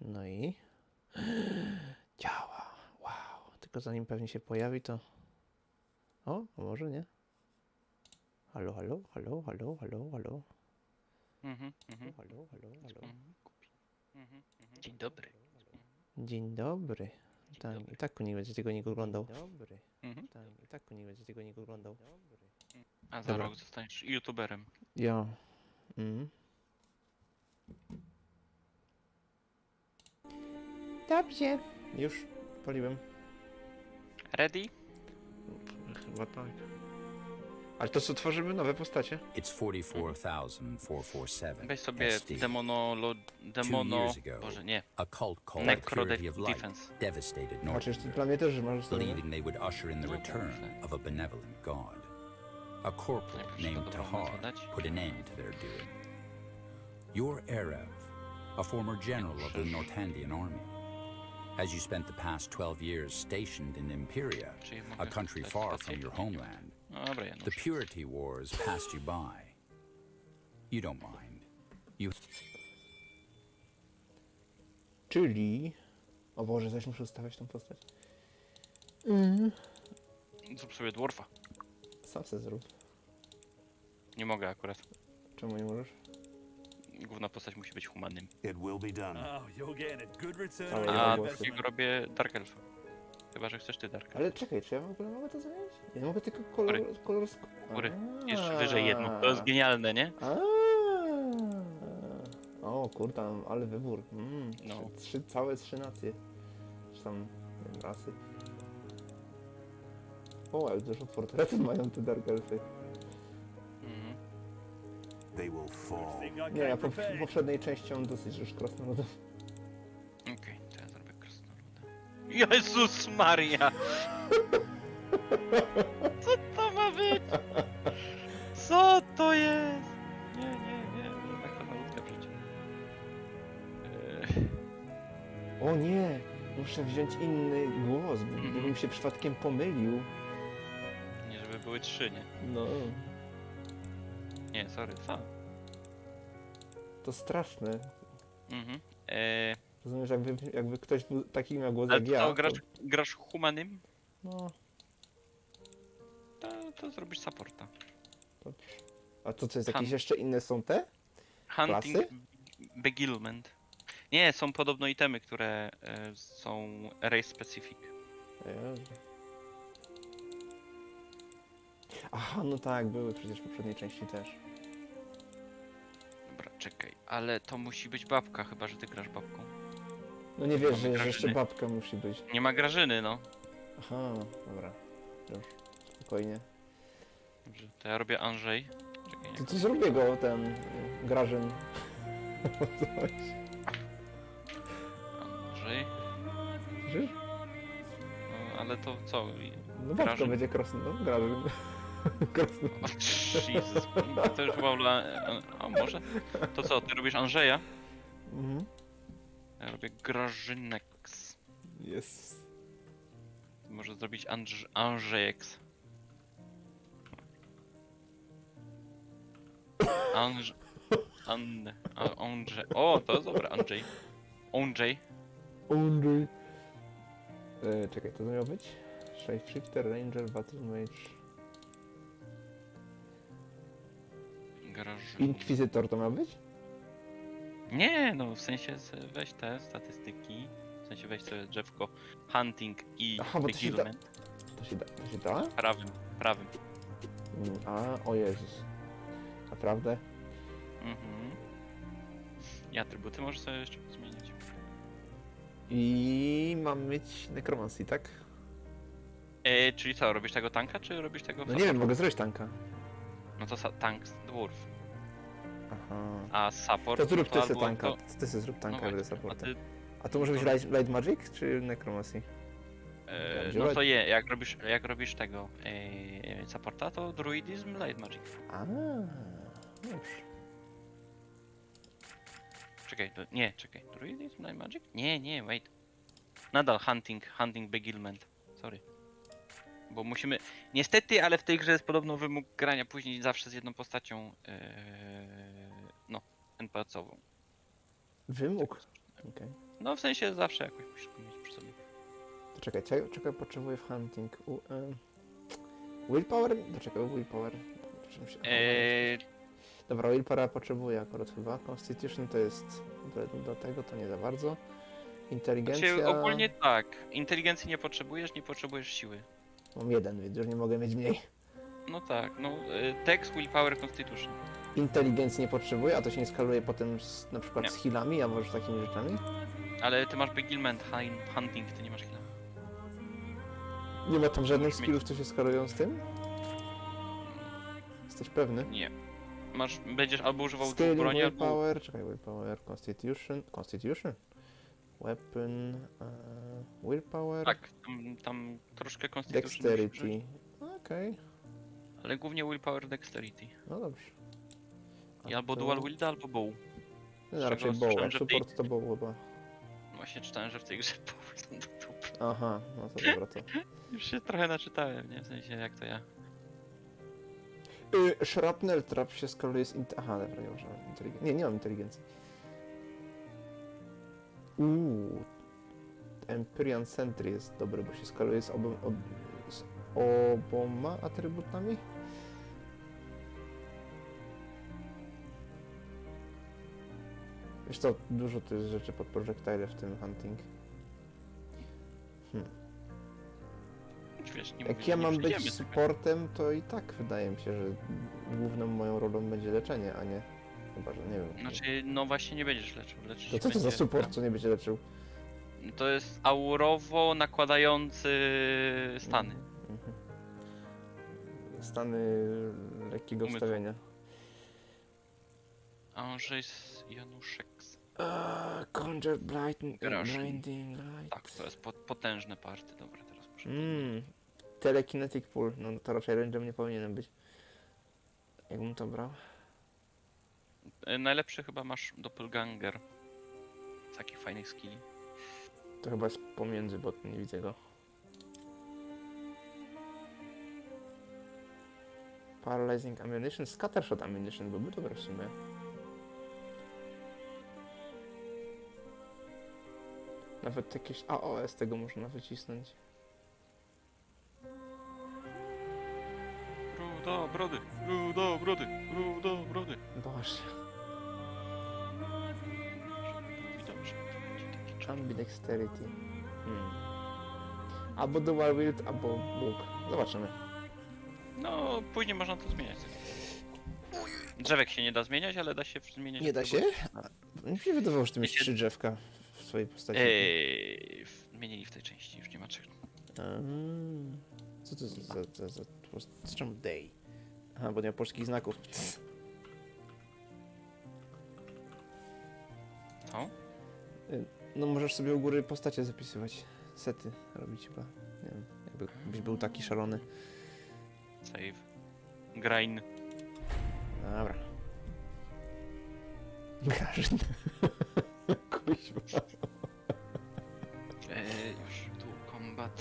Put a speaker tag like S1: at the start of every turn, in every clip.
S1: No i... Działa. Wow. Tylko zanim pewnie się pojawi, to... O, a może nie? Halo, halo, halo, halo, halo, halo. Halo, halo, halo.
S2: Dzień dobry.
S1: Dzień dobry. Tak, i tak nikt będzie tego nie oglądał.
S2: Mhm.
S1: Tak, i tak nikt będzie tego nie oglądał.
S2: A za
S1: Dobra.
S2: rok zostaniesz youtuberem.
S1: Ja. Dobrze. Już poliłem.
S2: Ready?
S1: Chyba tak. Ale to co, tworzymy nowe postacie?
S3: It's 44,447.
S2: Weź sobie
S3: SD.
S2: demono...
S3: years ago,
S2: Boże, nie.
S3: A cult called
S2: Necro
S3: Purity of Light
S2: Defense.
S3: devastated North
S1: Znaczy,
S3: Europe,
S1: dla mnie też, że możesz sobie...
S3: believing they would usher in the return of a benevolent god. A corporal named Tahar put an end to their doing. You're Erev, a former general of the Northandian army. As you spent the past 12 years stationed in Imperia,
S2: Czyli
S3: a
S2: mogę
S3: country
S2: dać
S3: far
S2: stację?
S3: from your homeland,
S2: No dobra, ja
S3: the Purity Wars passed you by. You don't mind. You
S1: Czyli... O Boże, zaś muszę ustawiać tą postać.
S2: Zrób sobie dwarfa.
S1: Sam se zrób.
S2: Nie mogę akurat.
S1: Czemu nie możesz?
S2: Główna postać musi być humanym.
S4: It will be done.
S5: Oh, you're getting a good return
S1: Ale
S5: on
S1: ja
S2: A
S5: your
S1: głosy.
S5: investment.
S2: drugiego robię Dark Elfa. Chyba, że chcesz ty Dark Elfa.
S1: Ale czekaj, czy ja w ogóle mogę to zmienić? Ja mogę tylko kolor...
S2: Góry. Jeszcze wyżej jedno. To jest genialne, nie?
S1: O kurde, ale wybór.
S2: No.
S1: Całe trzy nacje. Czy tam, nie wiem, rasy. O, ale dużo portretów mają te Dark Elfy.
S2: Mhm.
S4: They will fall.
S5: Think I
S1: Nie, ja
S5: came
S1: w
S5: prepared.
S1: poprzedniej części mam dosyć już krasnoludów.
S2: Okej, to ja zrobię krasnoluda. Jezus Maria! Co to ma być? Co to jest? Nie. Tak krasnoludka przecież.
S1: O nie! Muszę wziąć inny głos, bo bym się przypadkiem pomylił.
S2: Nie, żeby były trzy, nie?
S1: No,
S2: Nie, sorry, co?
S1: to straszne.
S2: Mhm.
S1: Rozumiesz, jakby ktoś był taki miał głos
S2: Ale
S1: jak
S2: to
S1: ja,
S2: co, grasz humanym?
S1: No,
S2: To zrobisz supporta.
S1: dobrze. A to co jest, jakieś
S2: Hand.
S1: jeszcze inne są te?
S2: Hunting
S1: Klasy?
S2: Beguilement. Nie, są podobno itemy, które są race specific.
S1: Jezu. Aha, no tak, były przecież w poprzedniej części też.
S2: Dobra, czekaj, ale to musi być babka, chyba że ty grasz babką.
S1: No nie wiesz,
S2: Mamy
S1: że jeszcze
S2: Grażyny.
S1: babka musi być.
S2: Nie ma Grażyny, no.
S1: Aha, dobra. Już, spokojnie.
S2: Dobrze, to ja robię Andrzej. Czekaj,
S1: To zrobię go, ten Grażyn. Coś.
S2: Andrzej.
S1: Słyszysz?
S2: No, ale to co?
S1: No babka
S2: Grażyn.
S1: będzie krasny, no Grażyn. Krasny.
S2: O, Jezus, to już chyba dla... A może? To co, ty robisz Andrzeja?
S1: Mhm.
S2: Ja robię Grażynex.
S1: Jest.
S2: Może zrobić Andrzejeks. Andrzej. O, to jest dobre, Andrzej. Andrzej.
S1: Andrzej. Czekaj, to co miało być? Shapeshifter, Ranger, Battle Mage.
S2: Grażynek.
S1: Inkwizytor to ma być?
S2: Nie, no w sensie weź te statystyki. W sensie weź sobie drzewko Hunting i
S1: Aha, bo to się da.
S2: Beguilement.
S1: To się da?
S2: Prawym.
S1: O Jezus. Naprawdę?
S2: Mhm. I atrybuty możesz sobie jeszcze zmienić.
S1: I mam mieć Necromancy, tak?
S2: Czyli co, robisz tego tanka, czy robisz tego
S1: No nie wiem, mogę zrobić tanka.
S2: No to tank dwarf.
S1: Aha.
S2: A support...
S1: To zrób ty
S2: no
S1: se
S2: albo
S1: tanka.
S2: to-
S1: Ty se zrób tanka, ja będę
S2: właśnie,
S1: supportem.
S2: a ty,
S1: A to może być Light Magic czy Necromancy?
S2: no to jak robisz tego supporta, to druidizm, light magic.
S1: A, już.
S2: Czekaj, czekaj, druidizm, light magic? Nie, wait. Nadal hunting beguilement, sorry. Bo musimy, niestety, ale w tej grze jest podobno wymóg grania później zawsze z jedną postacią, no, NPC-ową.
S1: Wymóg. Okej.
S2: No w sensie zawsze jakoś musisz go mieć przy sobie.
S1: To czekaj, czego potrzebuję w hunting? Willpower? To czekaj, willpower. Czym się... Dobra, willpower potrzebuję akurat chyba. Constitution to jest do tego, to nie za bardzo. Inteligencja...
S2: Znaczy ogólnie tak. Inteligencji nie potrzebujesz siły.
S1: Mam jeden, więc już nie mogę mieć mniej.
S2: No tak, no Dex, Willpower, Constitution.
S1: Inteligencji nie potrzebuję, a to się nie skaluje potem na przykład
S2: Nie.
S1: z healami albo z takimi rzeczami?
S2: Ale ty masz Beguilement, Hunting, ty nie masz heal'a.
S1: Nie ma tam żadnych
S2: Możesz mieć-
S1: skillów, co się skalują z tym? Jesteś pewny?
S2: Nie. Będziesz albo używał dwóch
S1: Skill,
S2: broni, albo...
S1: willpower, czekaj, willpower, constitution, weapon, willpower,
S2: Tak, tam troszkę Constitution musisz użyć,
S1: dexterity. Okej,
S2: ale głównie Willpower, Dexterity.
S1: no dobrze.
S2: I albo Dual Wielda, albo Bow.
S1: No, raczej
S2: słyszałem,
S1: bow, jak
S2: że
S1: support to bow chyba.
S2: Właśnie czytałem, że w tej grze Bow są do dupy.
S1: Aha, no to dobra to.
S2: Już się trochę naczytałem, nie? W sensie jak to ja.
S1: Shrapnel trap się skaluje z aha, dobra, nie można inteligencji. Nie mam inteligencji. Empyrean Sentry jest dobry, bo się skaluje z oboma atrybutami. Wiesz co, dużo to jest rzeczy pod projectile w tym hunting.
S2: Wiesz, nie
S1: Jak
S2: mówię,
S1: ja
S2: że nie
S1: mam
S2: przejdziemy
S1: być
S2: tego.
S1: supportem, to i tak wydaje mi się, że główną moją rolą będzie leczenie, a nie... Chyba, że nie wiem.
S2: Znaczy, no właśnie nie będziesz leczył. Leczyć
S1: To co to za
S2: będzie-
S1: support, co nie będzie leczył?
S2: To jest aurowo nakładający stany.
S1: Mhm. Stany lekkiego
S2: Umysłu.
S1: wstawienia.
S2: Andrzejs Januszek.
S1: Conjure blinding
S2: Grosz.
S1: light.
S2: Tak, to jest potężne party. Dobra, teraz muszę...
S1: Telekinetic pull. No to raczej range'em nie powinienem być. Jakbym to brał?
S2: Najlepszy chyba masz Doppelganger. Z takich fajnych skilli.
S1: To chyba jest pomiędzy, bo nie widzę go. Paralyzing ammunition, scattershot ammunition byłby dobry w sumie. Nawet jakieś AOS tego można wycisnąć.
S2: Rudo brody, rudo brody, rudo brody.
S1: Boże.
S2: Dobrze, to będzie taki
S1: Ambidexterity. Albo dual wield, albo łuk. Zobaczymy.
S2: No, później można to zmieniać. Drzewek się nie da zmieniać, ale da się zmieniać.
S1: Nie da się? Mi się wydawało, że ty miałeś
S2: Wiecie-
S1: 3 drzewka w swojej postaci.
S2: Zmienili w tej części, już nie ma trzech.
S1: Co to za z czemu day? Aha, bo nie ma polskich znaków.
S2: Co?
S1: No możesz sobie u góry postacie zapisywać. Sety robić chyba. Nie wiem, jakbyś był taki szalony.
S2: Save. Grain.
S1: Dobra. Grażyn. Kuźwa.
S2: Już tu combat.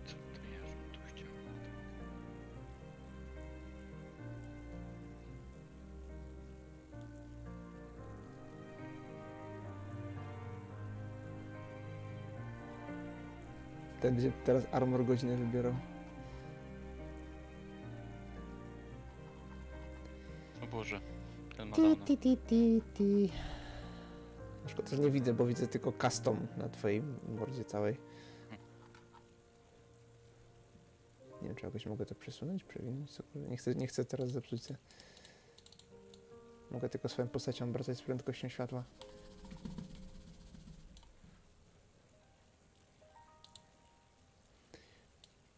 S2: Co to ja żebym tu chciał?
S1: Ten będzie teraz armor godzinę wybierał.
S2: O Boże. Ten ma
S1: Ti,
S2: downa.
S1: ti, ti, ti. Na przykład też nie widzę, bo widzę tylko custom na twojej mordzie całej. Nie wiem, czy jakoś mogę to przesunąć, przewinąć, cokolwiek. Nie chcę teraz zepsuć się. Mogę tylko swoją postacią obracać z prędkością światła.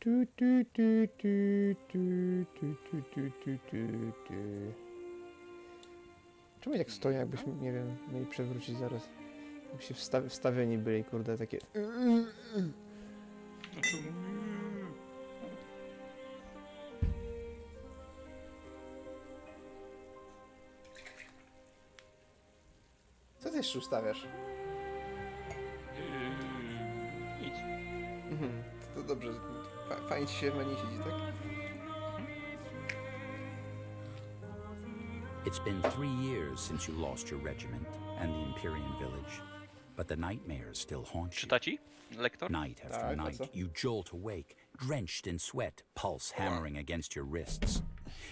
S1: Tu, tu, tu, tu, tu, tu, tu, tu, tu, tu, tu. Czemu tak stoją, jakbyśmy, nie wiem, mieli przewrócić zaraz? Jakby się wstawieni byli, kurde, takie... Co ty jeszcze ustawiasz?
S2: Nic.
S1: To dobrze, fajnie ci się w menu siedzi, tak?
S3: It's been 3 years since you lost your regiment and the Empyrean village, but the nightmares still haunt you.
S2: Czyta ci? Lektor?
S3: Night after
S1: Tak, a
S3: night,
S1: co?
S3: you jolt awake, drenched in sweat, pulse hammering against your wrists.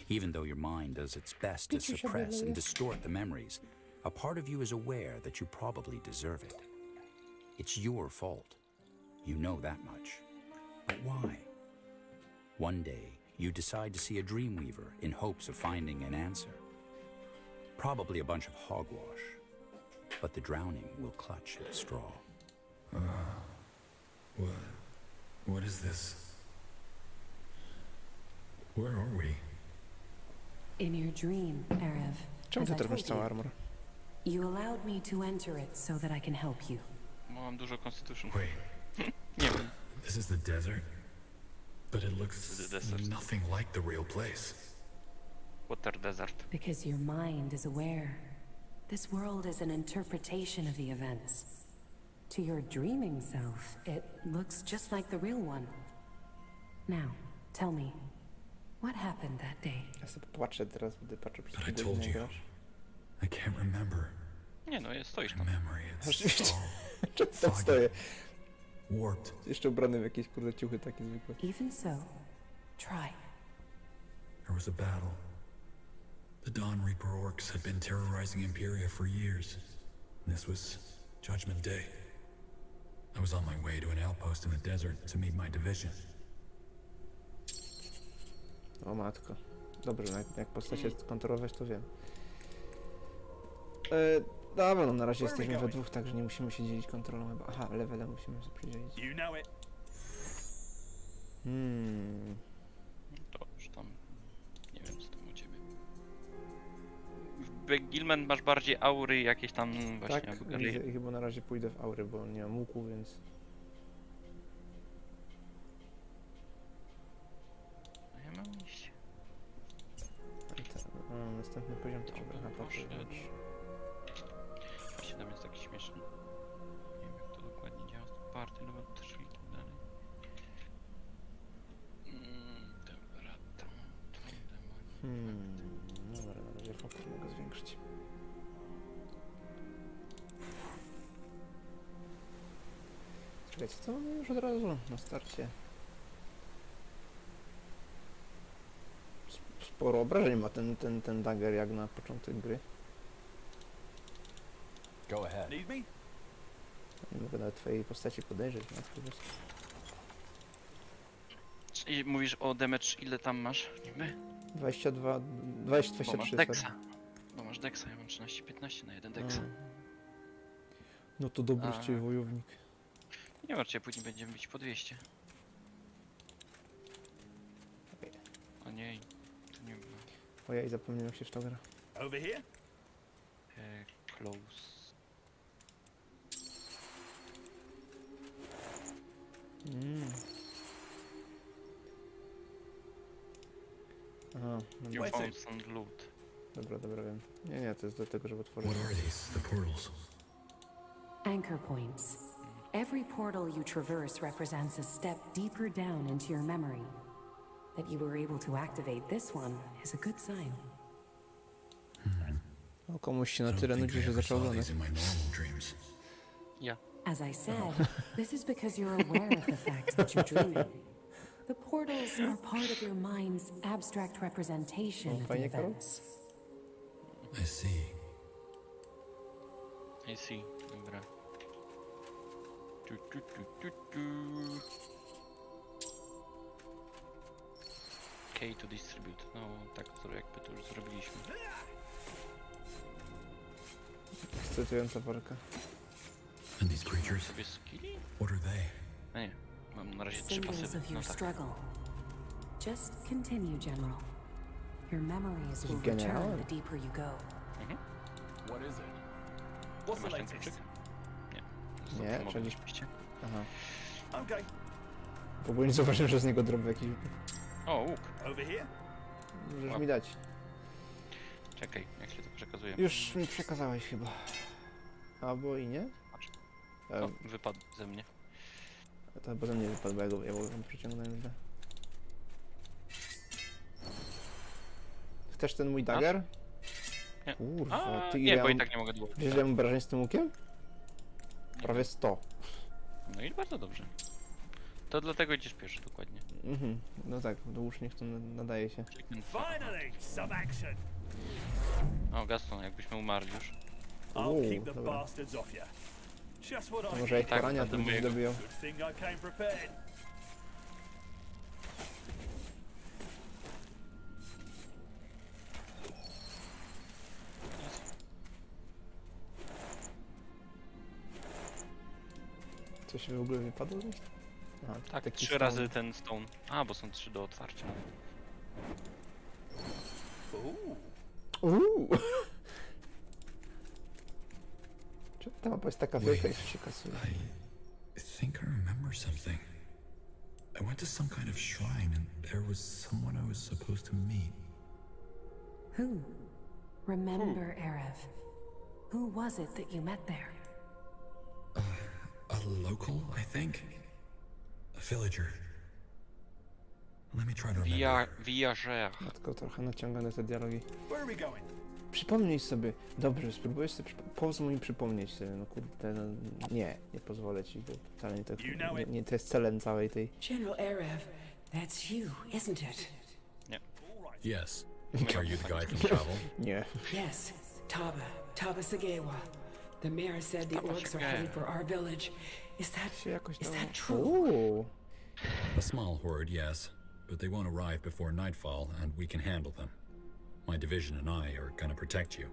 S3: Even though your mind does its best to
S1: Piciu się
S3: suppress
S1: wyleje.
S3: and distort the memories, a part of you is aware that you probably deserve it. It's your fault. You know that much. But why? One day, you decide to see a dreamweaver in hopes of finding an answer. Probably a bunch of hogwash, but the drowning will clutch at a straw.
S6: What is this? Where are we?
S7: In your dream, Arev,
S1: Czemu
S7: as
S1: ty
S7: I
S1: też masz
S7: told
S1: cały
S7: you,
S1: armor?
S7: you allowed me to enter it so that I can help you.
S2: Bo mam dużo constitution.
S6: Wait,
S2: Nie wiem.
S6: this is the desert? But it looks
S2: The desert.
S6: nothing like the real place.
S2: Water desert.
S7: Because your mind is aware. This world is an interpretation of the events. To your dreaming self, it looks just like the real one. Now, tell me, what happened that day?
S1: Ja sobie patrzę teraz, gdy patrzę przez
S6: But I
S1: pół
S6: told
S1: godziny
S6: you,
S1: grasz.
S6: I can't remember.
S2: Nie no, stoisz
S6: My
S2: tam.
S6: memory, it's
S1: Rzeczywiście.
S6: all
S1: Czemu tam
S6: foggy,
S1: stoję?
S6: warped.
S1: Jeszcze ubrany w jakieś kurde ciuchy takie zwykłe.
S7: Even so, try.
S6: There was a battle. The Dawn Reaper orcs had been terrorizing Imperia for years. This was Judgment Day. I was on my way to an outpost in the desert to meet my division.
S1: O matko. Dobrze, no jak postacie kontrolować, to wiem. Dobra, no na razie
S5: Where are we
S1: jesteśmy we
S5: going?
S1: dwóch, także nie musimy się dzielić kontrolą chyba. Aha, levele musimy sobie przydzielić.
S5: You know it.
S2: To już tam... Nie wiem, co tam u ciebie. W Begilman masz bardziej aury, jakieś tam właśnie...
S1: Tak,
S2: albo
S1: widzę i chyba na razie pójdę w aury, bo nie mam łuku, więc...
S2: Ja mam iść.
S1: Następny poziom to dobra, na
S2: Proszę.
S1: patrzę.
S2: Właśnie tam jest taki śmieszny. Nie wiem, jak to dokładnie działa. Party, level 3 i tak dalej. Dobra, tam,
S1: Dobra, na razie fokus mogę zwiększyć. Czekajcie, co mamy już od razu na starcie? Sporo obrażeń ma ten dagger jak na początek gry.
S5: Go ahead. Need me?
S1: Nie mogę nawet twojej postaci podejrzeć. No,
S2: I mówisz o damage, ile tam masz? Niby?
S1: 22,
S2: Bo masz
S1: 23,
S2: Dexa.
S1: sorry.
S2: Bo masz Dexa, ja mam 13-15 na jeden Dexa.
S1: No to dobry z
S2: A.
S1: ciebie wojownik.
S2: Nie martw się, później będziemy bić po 200. O nie, tu nie ma.
S1: Ojej, zapomniałem jak się w to gra.
S5: Over here?
S2: Close.
S1: Aha,
S2: You
S1: dobra,
S5: Wait.
S2: found some loot.
S1: dobra, wiem. Nie, to jest do tego, żeby otworzyć.
S6: What are these? The portals?
S7: Anchor points. Every portal you traverse represents a step deeper down into your memory. That you were able to activate this one is a good sign.
S1: O, komuś się na
S6: I don't
S1: tyle
S6: think
S1: nudzi,
S6: I
S1: że
S6: ever
S1: zaczął
S6: saw
S1: oglądać.
S6: these in my normal dreams.
S2: Ja.
S7: As I said, this is because you're aware of the fact that you're dreaming. The portals are part of your mind's abstract representation of the
S1: Fajnie, Karol?
S7: events.
S6: I see.
S2: I see. Dobra. Tu. K to distribute. No tak, to jakby to już zrobiliśmy.
S1: Ekscytująca walka.
S6: And these creatures?
S2: Sobie skilli?
S6: What are they?
S2: A nie, mam na razie 3
S7: Symbols
S2: pasywy.
S7: of
S2: No
S7: your
S2: tak.
S7: struggle. Just continue, General. Your memories will
S1: General?
S7: return the deeper you go.
S5: What is it?
S2: Ty
S5: What's the
S2: masz ten
S5: latest?
S2: kluczyk? Nie.
S1: Nie,
S2: Zapromował
S1: czyli-
S2: oczywiście.
S1: Aha.
S5: Okay.
S1: W ogóle nie zauważyłem, że z niego droby jakiś...
S2: O, łuk.
S5: Over here?
S1: Możesz mi dać.
S2: Czekaj, jak się to przekazuje?
S1: Już mi przekazałeś chyba. Albo i nie?
S2: Patrz.
S1: E,
S2: O, wypadł ze mnie.
S1: To chyba ze mnie wypadł, bo ja go przyciągnąłem źle. Chcesz ten mój dagger? Kurwa, ty
S2: Nie,
S1: ile
S2: bo i
S1: mam...
S2: tak nie mogę dołożyć.
S1: Wiesz, ile mam obrażeń z tym łukiem? Prawie 100.
S2: No i bardzo dobrze. To dlatego idziesz pierwszy dokładnie.
S1: Mhm, no tak, do łucznik to nadaje się.
S5: Finally, some action.
S2: O, Gaston, jakbyśmy umarli już.
S5: I'll keep the
S1: dobra.
S5: bastards off you. Just what
S1: To
S5: I
S1: może jak
S2: Tak,
S1: porania, to
S2: będę
S1: byś
S2: mojego.
S1: dobijał.
S5: Good thing I came prepared.
S1: Coś w ogóle wypadło gdzieś? Aha,
S2: Tak,
S1: taki
S2: 3
S1: stone.
S2: razy ten stone. A, bo są 3 do otwarcia.
S1: Uuu! Czemu ta mapa jest taka wielka i się kasuje?
S6: I think I remember something. I went to some kind of shrine and there was someone I was supposed to meet.
S7: Who? Remember, Erev. Who was it that you met there?
S6: A local, I think? A villager. Let me try to remember.
S2: Villager.
S1: Matko, trochę naciągane te dialogi.
S5: Where are we going?
S1: Przypomnij sobie. Dobrze, spróbuję sobie pozwól mi przypomnieć sobie. No kurde, no, nie pozwolę ci. Bo wcale nie to, nie to jest celem całej tej...
S7: General Erev, that's you, isn't it?
S6: Yes. Are you the guy from travel?
S1: Nie.
S8: Yes, Taba Sagewa. The mayor said the
S2: Taba
S8: orcs are
S2: Sagewa.
S8: headed for our village. Is
S1: Się jakoś
S8: that
S1: dało.
S8: true?
S1: Uuu.
S6: A small horde, yes. But they won't arrive before nightfall, and we can handle them. My division and I are gonna protect you.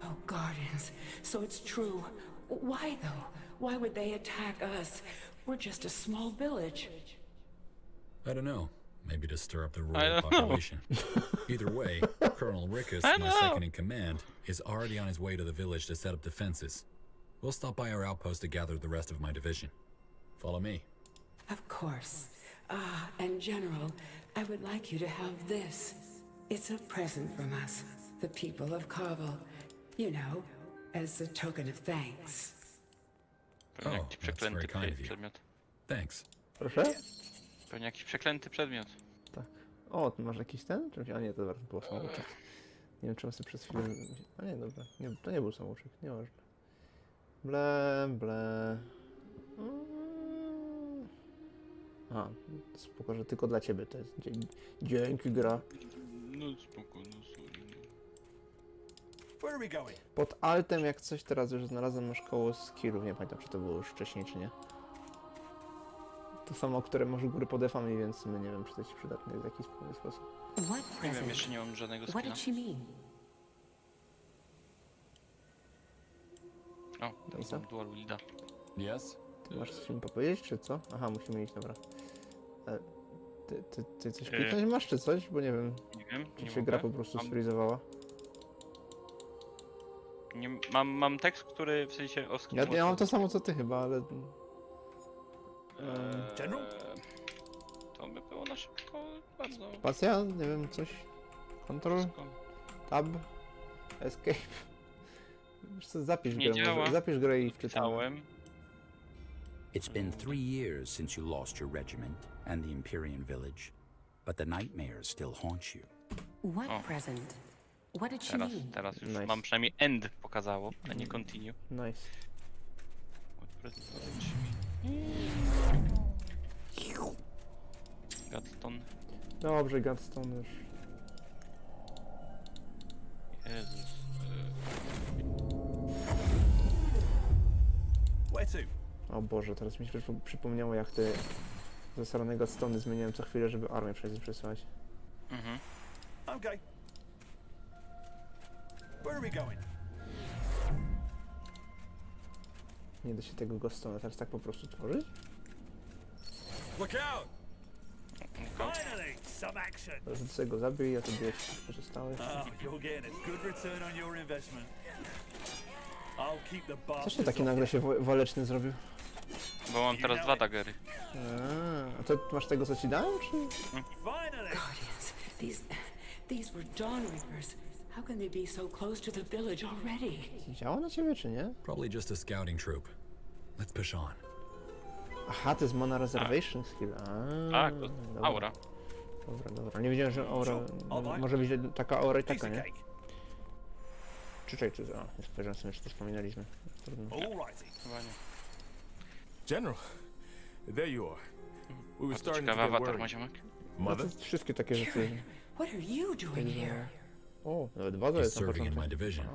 S8: Oh, Guardians. So it's true. Why though? Why would they attack us? We're just a small village.
S6: I don't know. Maybe to stir up the
S2: I
S6: rural
S2: don't know.
S6: population. Either way, Colonel Rickus,
S2: I
S6: my
S2: know.
S6: second in command, is already on his way to the village to set up defenses. We'll stop by our outpost to gather the rest of my division. Follow me.
S8: Of course. And General, I would like you to have this. It's a present from us, the people of Carvel. You know, as a token of thanks.
S2: Pewnie
S6: Oh,
S2: jakiś
S6: that's
S2: przeklęty
S6: very kind of you.
S2: przedmiot.
S6: Thanks.
S1: Proszę?
S2: Pewnie jakiś przeklęty przedmiot.
S1: Tak. O, ty masz jakiś ten? A nie, to było samouczek. Nie wiem, czemu sobie przez chwilę... A nie, dobra. Nie, to nie był samouczek, nieważne. Ble. A, spoko, że tylko dla ciebie to jest. Dzięki, gra.
S2: No spoko, no sorry.
S5: Where are we going?
S1: Pod altem, jak coś teraz już znalazłem, masz koło skillów. Nie pamiętam, czy to było już wcześniej, czy nie. To samo, które masz u góry pod defami, więc my nie wiem, czy to ci przydatne jest w jakiś sposób.
S7: What
S2: Nie wiem,
S7: present?
S2: jeszcze nie mam żadnego
S7: What
S2: skilla.
S7: did she mean?
S2: O,
S1: No i co?
S2: mam dual wielda.
S5: Yes.
S1: Ty masz coś mi powiedzieć, czy co? Aha, musimy iść, dobra. Ty coś kliknąć masz, czy coś? Bo nie wiem,
S2: Nie wiem,
S1: czy
S2: nie
S1: się
S2: mogę.
S1: gra po prostu
S2: Mam-
S1: sfrizowała.
S2: Nie, mam tekst, który w sensie o
S1: Ja mam to samo co ty chyba, ale...
S5: General?
S2: To by było na szybko bardzo.
S1: Spacja? Nie wiem, coś? Control?
S2: Wszystko.
S1: Tab? Escape? Wiesz co, zapisz
S2: Nie
S1: grę,
S2: działa.
S1: może, zapisz grę i wczytamy.
S2: Pisałem.
S3: It's been 3 years since you lost your regiment and the Empyrean village, but the nightmares still haunt you.
S7: What
S2: Oh.
S7: present? What did she
S2: Teraz
S7: mean?
S2: już
S1: Nice.
S2: mam przynajmniej end pokazało, a nie continue.
S1: Nice.
S2: Gadston.
S1: Dobrze, Gadstone już.
S2: Jezus.
S5: Where to?
S1: O Boże, teraz mi się przypomniało, jak te zasrane Gadstony zmieniałem co chwilę, żeby armię przesłać.
S2: Mhm.
S5: Okay. Where are we going?
S1: Nie da się tego Gadstona teraz tak po prostu tworzyć?
S5: Look out! Finally, some action.
S1: Teraz sobie go zabij, a to biję pozostałych.
S5: Oh, you're getting a good return on your investment. I'll keep the
S1: Coś
S5: bastards
S1: ty taki
S5: off
S1: nagle
S5: you.
S1: się waleczny zrobił?
S2: Bo mam teraz 2 dagery.
S1: A to masz tego, co ci dałem, czy?
S5: Finally!
S8: Guardians, these were Dawn Reapers. How can they be so close to the village already?
S1: Działa na ciebie, czy nie?
S6: Probably just a scouting troop. Let's push on.
S1: Aha, to jest Mana Reservation skill.
S2: Tak, to
S1: dobra.
S2: aura.
S1: Dobra. Nie wiedziałem, że aura...
S5: Sure, alright.
S1: Może być taka aura i
S5: Piece
S1: taka,
S5: of
S1: nie?
S5: cake.
S1: Czy nie spojrzałem sobie, czy to wspominaliśmy. Trudno.
S5: Alrighty.
S2: Chyba nie.
S9: General, there you are. We were
S2: Bardzo
S9: starting to
S2: ciekawy
S9: get
S2: awatar ma
S9: worried.
S2: ziomek.
S1: No to
S9: Mother?
S1: wszystkie takie rzeczy.
S8: What are you doing here?
S1: O, nawet baza
S6: He's
S1: jest na
S6: serving in my
S1: początku.
S6: division.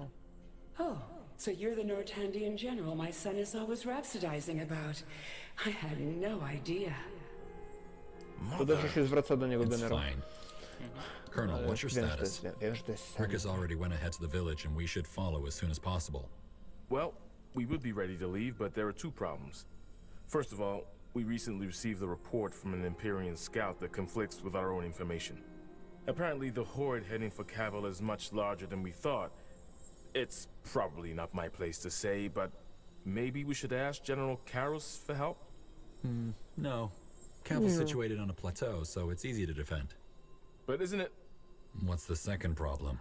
S8: Oh, so you're the Nortandian general my son is always rhapsodizing about. I had no idea.
S1: To dobrze się zwraca do niego
S6: It's
S1: generał.
S6: fine. Colonel, what's your
S1: Wiem, że to
S6: status?
S1: jest, wiem, że to jest
S6: Rick has already went ahead to the village and we should follow as soon as possible.
S9: Well, we would be ready to leave, but there are two problems. First of all, we recently received a report from an Empyrean scout that conflicts with our own information. Apparently, the horde heading for Cavil is much larger than we thought. It's probably not my place to say, but maybe we should ask General Karros for help?
S6: No. Caval's situated on a plateau, so it's easy to defend.
S9: But isn't it?
S6: What's the second problem?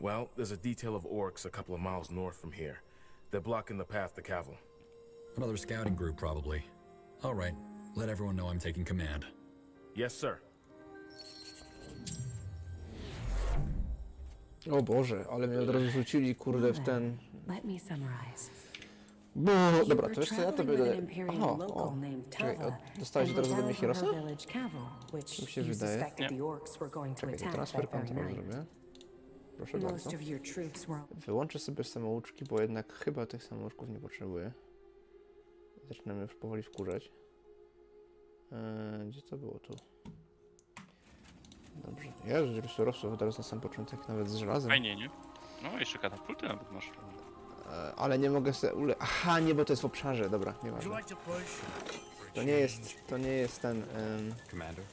S9: Well, there's a detail of orcs a couple of miles north from here. They're blocking the path to Cavil.
S6: Another scouting group, probably. All right. Let everyone know I'm taking command.
S9: Yes, sir.
S1: O Boże, ale mnie od razu rzucili, kurde, w ten...
S7: Let me summarize.
S1: Bo,
S7: You
S1: dobra,
S7: were
S1: to wiesz co, ja to
S7: traveling with an
S1: będę...
S7: Imperial
S1: Aha,
S7: local
S1: o,
S7: named
S1: czekaj,
S7: Tava,
S1: dostałeś
S7: and
S1: od razu
S7: were
S1: do mnie
S7: bound for her
S1: Hirosa?
S7: village Cavil, which
S1: Mi się
S7: you
S1: wydaje.
S7: suspected
S1: Nie.
S7: the orcs were going to
S1: Czekaj,
S7: attack
S1: transfer
S7: that very
S1: control
S7: night.
S1: zrobię. Proszę
S7: Most
S1: bardzo.
S7: of your troops were...
S1: Wyłączę sobie samouczki, bo jednak chyba tych samouczków nie potrzebuję. Zaczynamy już powoli wkurzać. Gdzie to było tu? Dobrze. Jezu, ile surowców od razu na sam początek, nawet z żelazem.
S2: Fajnie, nie? No, jeszcze katapulty nawet masz.
S1: Ale nie mogę sobie Aha, nie, bo to jest w obszarze, dobra,
S5: Would you
S1: nieważne.
S5: like to push?
S1: To nie jest ten...
S3: Commander?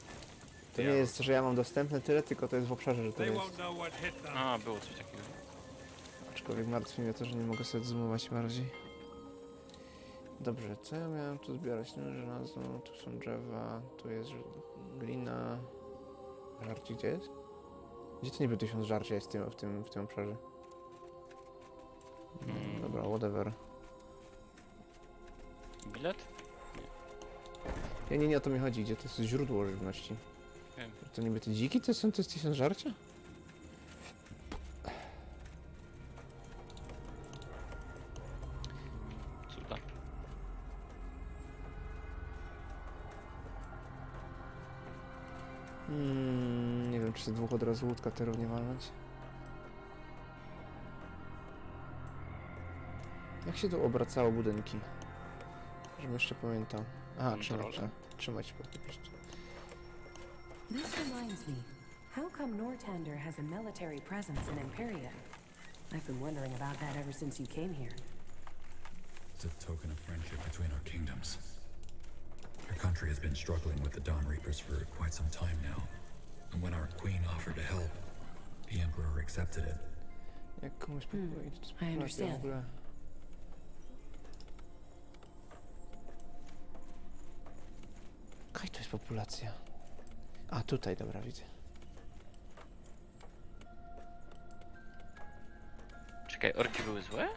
S1: to nie jest, że ja mam dostępne tyle, tylko to jest w obszarze, że to
S5: They
S1: jest.
S5: won't know what hit them.
S2: A, było coś takiego.
S1: Aczkolwiek martwi mnie to, że nie mogę sobie zoomować bardziej. Dobrze, co ja miałem tu zbierać? No, żelazo, tu są drzewa, tu jest glina. Żarcie gdzie jest? Gdzie to niby 1000 żarcia jest w tym obszarze? Dobra, whatever.
S2: Bilet?
S1: Nie, o to mi chodzi, gdzie to jest źródło żywności.
S2: Wiem.
S1: To niby te dziki to jest 1000 żarcia?
S2: Cuda.
S1: Nie wiem, czy z dwóch od razu łódka terów nie walnąć. Jak się tu obracało budynki? Żebym jeszcze pamiętał. Aha, trzymać po prostu.
S7: This reminds me. How come Nortander has a military presence in Imperia? I've been wondering about that ever since you came here.
S6: It's a token of friendship between our kingdoms. Our country has been struggling with the Dawn Reapers for quite some time now. And when our queen offered to help, the Emperor accepted it.
S1: Jak komuś powiedzieć, to
S7: I
S1: jest
S7: understand.
S1: w ogóle. Jaka to jest populacja? A, tutaj, dobra, widzę.
S2: Czekaj, orki były złe?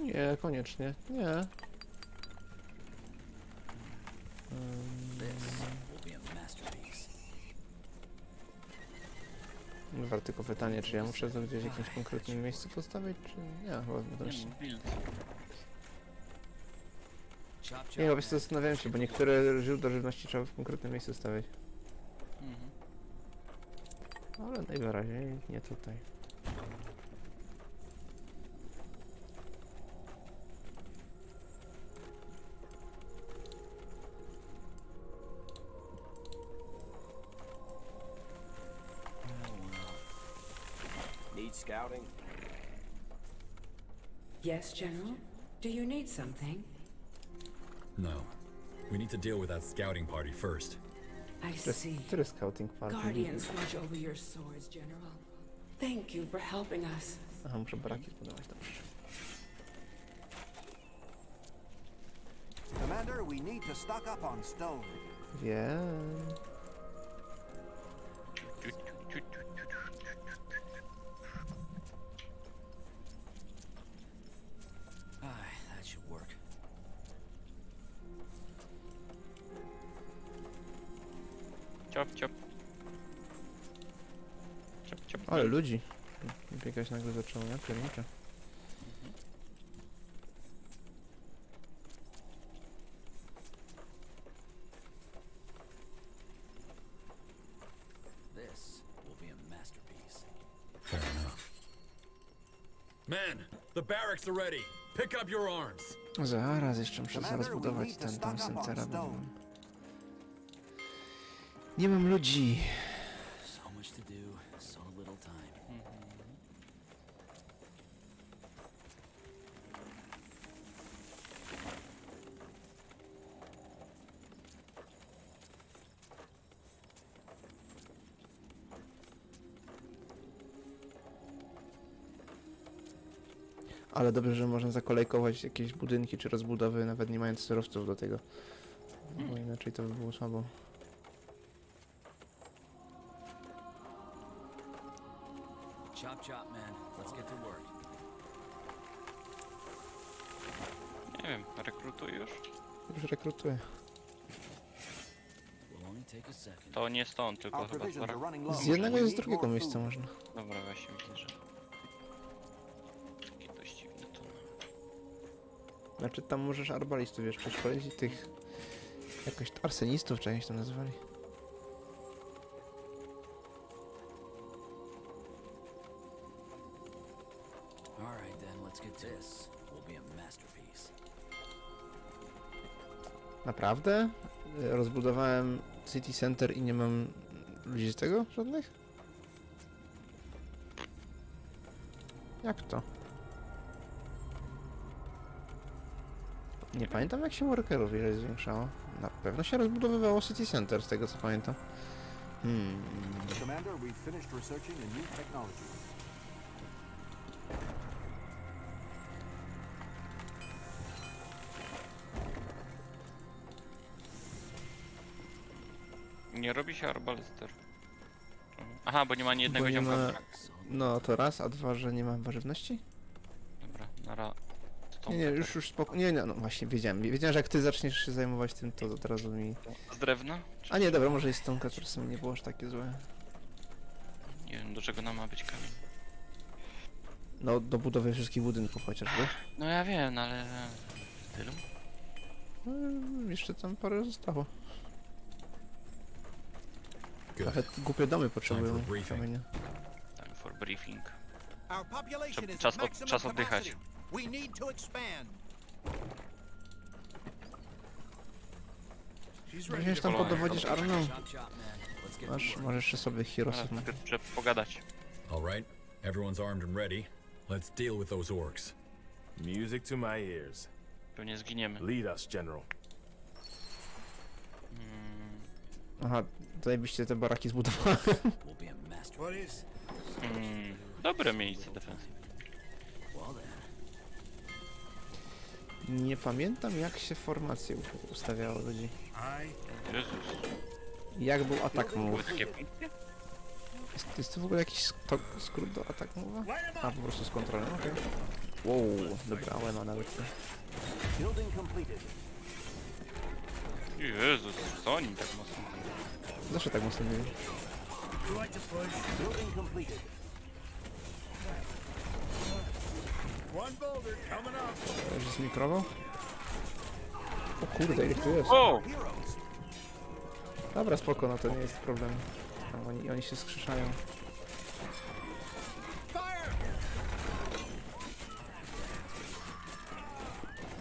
S1: Nie, koniecznie, nie. Chyba tylko pytanie, czy ja muszę to gdzieś w jakimś konkretnym miejscu postawić, czy nie? Chyba też.
S2: Build.
S1: Nie, po prostu zastanawiałem się, bo niektóre źródła żywności trzeba w konkretnym miejscu stawiać.
S2: Mhm.
S1: Ale najwyraźniej nie tutaj.
S10: Need scouting?
S8: Yes, General? Do you need something?
S6: No. We need to deal with that scouting party first.
S8: I see.
S1: Który scouting party?
S8: Guardians watch over your swords, General. Thank you for helping us.
S1: Aha, muszę baraki zbudować, dobrze.
S4: Commander, we need to stock up on stone.
S1: Wiem.
S10: Aye, that should work.
S2: Ciop, ciop. Ciop, ciop.
S1: Ale ludzi. Biegać nagle zaczęło, ja pierniczę.
S10: This will be a masterpiece.
S6: Fair enough. Men, the barracks are ready. Pick up your arms.
S1: Zaraz, jeszcze muszę
S4: Commander, we
S1: rozbudować
S4: need to
S1: ten tam
S4: stock up on
S1: sentera, bo
S4: stone.
S1: nie mam ludzi.
S10: So much to do, so little time.
S1: Ale dobrze, że można zakolejkować jakieś budynki czy rozbudowy, nawet nie mając surowców do tego. Bo inaczej to by było słabo.
S10: Chop chop, man. Let's get to work.
S2: Nie wiem, rekrutuj już?
S1: Już rekrutuję.
S10: Will only take a second.
S2: To nie stąd, tylko
S4: Our
S2: chyba z
S4: provisions are
S2: barak.
S4: running low.
S1: Z jednego
S4: We
S1: i z
S4: need
S1: drugiego
S4: more
S1: miejsca
S4: food.
S1: można.
S2: Dobra, właśnie widzę, że... Takie dość dziwne to.
S1: Znaczy tam możesz arbalistów wiesz, przeszkolić i tych... Jakoś arsenistów czy jakieś tam nazywali.
S10: All right, then. Let's get to this. Will be a masterpiece.
S1: Naprawdę? Rozbudowałem City Center i nie mam ludzi z tego? Żadnych? Jak to? Nie pamiętam jak się workerów ile zwiększało. Na pewno się rozbudowywało City Center z tego co pamiętam.
S4: Commander, we've finished researching a new technology.
S2: Nie robi się arbalister. Aha, bo nie ma ani jednego
S1: Bo nie
S2: ziomka.
S1: ma... No to raz, a dwa, że nie mam warzywności?
S2: Dobra, nara...
S1: Nie, już spoko... Nie, no właśnie, wiedziałem, że jak ty zaczniesz się zajmować tym, to od razu mi...
S2: Z drewna?
S1: A nie, dobra, może jest stonka, to w sumie nie było aż takie złe.
S2: Nie wiem, do czego nam ma być kamień.
S1: No, do budowy wszystkich budynków chociażby.
S2: No ja wiem, no ale... Tylu?
S1: No, jeszcze tam parę zostało.
S6: Good.
S1: Trochę głupie domy
S6: Time for
S1: potrzebują
S6: briefing.
S1: kamienia.
S2: Time for briefing.
S11: Our population is
S2: Czas
S11: at maximum
S2: czas oddychać.
S11: capacity. We need to expand.
S1: Weźmiesz tam podowodzisz armią.
S10: Chop chop, man. Let's get to
S1: Masz,
S10: work.
S1: możesz jeszcze sobie
S2: Ale
S1: Hirosów na...
S2: trzeba pogadać.
S6: All right, everyone's armed and ready. Let's deal with those orcs.
S9: Music to my ears.
S2: Pewnie zginiemy.
S9: Lead us, General.
S1: Aha, zajebiście te baraki zbudowałem.
S10: Will be a masterpiece.
S2: Dobre miejsce defensywne.
S10: Well then.
S1: Nie pamiętam jak się formacje ustawiało ludzi.
S2: Jezus.
S1: Jak był atak
S2: Były
S1: move?
S2: takie punkty?
S1: Jest to w ogóle jakiś skrót do atak move'a? A, po prostu z kontrolą, okej. Wow, dobra, łema nawet.
S4: Building completed.
S2: Jezus, co oni tak mocno tam...
S1: Zawsze tak mocno mieli.
S4: Building completed.
S5: One boulder coming up.
S1: Już zmikrował? O kurde, ile tu jest?
S2: O!
S4: Heroes.
S1: Dobra, spoko, no to nie jest problem. Tam oni się skrzyszają.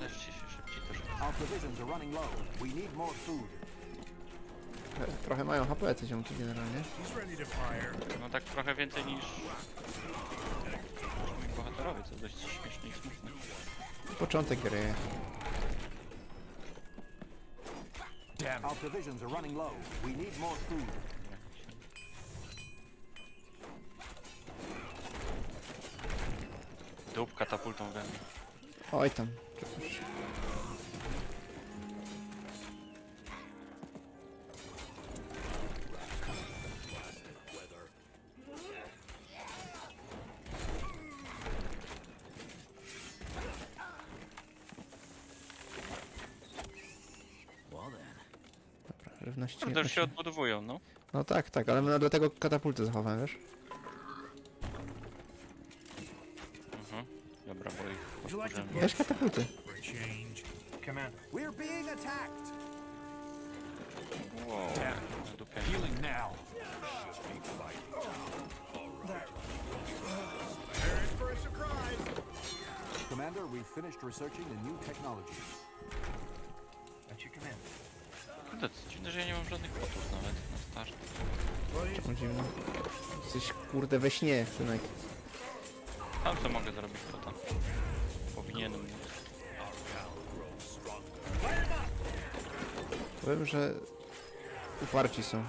S2: Leczcie się szybciej troszkę.
S4: Our provisions are running low. We need more food.
S1: Trochę mają HP te ziomki generalnie.
S5: He's ready to fire.
S2: No tak trochę więcej niż moi bohaterowie, co dość śmieszne i smutne.
S1: Początek gry.
S4: Our provisions are running low. We need more food.
S2: Dup katapultą we mnie.
S1: Oj tam. Przecież.
S10: Well then.
S1: Dobra, żywności.
S2: To już
S1: jakoś-
S2: się odbudowują, no.
S1: No tak, tak, ale dlatego katapulty zachowałem, wiesz?
S2: Dobra, bo ich odkurzymy.
S1: Weź katapulty.
S4: Commander, we're being attacked.
S2: Wow, na dupie.
S4: Healing now. For a surprise. Commander, we've finished researching the new technologies. That's your command.
S2: Kurde, to dziwne, że ja nie mam żadnych potów nawet na start.
S1: Czemu dziwne? Jesteś kurde we śnie, synek.
S2: Tam co mogę zrobić potem. Powinienem móc.
S1: Powiem, że uparci są.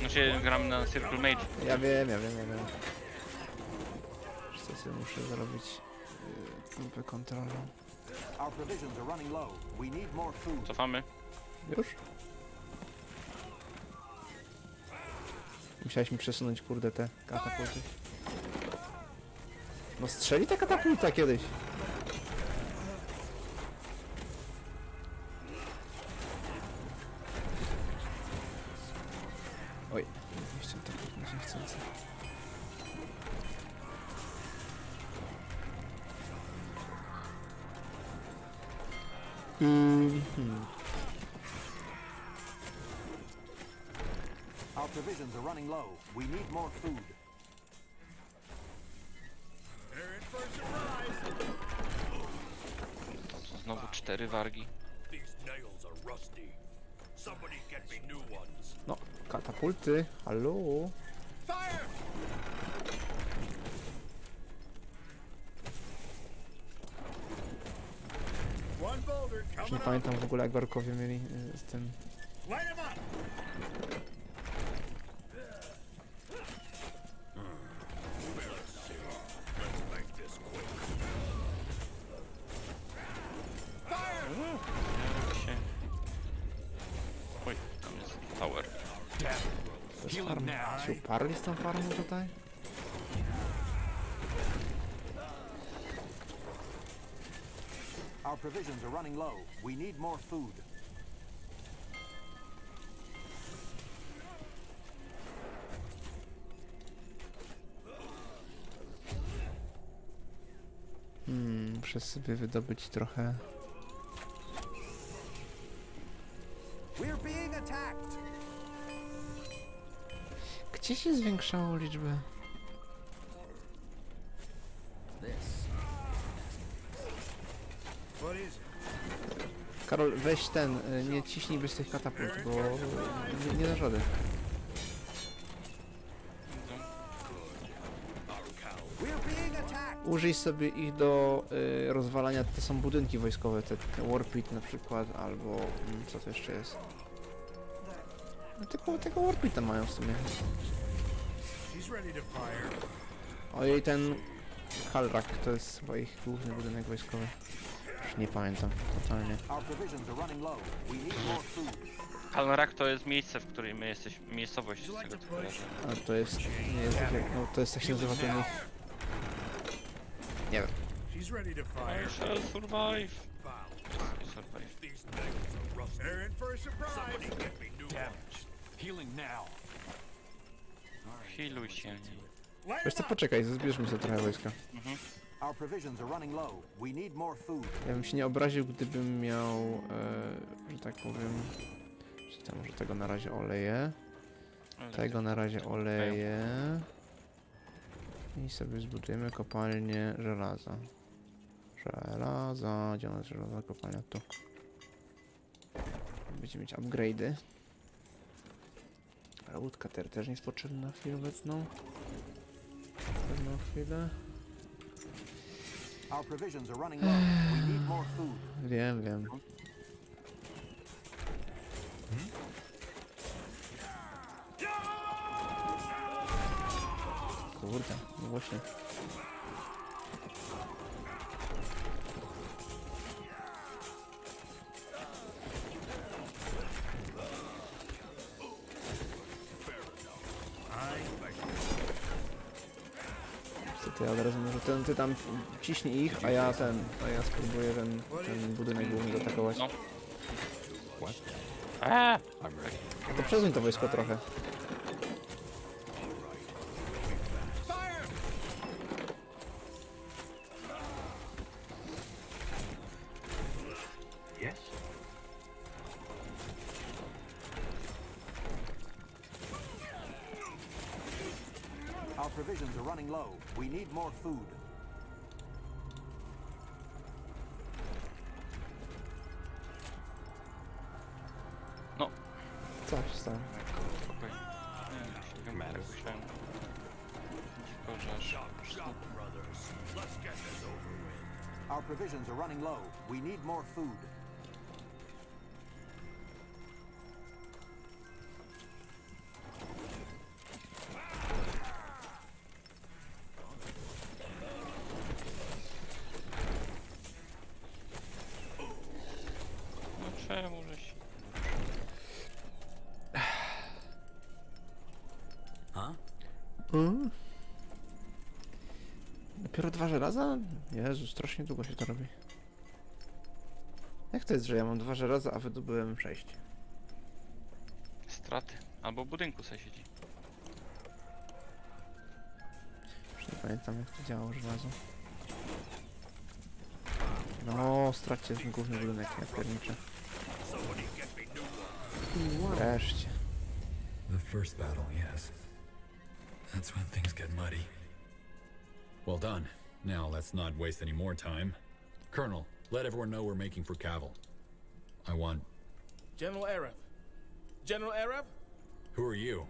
S2: No się gram na Circle Mage.
S1: Ja wiem. Co sobie muszę zrobić grupę kontrolną.
S4: Our provisions are running low. We need more food.
S2: Cofamy.
S1: Już? Musiałeś mi przesunąć kurde te katapulty. No strzeli ta katapulta kiedyś. Oj, jeszcze tak niechcący.
S4: Our provisions are running low. We need more food.
S2: Znowu 4 wargi.
S1: No, katapulty, halo. Już nie pamiętam w ogóle jak Warkowie mieli z tym.
S2: Oj, tam jest tower.
S1: To jest farma. Się uparli z tą farmą tutaj?
S4: Our provisions are running low. We need more food.
S1: Muszę sobie wydobyć trochę.
S4: We're being attacked.
S1: Gdzie się zwiększało liczbę? Karol, weź ten, nie ciśnij bez tych katapult, bo nie da rady. Użyj sobie ich do rozwalania, to są budynki wojskowe, te Warpit na przykład, albo co to jeszcze jest? No tego Warpita mają w sumie. Ojej, ten Halrak to jest chyba ich główny budynek wojskowy. Już nie pamiętam, totalnie.
S2: Halrak to jest miejsce, w którym my jesteśmy, miejscowość z tego co kojarzę.
S1: A to jest, nie jest tak jak, no to jest, jak się nazywa ten ich... Nie wiem.
S2: I shall survive. Survive. Healuj się.
S1: Wiesz co, poczekaj, zbierz mi sobie trochę wojska. Ja bym się nie obraził, gdybym miał, że tak powiem... Czy to może tego na razie oleję. Tego na razie oleję. I sobie zbudujemy kopalnię żelaza. Gdzie ona jest żelaza? Kopalnia tu. Będziemy mieć upgrade'y. Ale łódka też nie jest potrzebna na chwilę obecną. Pewną chwilę. Wiem. Kurde, no właśnie. Niestety ja od razu może ty tam ciśnij ich, a ja spróbuję ten budynek główny zaatakować.
S2: No.
S1: No to przesuń to wojsko trochę.
S4: provisions are running low. We need more food.
S2: No.
S1: Co się stało?
S2: Spokojnie. Nie, nie musiałem. Tylko, że aż...
S4: Our provisions are running low. We need more food.
S2: No czemu żeś...
S10: Huh?
S1: Dopiero 2 żelaza? Jezu, strasznie długo się to robi. Jak to jest, że ja mam 2 żelaza, a wydobyłem 6?
S2: Straty. Albo w budynku sobie siedzi.
S1: Już nie pamiętam, jak to działało żelazo. No, stracicie ten główny budynek, ja pierniczę. Wreszcie.
S6: The first battle, yes. That's when things get muddy. Well done. Now let's not waste any more time. Colonel, let everyone know we're making for Cavill. I want...
S9: General Arab. General Arab?
S6: Who are you?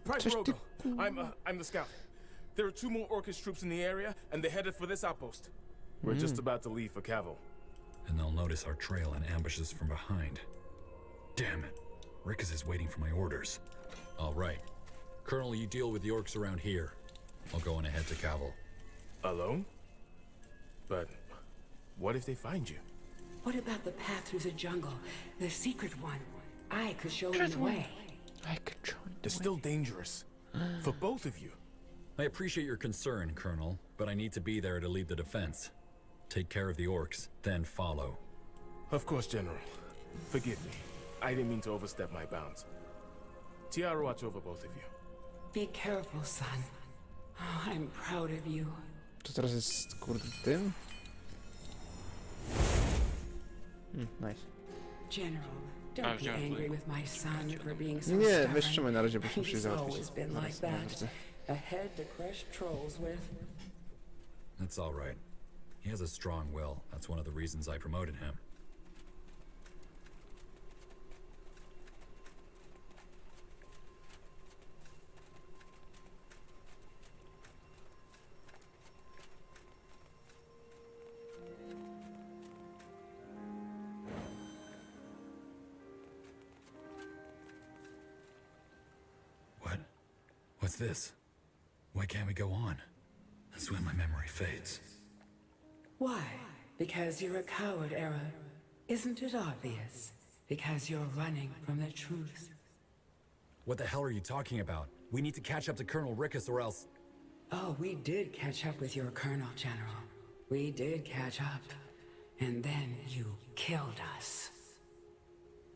S9: Price Rogal. I'm the scout. There are 2 more Orcish troops in the area, and they're headed for this outpost. We're just about to leave for Cavill.
S6: And they'll notice our trail and ambush us from behind. Damn it. Rickus is waiting for my orders. All right. Colonel, you deal with the orcs around here. I'll go on ahead to Cavill.
S9: Alone? But what if they find you?
S8: What about the path through the jungle? The secret one. I could show you the way.
S1: I could show you the
S9: It's still dangerous. For both of you.
S6: I appreciate your concern, Colonel, but I need to be there to lead the defense. Take care of the orcs, then follow.
S9: Of course, General. Forgive me. I didn't mean to overstep my bounds. Tiara, watch over both of you.
S8: Be careful, son. Oh, I'm proud of you.
S1: To teraz jest, kurde, tym? Nice.
S8: General, don't be angry with my son for being so
S1: Nie,
S8: stubborn.
S1: weź trzymaj na razie, bo muszę się
S8: He's
S1: załatwić.
S8: always been like that. A head to crush trolls with.
S6: That's all right. He has a strong will. That's one of the reasons I promoted him. What's this? Why can't we go on? That's when my memory fades.
S8: Why? Because you're a coward, Era. Isn't it obvious? Because you're running from the truth.
S6: What the hell are you talking about? We need to catch up to Colonel Rickus or else...
S8: Oh, we did catch up with your Colonel, General. We did catch up. And then you killed us.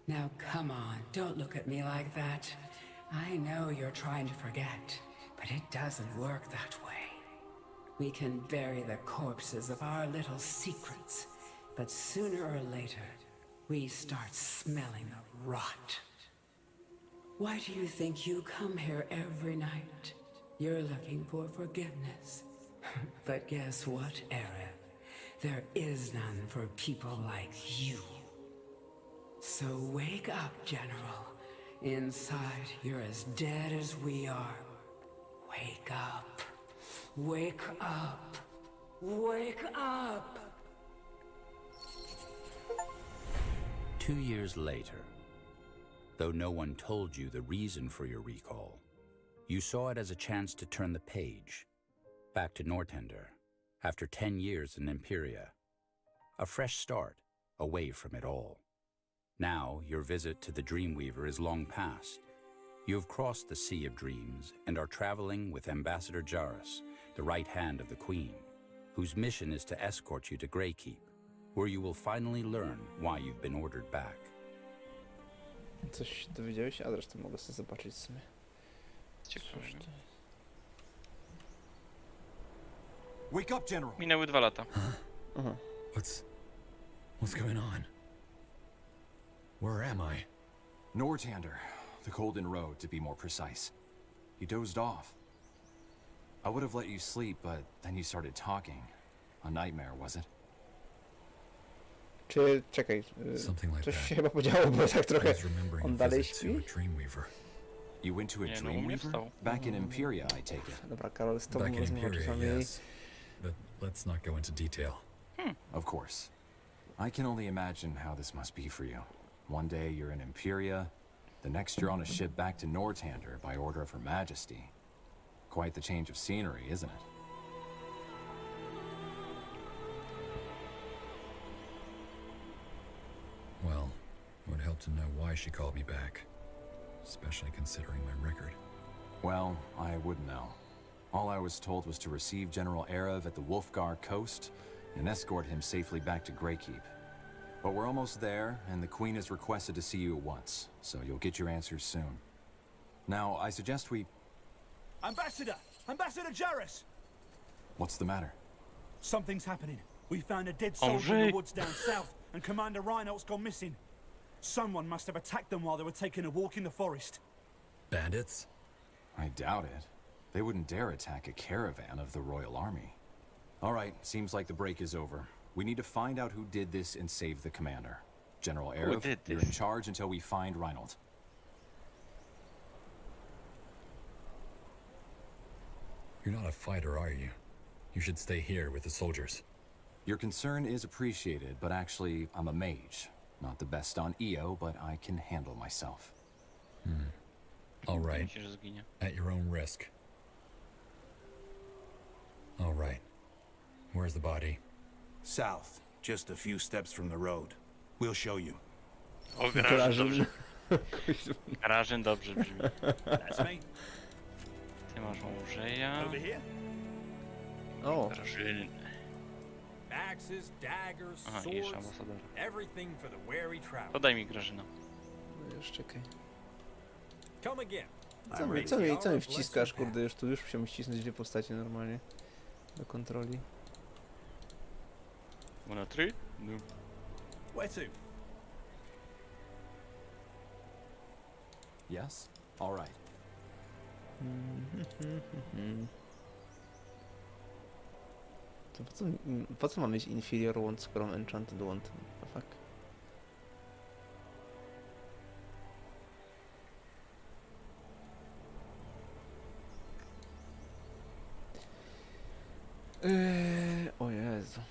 S8: Now come on, don't look at me like that. I know you're trying to forget, but it doesn't work that way. We can bury the corpses of our little secrets, but sooner or later, we start smelling the rot. Why do you think you come here every night? You're looking for forgiveness. But guess what, Arab? There is none for people like you. So wake up, General. Inside, you're as dead as we are. Wake up. Wake up. Wake up!
S3: 2 years later, though no one told you the reason for your recall, you saw it as a chance to turn the page. Back to Nortender, after 10 years in Imperia. A fresh start, away from it all. Now, your visit to the Dreamweaver is long past. You have crossed the Sea of Dreams and are traveling with Ambassador Jarrus, the right hand of the Queen, whose mission is to escort you to Greykeep, where you will finally learn why you've been ordered back.
S1: Coś dowiedziałeś? A zresztą mogę sobie zobaczyć w sumie.
S2: Ciekawe.
S4: Wake up, General!
S2: Minęły 2 lata.
S6: What's going on? Where am I?
S12: Nortander, the Golden Road, to be more precise. He dozed off. I would have let you sleep, but then you started talking. A nightmare, was it?
S1: Czy, czekaj,
S6: Something like
S1: coś
S6: that.
S1: się chyba podziało, bo tak
S6: I
S1: trochę
S6: was remembering
S1: on
S6: a
S1: dalej
S6: visit to
S1: śpi?
S6: a Dreamweaver.
S3: You went to a
S2: Nie, no, u mnie
S3: Dreamweaver?
S2: wstał.
S3: Back in Imperia, I take it.
S1: Dobra, Karol, z tobą
S6: Back in
S1: rozmowa
S6: Imperia,
S1: czasami...
S6: yes. But let's not go into detail.
S3: Of course. I can only imagine how this must be for you. One day you're in Imperia, the next you're on a ship back to Northander by order of Her Majesty. Quite the change of scenery, isn't it?
S6: Well, it would help to know why she called me back, especially considering my record.
S3: Well, I wouldn't know. All I was told was to receive General Erev at the Wolfgar coast and escort him safely back to Greykeep. But we're almost there, and the Queen has requested to see you at once, so you'll get your answers soon. Now, I suggest we...
S5: Ambassador! Ambassador Jarrus!
S3: What's the matter?
S5: Something's happening. We found a dead soldier in the woods down south, and Commander Reinhold's gone missing. Someone must have attacked them while they were taking a walk in the forest.
S6: Bandits?
S3: I doubt it. They wouldn't dare attack a caravan of the Royal Army. All right, seems like the break is over. We need to find out who did this and save the commander. General Erev, you're in charge until we find Reinhold.
S6: You're not a fighter, are you? You should stay here with the soldiers.
S3: Your concern is appreciated, but actually, I'm a mage. Not the best on EO, but I can handle myself.
S6: All right. At your own risk. All right. Where's the body?
S11: South, just a few steps from the road. We'll show you.
S2: O, Grażyn dobrze. Grażyn dobrze brzmi.
S5: That's me.
S2: Ty masz łożeja.
S5: Over here.
S1: O,
S2: Grażyn.
S10: Axes, daggers,
S2: Aha, i
S10: swords,
S2: jeszcze ambasador.
S10: everything for the weary traveler.
S2: Podaj mi Grażyna.
S1: no już czekaj.
S10: Come again.
S1: Co mi wciskasz, kurde, już musiałem ścisnąć dwie postacie normalnie. Do kontroli.
S2: 1 na 3? No.
S5: Where to?
S3: Yes? All right.
S1: To po co mam mieć Inferior Wand, skoro mam Enchanted Wand? The fuck? O Jezu.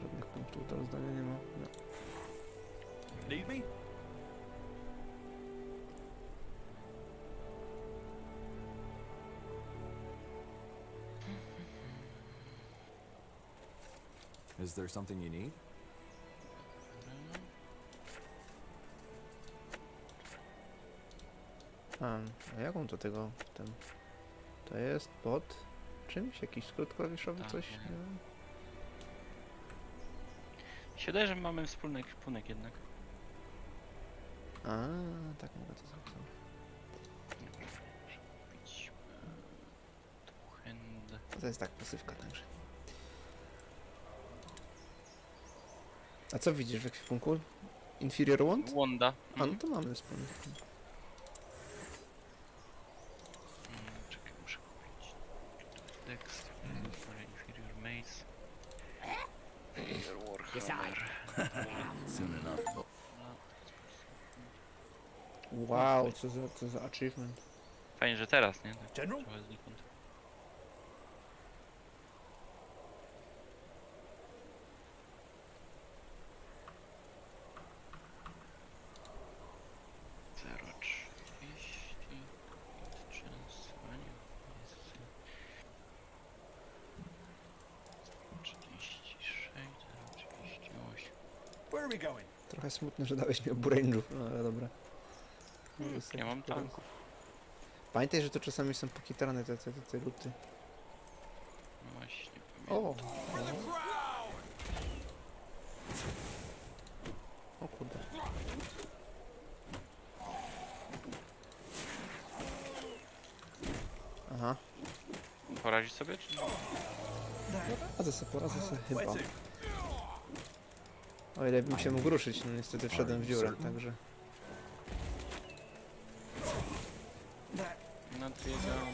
S1: Żadnych punktów do rozdania nie ma. No.
S5: Need me?
S3: Is there something you need?
S1: A jaką to tego ten? To jest pod czymś? Jakiś skrót klawiszowy,
S2: Tak,
S1: coś?
S2: nie.
S1: Nie wiem.
S2: Się wydaje, że mamy wspólny ekwipunek jednak.
S1: A, tak mogę to zrobić. To jest tak, pasywka także. A co widzisz w ekwipunku? Inferior Wand?
S2: Wanda.
S1: A, no to mamy wspólny.
S2: Czekaj, muszę kupić. Dex, Inferior Mace. Inferior Warhammer.
S10: Soon enough.
S1: Wow, co za achievement.
S2: Fajnie, że teraz, nie? Tak
S5: General?
S2: trochę znikąd.
S5: Where are we going?
S1: Trochę smutne, że dałeś mi obu range'ów, no ale dobra.
S2: Nie mam tanków.
S1: Pamiętaj, że to czasami są pokitrane te luty.
S2: No właśnie,
S1: O!
S2: pamiętam.
S1: O kurde. Aha.
S2: poradzić sobie, czy nie?
S1: Poradzę sobie chyba. O ile bym się mógł ruszyć, no niestety wszedłem w dziurę, także...
S2: Nadbiegam.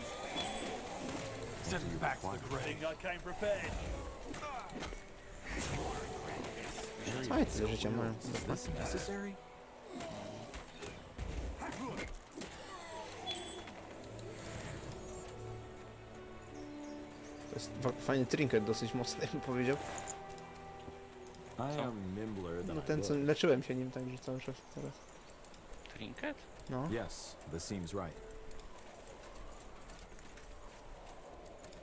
S1: Co oni tyle życia mają? To jest fajny trinket, dosyć mocny, bym powiedział. No ten, co leczyłem się nim także cały czas teraz.
S2: Trinket?
S1: No.
S4: Yes, this seems right.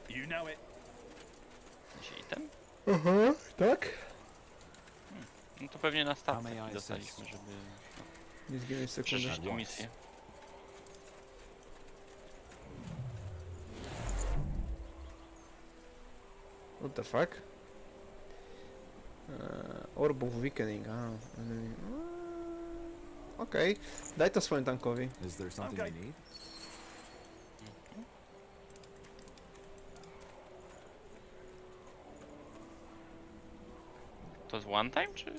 S5: You know it.
S2: Jakiś item?
S1: Aha, tak?
S2: No to pewnie na stawce dostaliśmy, żeby
S1: Nie zginąć sekundę.
S2: przeżyć tę misję.
S1: What the fuck? Orb of Weakening, Okej, daj to swoim tankowi.
S4: Is there something you need?
S2: To jest one time, czy?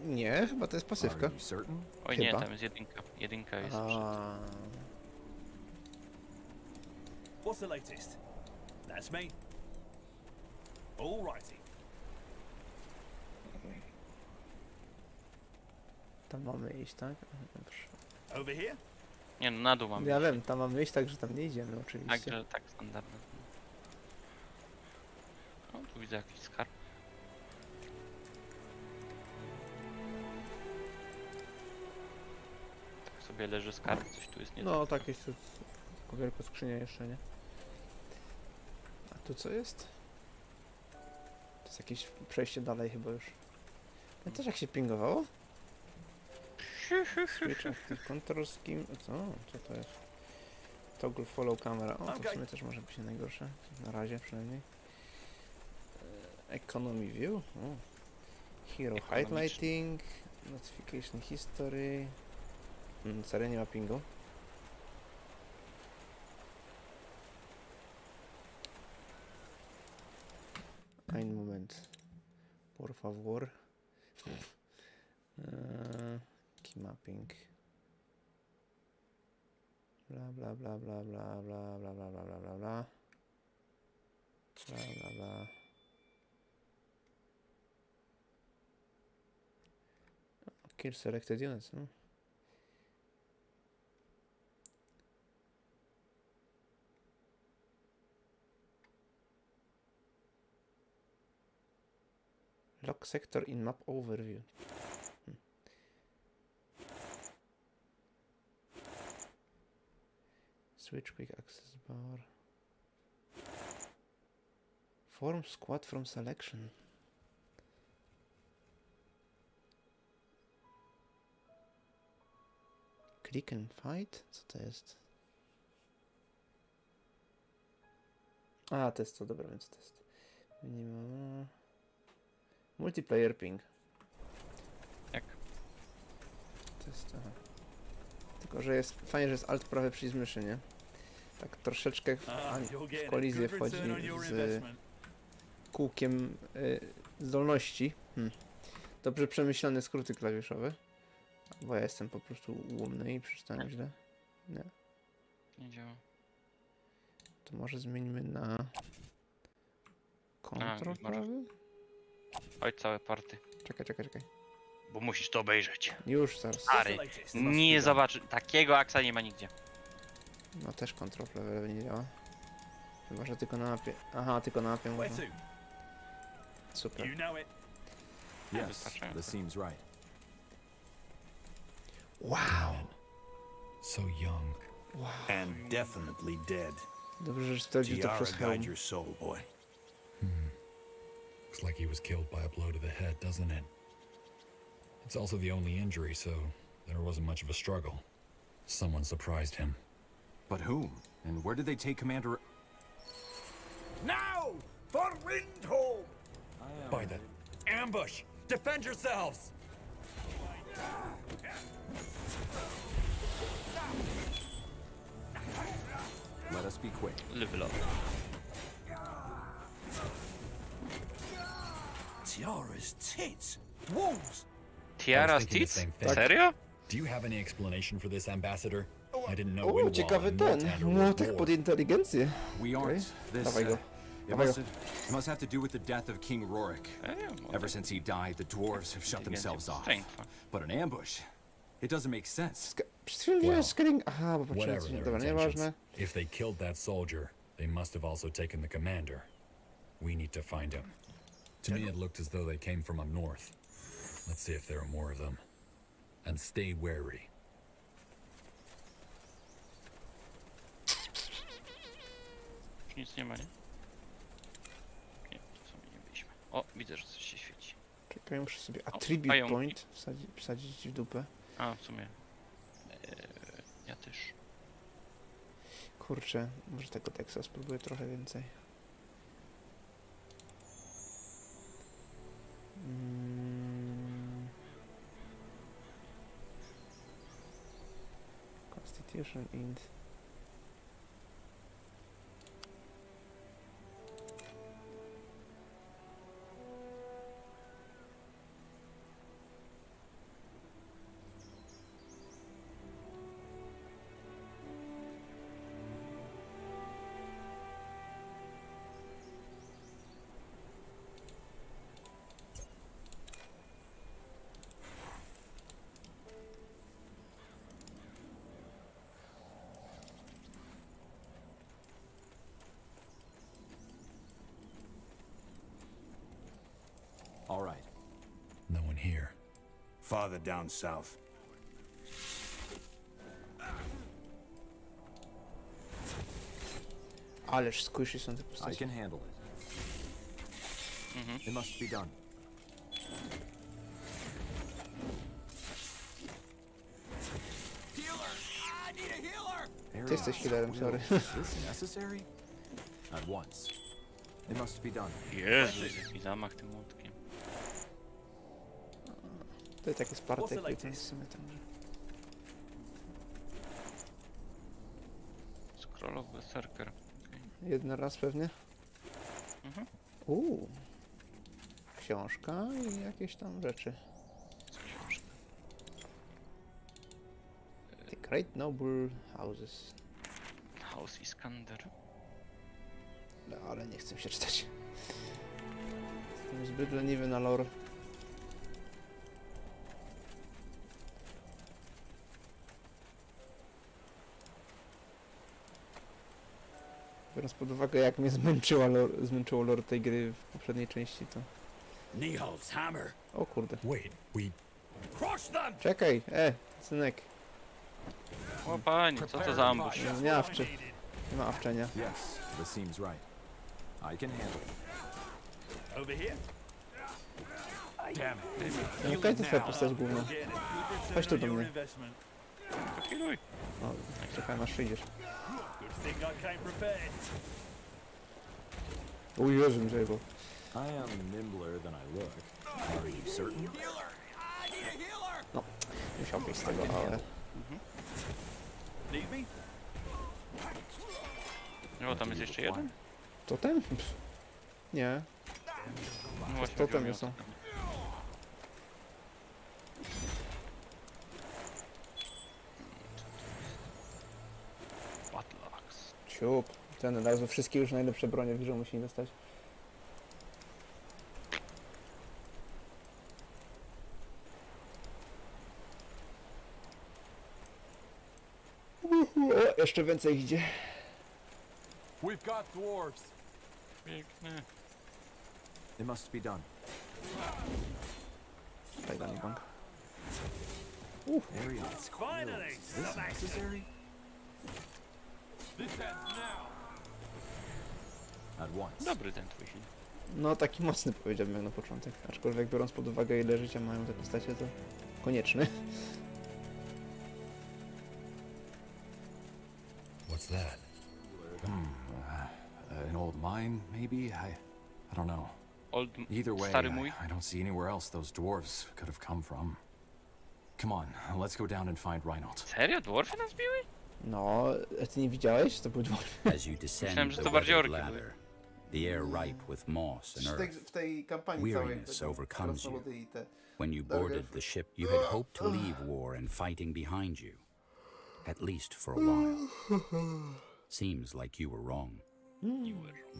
S1: Nie, chyba to jest pasywka.
S4: Are you certain?
S2: Oj nie,
S1: Chyba.
S2: tam jest jedynka. Jedynka jest przed.
S5: What's the latest? That's me. All righty.
S1: Tam mamy iść, tak? Dobrze.
S5: Over here?
S2: Nie no, na dół mam.
S1: Ja wiem, tam mamy iść, także tam nie idziemy
S2: Tak,
S1: oczywiście.
S2: że tak standardnie. O, tu widzę jakiś skarb. Tak sobie leży skarb, coś tu jest nie
S1: No
S2: tak.
S1: tak, jest tu wielka skrzynia jeszcze, nie? A tu co jest? To jest jakieś przejście dalej chyba już. Pamiętasz jak się pingowało? Switch active control scheme. Co to jest? Toggle follow camera. O, to w sumie też może być nie najgorsze. Na razie przynajmniej. Economy view. O. Hero highlighting. Notification history. Serio nie ma pingu. Ein moment. Por favor. Key mapping. Bla bla bla bla bla bla bla bla bla bla bla bla. Bla bla bla. Kill selected units, no? Lock sector in map overview. Switch quick access bar. Form squad from selection. Click and fight? Co to jest? A, to jest to, dobra, więc to jest. Minimum. Multiplayer ping.
S2: Jak?
S1: To jest, aha. Tylko, że jest fajnie, że jest alt prawy przycisk myszy, nie? Tak troszeczkę w kolizję wchodzi z kółkiem zdolności. Dobrze przemyślane skróty klawiszowe. Bo ja jestem po prostu ułomny i przeczytałem źle. Nie.
S2: Nie działa.
S1: To może zmieńmy na kontrol prawy?
S2: Oj, całe party.
S1: Czekaj.
S2: Bo musisz to obejrzeć.
S1: Już, zaraz.
S2: Stary, nie zobaczy. Takiego aksa nie ma nigdzie.
S1: No też kontrol prawy nie działa. Chyba, że tylko na mapie. Aha, tylko na mapie można. Super.
S4: Yes, this seems right.
S1: Wow!
S6: So young.
S1: Wow.
S11: And definitely dead.
S1: Dobrze, że sprawdził to przez
S11: Tiara
S1: hełm.
S11: guide your soul, boy.
S6: Looks like he was killed by a blow to the head, doesn't it? It's also the only injury, so there wasn't much of a struggle. Someone surprised him.
S12: But whom? And where did they take Commander...
S5: Now for Windholm!
S6: By the ambush! Defend yourselves!
S12: Let us be quick.
S2: Level up.
S5: Tiara's tits. Wolves.
S2: Tiara
S6: thinking the
S2: Stitz?
S6: same thing.
S2: Serio?
S6: Do you have any explanation for this, Ambassador? I didn't know
S1: O,
S6: Windwall
S1: ciekawy
S6: and
S1: ten.
S6: Northander were
S1: Młotek
S6: at
S1: pod
S6: war.
S1: inteligencję.
S12: We aren't. This,
S1: Dawaj go.
S12: it
S1: Dawaj
S12: must,
S1: go.
S12: it must have to do with the death of King Rorik.
S2: Serio?
S12: Ever since he died, the dwarves have shut themselves off.
S2: Strength.
S12: But an ambush? It doesn't make sense.
S1: Przed chwilą widziałem Scaling... Aha, bo patrzyłem
S6: Whatever
S1: coś...
S6: their
S1: Dobra,
S6: intentions,
S1: nieważne.
S6: if they killed that soldier, they must have also taken the commander. We need to find him. To me, it looked as though they came from up north. Let's see if there are more of them. And stay wary.
S2: Już nic nie ma, nie? Nie, to sobie nie byliśmy. O, widzę, że coś się świeci.
S1: Czekaj, muszę sobie
S2: O,
S1: attribute
S2: pająki.
S1: point wsadzić w dupę.
S2: A, w sumie. Ja też.
S1: Kurczę, może tego teksta spróbuję trochę więcej. Constitution int.
S12: All right.
S6: No one here.
S11: Farther down south.
S1: Ależ squishy są te
S10: I
S1: postacie.
S10: can handle it. It must be done.
S1: Ty jesteś healerem, sorry.
S10: Is this necessary? At once. It must be done.
S2: Jezus, jaki zamach tym młotkiem.
S1: To jest takie Spartek, to jest w sumie tam, że...
S2: Scroll of Berserker. Okay.
S1: Jeden raz pewnie.
S2: Mhm.
S1: Książka i jakieś tam rzeczy.
S2: Książka.
S1: The Great Noble Houses.
S2: House Iskander.
S1: No, ale nie chcę się czytać. Jestem zbyt leniwy na lore. Biorąc pod uwagę, jak mnie zmęczyło lore tej gry w poprzedniej części, to...
S5: Nihal's hammer.
S1: O kurde.
S6: Wait, we...
S5: Crush them.
S1: Czekaj, synek.
S2: O panie, co to za ambush?
S1: Nie awczy. Nie ma awczenia.
S10: Yes, this seems right. I can handle it.
S5: Over here. Damn it.
S1: No, okej, to twoja postać główna. Chodź tu do mnie.
S2: To healuj.
S1: O, czekaj, aż przyjdziesz.
S5: Good thing I came prepared.
S1: O Jezu, mi zajebał.
S10: I am nimbler than I look. Are you certain?
S1: No, musiał być z tego, ale...
S5: Need me?
S2: No, tam jest jeszcze jeden?
S1: Totem? Pff. Nie.
S2: No właśnie,
S1: Totem
S2: chodziło mi o
S1: są.
S2: totem. Battle Axe.
S1: Ciup. Ten od razu wszystkie już najlepsze bronie w grze musi dostać. O, jeszcze więcej ich idzie.
S10: We've got dwarves.
S2: Piękny.
S10: It must be done.
S1: Daj mi bank.
S10: There he is.
S5: Finally.
S10: Is this necessary? At once.
S2: Dobry ten twój film.
S1: No taki mocny powiedziałbym jak na początek. Aczkolwiek biorąc pod uwagę ile życia mają te postacie, to konieczny.
S6: What's that?
S12: An old mine, maybe? I don't know. Either way,
S2: Stary mój.
S12: I don't see anywhere else those dwarves could have come from. Come on, let's go down and find Reinhold.
S2: Serio? Dwarfy nas biły?
S1: No, a ty nie widziałeś? To był dwór.
S3: As you descend
S2: Myślałem, że
S3: the
S2: to bardziej
S3: weathered
S2: orki były.
S3: ladder, the air ripe with moss and earth.
S1: W tej kampanii całej
S3: Weariness overcomes you.
S1: krasnoludy i te...
S3: When you boarded the ship, you had hoped to leave war and fighting behind you. At least for a while. Seems like you were wrong.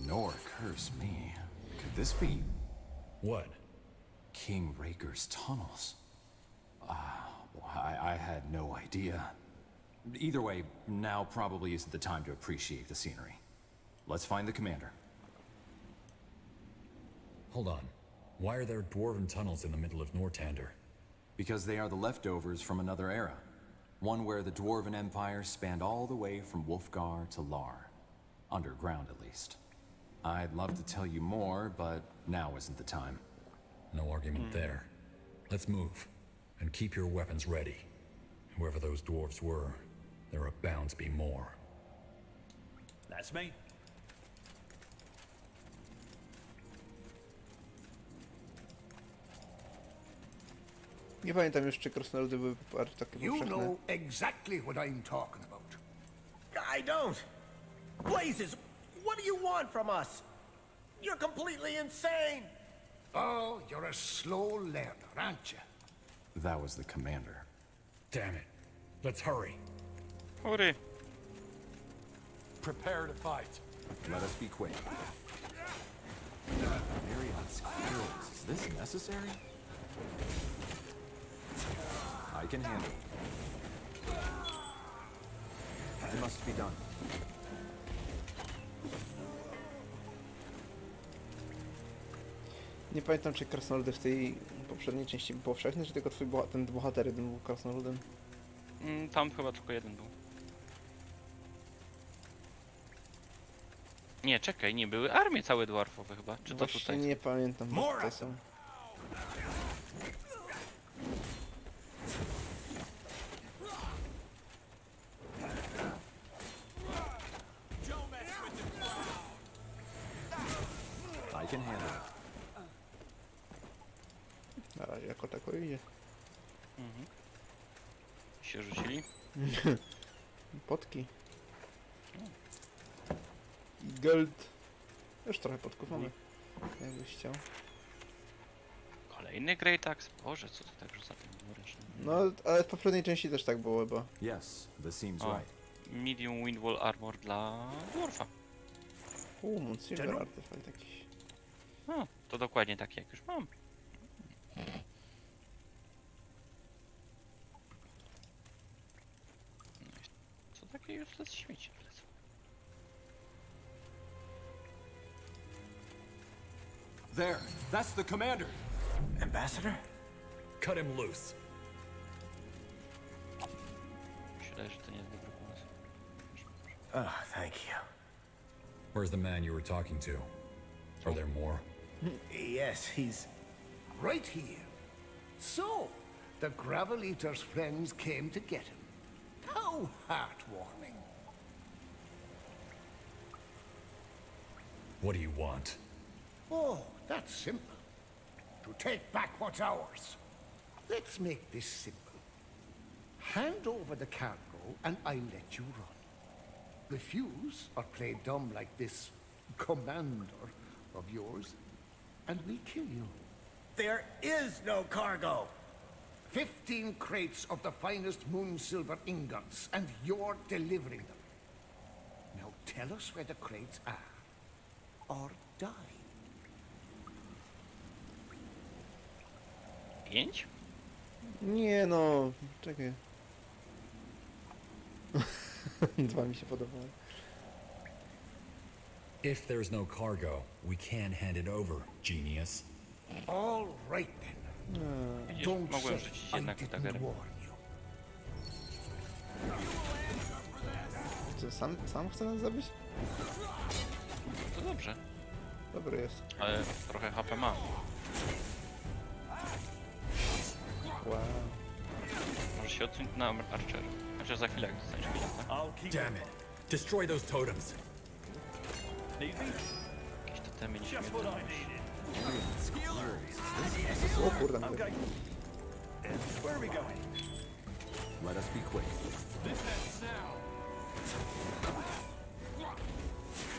S12: Nor curse me. Could this be
S6: What?
S12: King Raker's tunnels? I had no idea. Either way, now probably isn't the time to appreciate the scenery. Let's find the commander.
S6: Hold on. Why are there dwarven tunnels in the middle of Nortander?
S12: Because they are the leftovers from another era. One where the Dwarven Empire spanned all the way from Wolfgar to Lar. Underground, at least. I'd love to tell you more, but now isn't the time.
S6: No argument there. Let's move. And keep your weapons ready. Whoever those dwarves were, there are bound to be more.
S5: That's me.
S1: Nie pamiętam już, czy krasnoludy były takie
S4: You
S1: powszechne.
S4: know exactly what I'm talking about.
S13: I don't. Blazes, what do you want from us? You're completely insane.
S4: Oh, you're a slow learner, aren't you?
S12: That was the commander.
S6: Damn it. Let's hurry.
S2: Hurry.
S6: Prepare to fight.
S12: Let us be quick. Marion's skills. Is this necessary? I can handle it. It must be done.
S1: Nie pamiętam, czy krasnoludy w tej poprzedniej części były powszechne, czy tylko ten bohater jeden był krasnoludem.
S2: Tam chyba tylko jeden był. Nie, czekaj, nie były armie całe dwarfowe chyba. Czy to
S1: Właśnie
S2: tutaj?
S1: nie pamiętam, bo tutaj są.
S12: I can handle it.
S1: Na razie jako tako idzie.
S2: Się rzucili?
S1: Potki. I gold. Już trochę podków mamy. Jakbyś chciał.
S2: Kolejny Great Axe? Boże, co to tak rzuca tym ręcznym?
S1: No, ale w poprzedniej części też tak było chyba.
S12: Yes, this seems
S2: O,
S12: right.
S2: medium windwall armor dla dwarfa.
S1: Silver artefakt jakiś.
S2: No, to dokładnie taki jak już mam. No i co takie useless śmieci wlecą?
S12: There, that's the commander.
S13: Ambassador?
S6: Cut him loose.
S2: Mi się wydaje, że to nie jest dobry pomysł.
S13: Oh, thank you.
S6: Where's the man you were talking to? Are there more?
S13: Yes, he's
S4: Right here. So, the Gravel Eater's friends came to get him. How heartwarming.
S6: What do you want?
S4: Oh, that's simple. To take back what's ours. Let's make this simple. Hand over the cargo and I'll let you run. Refuse or play dumb like this commander of yours, and we kill you.
S13: There is no cargo.
S4: 15 crates of the finest moon silver ingots, and you're delivering them. Now tell us where the crates are, or die.
S2: 5?
S1: Nie no, czekaj. Dwa mi się podobały.
S6: If there's no cargo, we can hand it over, genius.
S4: All right then.
S2: Widzisz,
S4: Don't
S2: mogłem
S4: say
S2: rzucić
S4: I
S2: jednak
S4: didn't
S2: daggerem.
S4: warn you.
S1: Co, sam chce nas zabić?
S2: To dobrze,
S1: Dobry jest.
S2: ale trochę HP ma.
S1: Wow.
S2: Może się odsunąć na Archer. Chociaż za chwilę jak dostaniesz chwilę.
S6: Damn it. Destroy those totems.
S2: Jakieś totemy nie śmierdzą.
S1: O kurde, nawet.
S5: Where are we going?
S12: Let us be quick.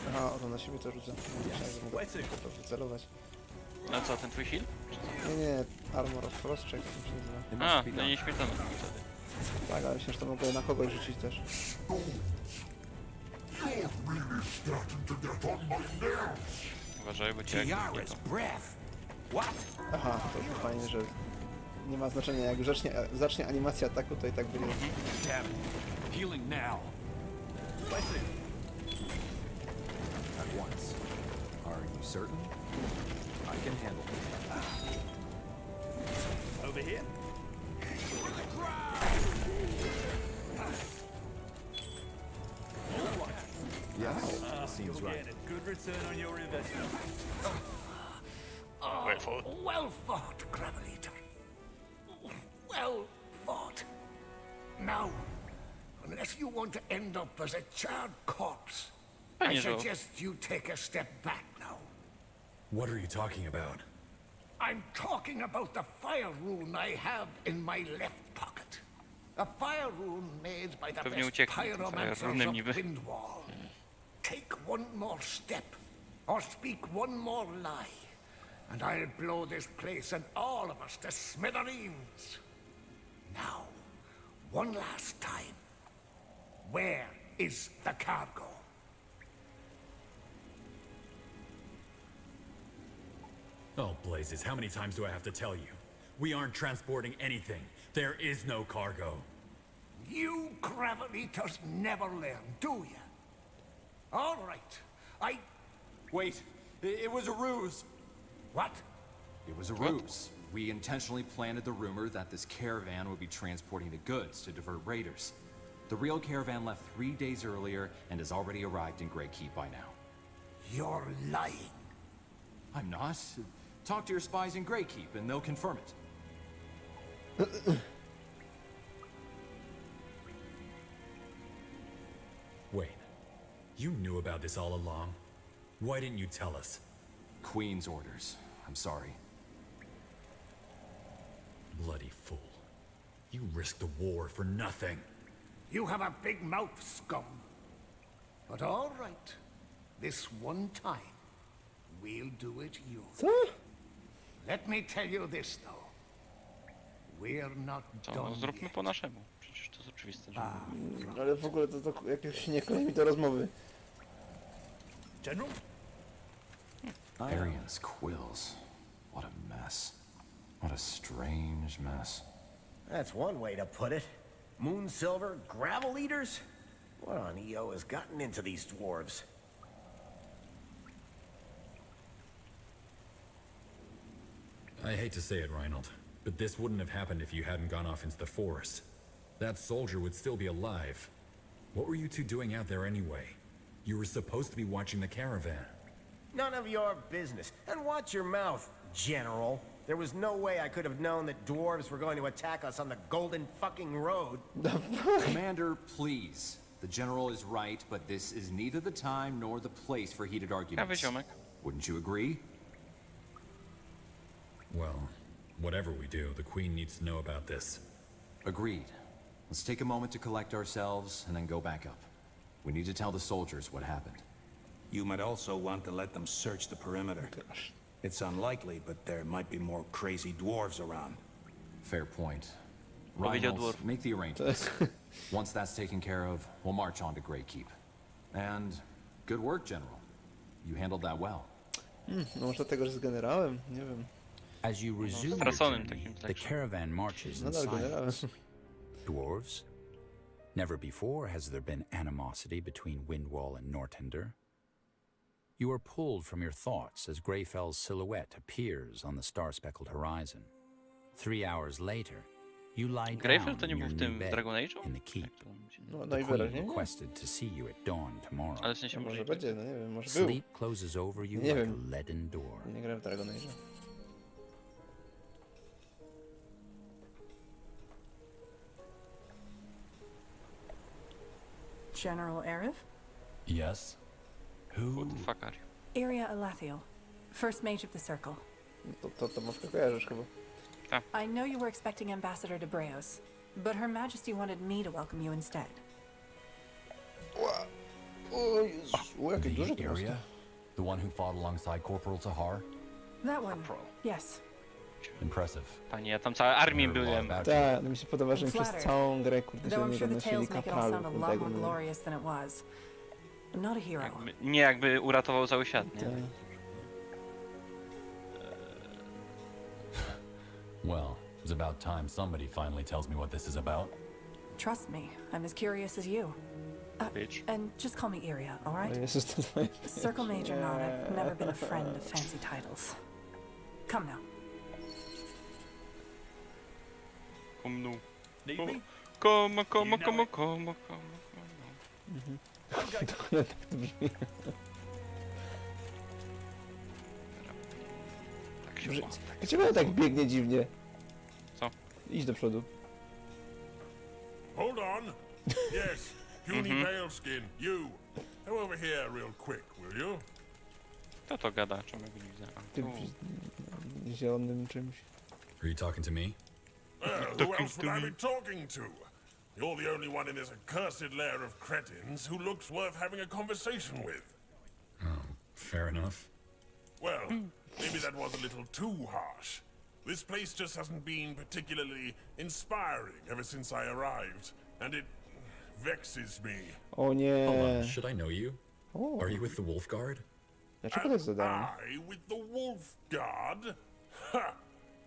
S1: Aha, A, to na siebie to rzucę. Myślałem, że mogę po prostu wycelować.
S2: No co, ten twój heal?
S1: Nie, Armor of Frost, czy jak to się nazywa.
S2: A, no nieśmiertelny wtedy.
S1: Tak, ale myślę, że to mogę na kogoś rzucić też.
S2: Uważaj, bo cię jak to.
S1: Aha, to fajnie, że nie ma znaczenia, jak zacznie animacja ataku, to i tak będzie.
S6: Healing now.
S12: At once. Are you certain? I can handle it.
S5: Over here?
S12: Yes, seems right.
S5: Get a good return on your investment.
S4: Well fought, Gravelator. Well fought. Now, unless you want to end up as a charred corpse, I suggest you take a step back now.
S6: What are you talking about?
S4: I'm talking about the fire rune I have in my left pocket. A fire rune made by the
S2: Pewnie
S4: best
S2: ucieknie tym
S4: pyromancers
S2: firerunem
S4: of
S2: niby.
S4: Windwall. Take one more step, or speak one more lie, and I'll blow this place and all of us to smithereens. Now, one last time. Where is the cargo?
S6: Oh, blazes, how many times do I have to tell you? We aren't transporting anything. There is no cargo.
S4: You Gravelators never learn, do you? All right,
S12: Wait, it was a ruse.
S4: What?
S12: It was a ruse. We intentionally planted the rumor that this caravan would be transporting the goods to divert raiders. The real caravan left 3 days earlier and has already arrived in Grey Keep by now.
S4: You're lying.
S12: I'm not. Talk to your spies in Grey Keep and they'll confirm it.
S6: Wait, you knew about this all along? Why didn't you tell us?
S12: Queen's orders. I'm sorry.
S6: Bloody fool. You risked the war for nothing.
S4: You have a big mouth, scum. But all right. This one time, we'll do it you.
S1: Co?
S4: Let me tell you this, though. We're not
S2: To
S4: done
S2: zróbmy
S4: yet.
S2: po naszemu. Przecież to jest oczywiste, że...
S1: Ale w ogóle to jakieś nie klei mi do rozmowy.
S5: General?
S12: Arian's quills. What a mess. What a strange mess.
S13: That's one way to put it. Moon Silver, gravel eaters? What on EO has gotten into these dwarves?
S6: I hate to say it, Reinhold, but this wouldn't have happened if you hadn't gone off into the forest. That soldier would still be alive. What were you two doing out there anyway? You were supposed to be watching the caravan.
S13: None of your business. And watch your mouth, General. There was no way I could have known that dwarves were going to attack us on the golden fucking road.
S12: Commander, please. The general is right, but this is neither the time nor the place for heated arguments. Wouldn't you agree?
S6: Well, whatever we do, the Queen needs to know about this.
S12: Agreed. Let's take a moment to collect ourselves and then go back up. We need to tell the soldiers what happened.
S11: You might also want to let them search the perimeter. It's unlikely, but there might be more crazy dwarves around.
S12: Fair point. Reinhold, make the arrangements. Once that's taken care of, we'll march on to Grey Keep. And good work, General. You handled that well.
S1: No może dlatego, że z generałem? Nie wiem.
S3: As you resume your journey, the caravan marches in silence. Dwarves? Never before has there been animosity between Windwall and Nortender. You are pulled from your thoughts as Greyfell's silhouette appears on the star-speckled horizon. 3 hours later, you lie down in your new bed in the keep. The Queen requested to see you at dawn tomorrow.
S1: Może będzie, no nie wiem, może był.
S3: Sleep closes over you
S1: Nie
S3: like
S1: wiem.
S3: a leaden door.
S1: Nie grałem w Dragon Age'a.
S14: General Arif?
S6: Yes? Who?
S2: What the fuck are you?
S14: Iria Alathiel, First Mage of the Circle.
S1: To może kojarzysz chyba.
S14: I know you were expecting Ambassador de Breos, but Her Majesty wanted me to welcome you instead.
S1: O Jezu, jakie duże to
S12: area?
S1: miasto.
S12: The one who fought alongside Corporal Tahar?
S14: That one. Yes.
S12: Impressive.
S2: Panie, ja tam całą armię byłem.
S1: Tak, mi się podoba, że mi przez całą grę, kurde,
S14: Though
S1: się
S14: I'm
S1: nie
S14: sure the
S1: odnosili
S14: tales make it all
S1: kapralu,
S14: sound a lot more
S1: kurde,
S14: glorious than it was. I'm not a hero.
S2: Nie jakby uratował cały świat, nie?
S12: Well, it's about time somebody finally tells me what this is about.
S14: Trust me, I'm as curious as you.
S2: Bitch.
S14: And just call me Iria, all right?
S1: O Jezus, to twoje...
S14: Circle Mage or not, I've never been a friend of fancy titles. Come now.
S2: Komnu.
S5: Need me?
S2: Komo.
S1: Dokładnie tak to brzmi.
S2: Tak się
S1: Może-
S2: ma.
S1: Dlaczego on tak biegnie dziwnie?
S2: Co?
S1: Idź do przodu.
S9: Hold on. Yes, puny paleskin, you. Come over here real quick, will you?
S2: Kto to gada? Czemu go nie widzę? A,
S1: Tym
S2: tu.
S1: zielonym czymś.
S6: Are you talking to me?
S9: Who else would I be talking to? You're the only one in this accursed lair of cretins who looks worth having a conversation with.
S6: Oh, fair enough.
S9: Well, maybe that was a little too harsh. This place just hasn't been particularly inspiring ever since I arrived, and it vexes me.
S1: O
S6: Hold
S1: nie.
S6: on, should I know you?
S1: O,
S6: Are you with the Wolf Guard?
S1: dlaczego to jest zadanie?
S9: I with the Wolf Guard? Ha!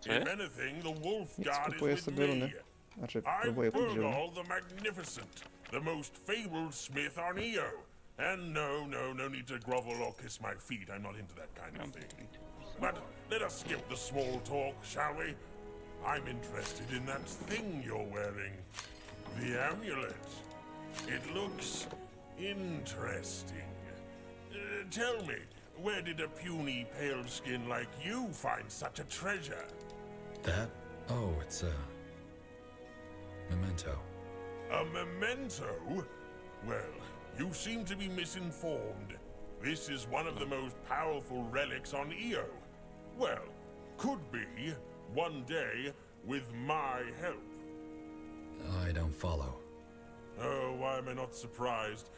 S9: If anything, the Wolf
S1: Nic,
S9: Guard is
S1: kupuję
S9: with
S1: sobie runy.
S9: me.
S1: Znaczy,
S9: I'm
S1: próbuję kupić runy.
S9: Burgal the Magnificent, the most fabled smith on Io. And no need to grovel or kiss my feet. I'm not into that kind of thing. But let us skip the small talk, shall we? I'm interested in that thing you're wearing. The amulet. It looks interesting. Tell me, where did a puny pale skin like you find such a treasure?
S6: That? Oh, it's a memento.
S9: A memento? Well, you seem to be misinformed. This is one of the most powerful relics on Io. Well, could be, one day, with my help.
S6: I don't follow.
S9: Oh, why am I not surprised?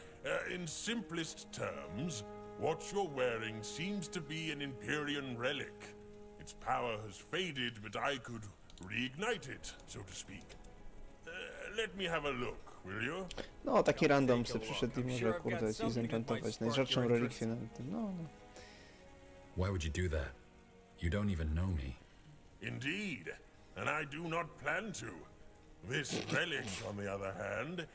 S9: In simplest terms, what you're wearing seems to be an Empyrean relic. Its power has faded, but I could reignite it, so to speak. Let me have a look, will you?
S1: No, taki random sobie przyszedł i może, kurde, ci zenchantować najrzadszą relikwię na tym, no.
S6: Why would you do that? You don't even know me.
S9: Indeed, and I do not plan to. This relic, on the other hand,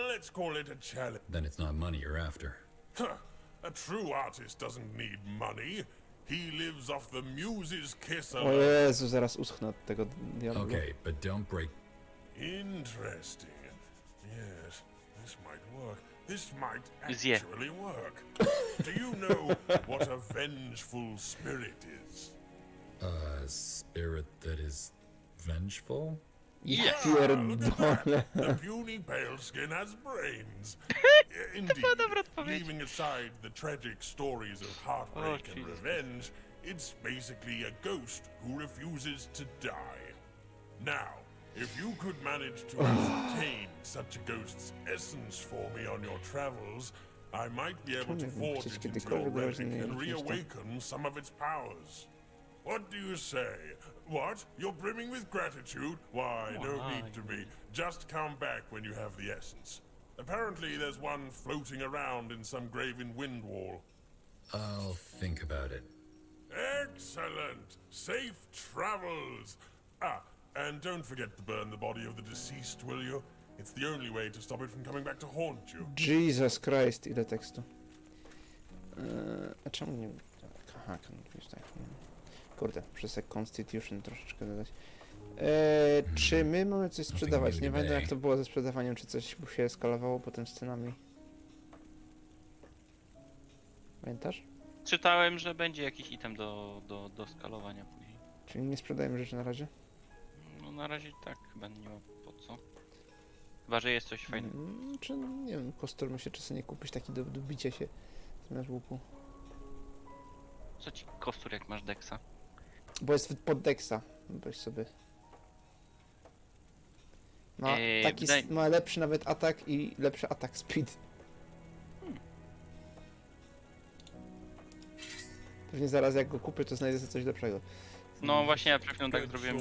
S9: let's call it a challenge.
S6: Then it's not money you're after.
S9: Huh, a true artist doesn't need money. He lives off the muse's kiss
S1: O
S9: alone.
S1: Jezu, zaraz uschnę od tego diabła.
S6: Okay, but don't break.
S9: Interesting. Yes, this might work. This might
S2: Yeah.
S9: actually work. Do you know what a vengeful spirit is?
S6: A spirit that is vengeful?
S1: Ja
S9: Look at that.
S1: pierdolę.
S9: The puny pale skin has brains. Indeed, leaving aside the tragic stories of heartbreak and revenge, it's basically a ghost who refuses to die. Now, if you could manage to ascertain such a ghost's essence for me on your travels, I might be able to forge it into your relic and reawaken some of its powers. What do you say? What? You're brimming with gratitude? Why, no need to be. Just come back when you have the essence. Apparently there's one floating around in some graven wind wall.
S6: I'll think about it.
S9: Excellent! Safe travels! Ah, and don't forget to burn the body of the deceased, will you? It's the only way to stop it from coming back to haunt you.
S1: Jesus Christ, ile tekstu. A czemu nie... Aha, tak. Kurde, muszę sobie Constitution troszeczkę dodać. Czy my mamy coś sprzedawać? Nie pamiętam jak to było ze sprzedawaniem, czy coś się skalowało potem z cenami. Pamiętasz?
S2: Czytałem, że będzie jakiś item do skalowania później.
S1: Czyli nie sprzedajemy rzeczy na razie?
S2: No na razie tak, chyba nie ma po co. Chyba, że jest coś fajnego.
S1: Czy nie wiem, kostur mi się czasem nie kupić taki do bicia się zamiast łuku.
S2: Co ci kostur jak masz deksa?
S1: Bo jest pod deksa. Weź sobie. Ma, taki ma lepszy nawet atak i lepszy atak speed. Pewnie zaraz jak go kupię, to znajdę sobie coś lepszego.
S2: No właśnie, ja przed chwilą tak zrobiłem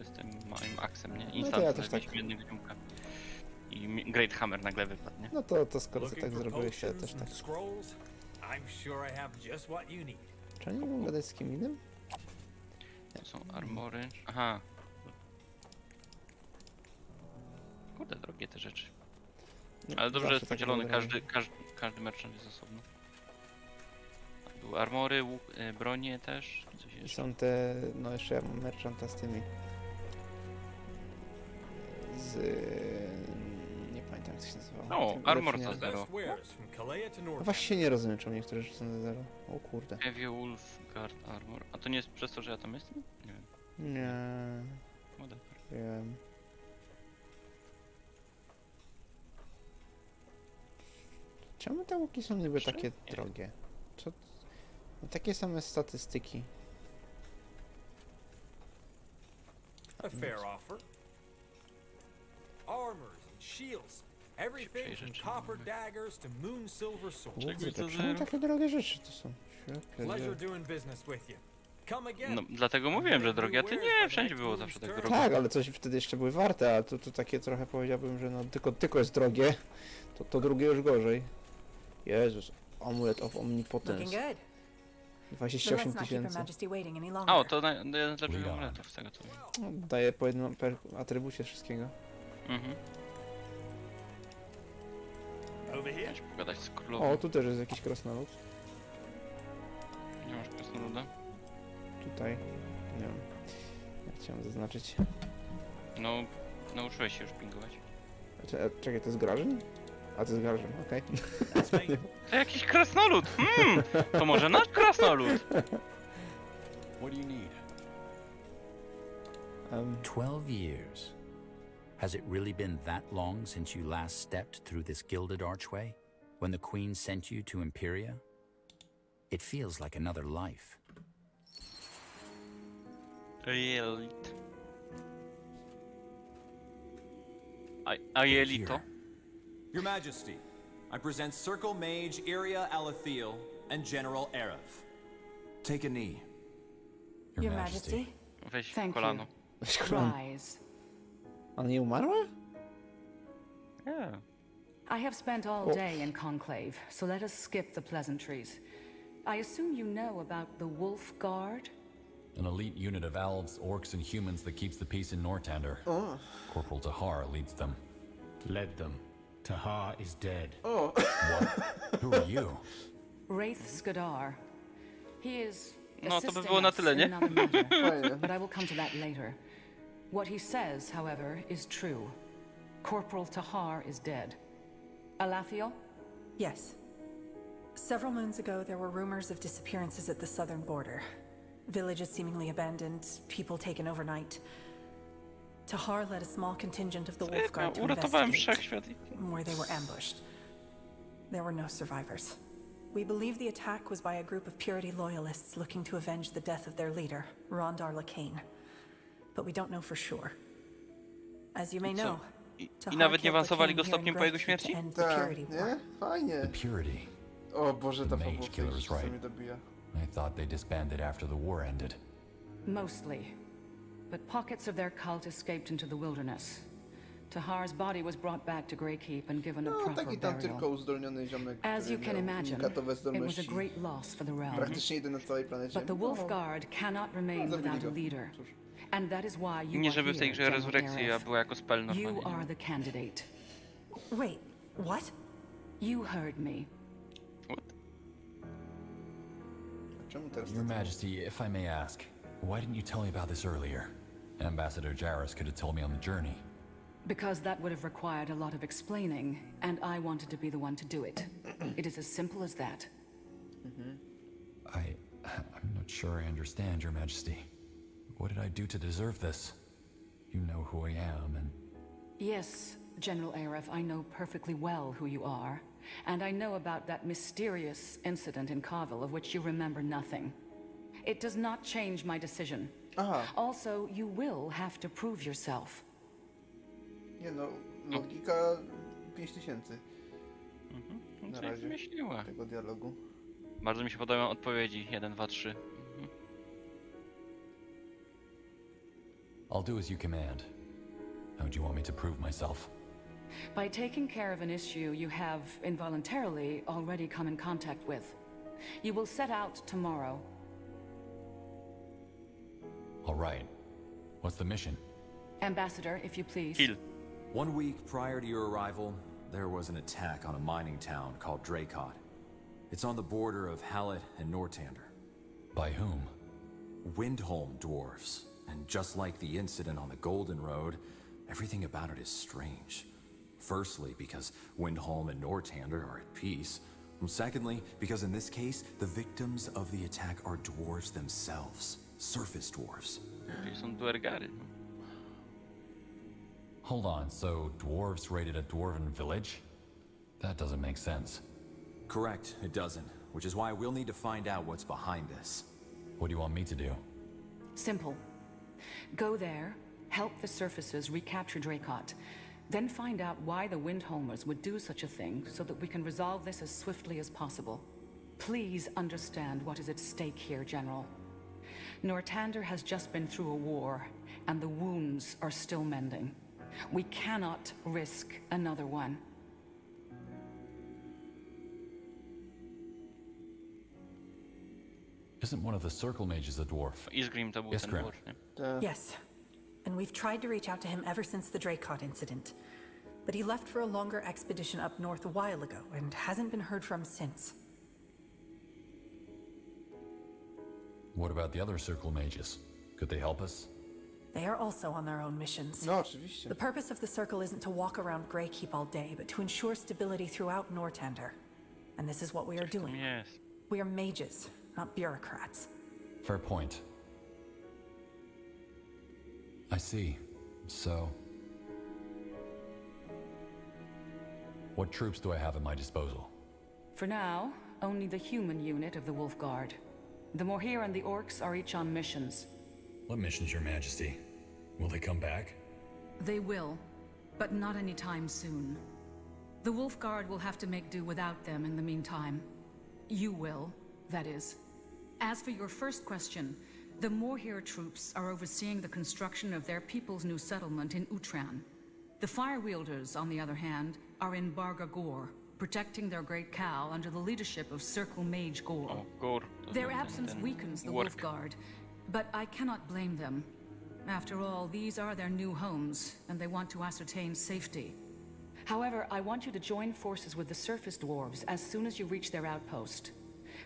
S2: z tym moim aksem, nie? Instant,
S1: to ja też tak.
S2: jednego ziomka. I Great Hammer nagle wypadł, nie?
S1: No to skoro ty tak zrobiłeś, to ja też tak. Czy oni mogą gadać z kim innym?
S2: To są armory. Aha. Kurde, drogie te rzeczy. Ale dobrze, że jest podzielony, każdy merchant jest osobno. Były armory, łuk, bronie też. Coś
S1: I
S2: jeszcze.
S1: są te, no jeszcze ja mam merchanta z tymi. Nie pamiętam jak to się nazywało.
S2: O, Armor to 0.
S1: No właśnie nie rozumiem, czemu niektóre rzeczy są za 0. O kurde.
S2: Heavy Wolf Guard Armor. A to nie jest przez to, że ja tam jestem? Nie wiem.
S1: Nie.
S2: Whatever.
S1: Wiem. Czemu te łuki są niby takie drogie? Co? No, takie same statystyki.
S15: A fair offer. Armors and shields. Everything from copper daggers to moon silver swords.
S1: Kurde, czemu takie drogie rzeczy to są?
S15: Pleasure doing business with you. Come again.
S2: No, dlatego mówiłem, że drogie, a ty nie, wszędzie było zawsze tak drogo.
S1: Tak, ale coś wtedy jeszcze były warte, a tu takie trochę powiedziałbym, że no tylko jest drogie, to drugie już gorzej. Jezus, Amulet of Omnipotence. 28 000.
S2: O, to jeden z lepszych amuletów z tego co wiem.
S1: No, daje po jednym atrybucie wszystkiego.
S2: Mhm. Chcesz pogadać z królową.
S1: O, tu też jest jakiś krasnolud.
S2: Nie masz krasnoluda?
S1: Tutaj, nie wiem. Ja chciałem zaznaczyć.
S2: No, nauczyłeś się już pingować.
S1: Czekaj, to jest Grażyn? A to jest Grażyn, okej.
S2: To jakiś krasnolud! To może nasz krasnolud!
S3: What do you need? 12 years. Has it really been that long since you last stepped through this gilded archway? When the Queen sent you to Imperia? It feels like another life.
S2: Aelito. Aelito?
S16: Your Majesty, I present Circle Mage Iria Alathiel and General Aerith.
S10: Take a knee.
S14: Your Majesty.
S2: Weź
S7: Thank
S2: kolano.
S7: Rise.
S1: Ona nie umarła?
S2: Yeah.
S7: I have spent all day in Conclave, so let us skip the pleasantries. I assume you know about the Wolf Guard?
S6: An elite unit of elves, orcs, and humans that keeps the peace in Nortander. Corporal Tahar leads them.
S17: Led them. Tahar is dead.
S6: What? Who are you?
S7: Wraith Skadar. He is
S2: No, to by
S7: assisting
S2: było na
S7: us
S2: tyle,
S7: in
S2: nie?
S7: another matter, but I will come to that later. What he says, however, is true. Corporal Tahar is dead. Alathiel?
S14: Yes. Several moons ago, there were rumors of disappearances at the southern border. Villages seemingly abandoned, people taken overnight. Tahar led a small contingent of the Wolf Guard to investigate, where they were ambushed. There were no survivors. We believe the attack was by a group of Purity loyalists looking to avenge the death of their leader, Rondar Lacane. But we don't know for sure. As you may know,
S2: I nawet nie awansowali go stopniem po jego śmierci?
S1: Tak, nie? Fajnie.
S6: The Purity.
S1: O Boże, ta
S6: Mage Killer is right. I thought they disbanded after the war ended.
S7: Mostly. But pockets of their cult escaped into the wilderness. Tahar's body was brought back to Greykeep and given a
S1: No,
S7: proper
S1: taki tam tylko
S7: burial.
S1: uzdolniony ziomek,
S7: As you
S1: który
S7: can
S1: miał
S7: imagine,
S1: unikatowe
S7: it was a
S1: zdolności.
S7: great loss for the realm.
S1: Praktycznie jeden na całej planecie.
S7: But the Wolf Guard cannot remain without a leader. And that is why you
S2: Nie
S7: are
S2: żeby w tej
S7: here,
S2: grze
S7: General
S2: resurrekcja
S7: Aerith.
S2: była jako spell
S7: You
S2: normalnie.
S7: are the candidate.
S14: Wait, what?
S7: You heard me.
S6: Your Majesty, if I may ask, why didn't you tell me about this earlier? Ambassador Jarrus could have told me on the journey.
S7: Because that would have required a lot of explaining, and I wanted to be the one to do it. It is as simple as that.
S6: I'm not sure I understand, Your Majesty. What did I do to deserve this? You know who I am, and...
S7: Yes, General Aerith, I know perfectly well who you are. And I know about that mysterious incident in Carville of which you remember nothing. It does not change my decision. Also, you will have to prove yourself.
S1: Nie no, logika 5000. Na
S2: Co
S1: razie
S2: wymyśliła?
S1: tego dialogu.
S2: Bardzo mi się podobają odpowiedzi. 1, 2, 3.
S6: I'll do as you command. How would you want me to prove myself?
S18: By taking care of an issue you have involuntarily already come in contact with. You will set out tomorrow.
S6: All right. What's the mission?
S18: Ambassador, if you please.
S2: Kill.
S16: 1 week prior to your arrival, there was an attack on a mining town called Dracot. It's on the border of Hallett and Nortander.
S6: By whom?
S16: Windholm dwarves. And just like the incident on the Golden Road, everything about it is strange. Firstly, because Windholm and Nortander are at peace. And secondly, because in this case, the victims of the attack are dwarves themselves. Surface dwarves.
S2: Czyli są duergary.
S6: Hold on, so dwarves raided a dwarven village? That doesn't make sense.
S16: Correct, it doesn't. Which is why we'll need to find out what's behind this.
S6: What do you want me to do?
S18: Simple. Go there, help the surfaces recapture Dracot, then find out why the Windholmers would do such a thing so that we can resolve this as swiftly as possible. Please understand what is at stake here, General. Nortander has just been through a war, and the wounds are still mending. We cannot risk another one.
S6: Isn't one of the circle mages a dwarf?
S2: Isgrim to był ten
S6: Isgrim.
S2: dwarf, nie?
S14: Yes. And we've tried to reach out to him ever since the Dracot incident. But he left for a longer expedition up north a while ago and hasn't been heard from since.
S6: What about the other circle mages? Could they help us?
S14: They are also on their own missions.
S1: No, oczywiście.
S14: The purpose of the Circle isn't to walk around Greykeep all day, but to ensure stability throughout Nortander. And this is what we are doing.
S2: Yes.
S14: We are mages, not bureaucrats.
S6: Fair point. I see. So... what troops do I have at my disposal?
S18: For now, only the human unit of the Wolf Guard. The Morhir and the Orcs are each on missions.
S6: What missions, Your Majesty? Will they come back?
S18: They will, but not anytime soon. The Wolf Guard will have to make do without them in the meantime. You will, that is. As for your first question, the Morhir troops are overseeing the construction of their people's new settlement in Utran. The Fire Wielders, on the other hand, are in Bargagor, protecting their great cow under the leadership of Circle Mage Gore.
S2: O, Gore.
S18: Their absence weakens the Wolf Guard, but I cannot blame them. After all, these are their new homes, and they want to ascertain safety. However, I want you to join forces with the Surface Dwarves as soon as you reach their outpost.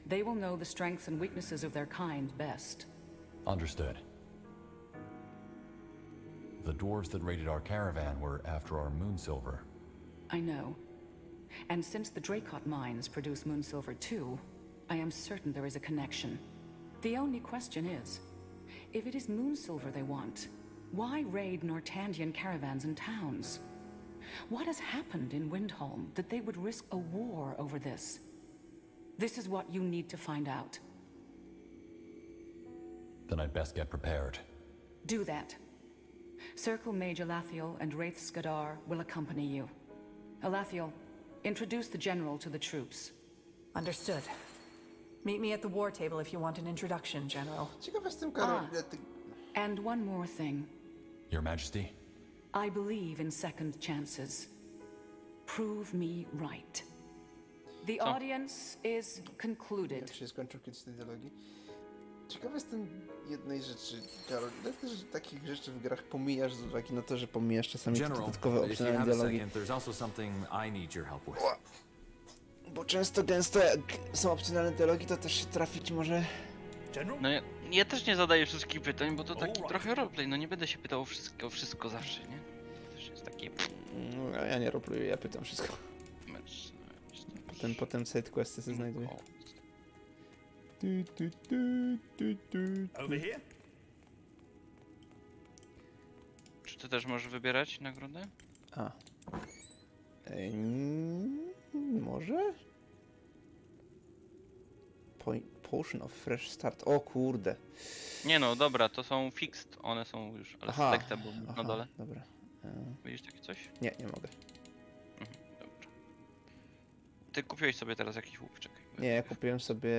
S18: They will know the strengths and weaknesses of their kind best.
S6: Understood. The dwarves that raided our caravan were after our moonsilver.
S18: I know. And since the Dracot mines produce moonsilver too, I am certain there is a connection. The only question is, if it is moonsilver they want, why raid Nortandian caravans and towns? What has happened in Windholm that they would risk a war over this? This is what you need to find out.
S6: Then I'd best get prepared.
S18: Do that. Circle Mage Alathiel and Wraith Skadar will accompany you. Alathiel, introduce the General to the troops.
S14: Understood. Meet me at the war table if you want an introduction, General.
S1: Ciekawe z tym, Karol.
S18: And one more thing.
S6: Your Majesty?
S18: I believe in second chances. Prove me right. The audience is concluded.
S1: Jak się skończył kiedyś tej dialogi. Ciekawe jestem jednej rzeczy, Karol. Ile też takich rzeczy w grach pomijasz z uwagi na to, że pomijasz czasami te dodatkowe opcjonalne dialogi? Bo często, gęsto jak są opcjonalne dialogi, to też się trafić może...
S2: No ja też nie zadaję wszystkich pytań, bo to taki trochę roleplay, no nie będę się pytał o wszystko zawsze, nie? To też jest takie...
S1: No, a ja nie roleplayuję, ja pytam wszystko. Potem sidequesty sobie znajduję.
S5: Over here?
S2: Czy ty też możesz wybierać nagrodę?
S1: A. Może? Potion of Fresh Start. O kurde.
S2: Nie no, dobra, to są fixed, one są już, ale selectable na dole.
S1: Dobra.
S2: Widzisz takie coś?
S1: Nie mogę.
S2: Dobra. Ty kupiłeś sobie teraz jakiś łuk, czekaj.
S1: Nie, ja kupiłem sobie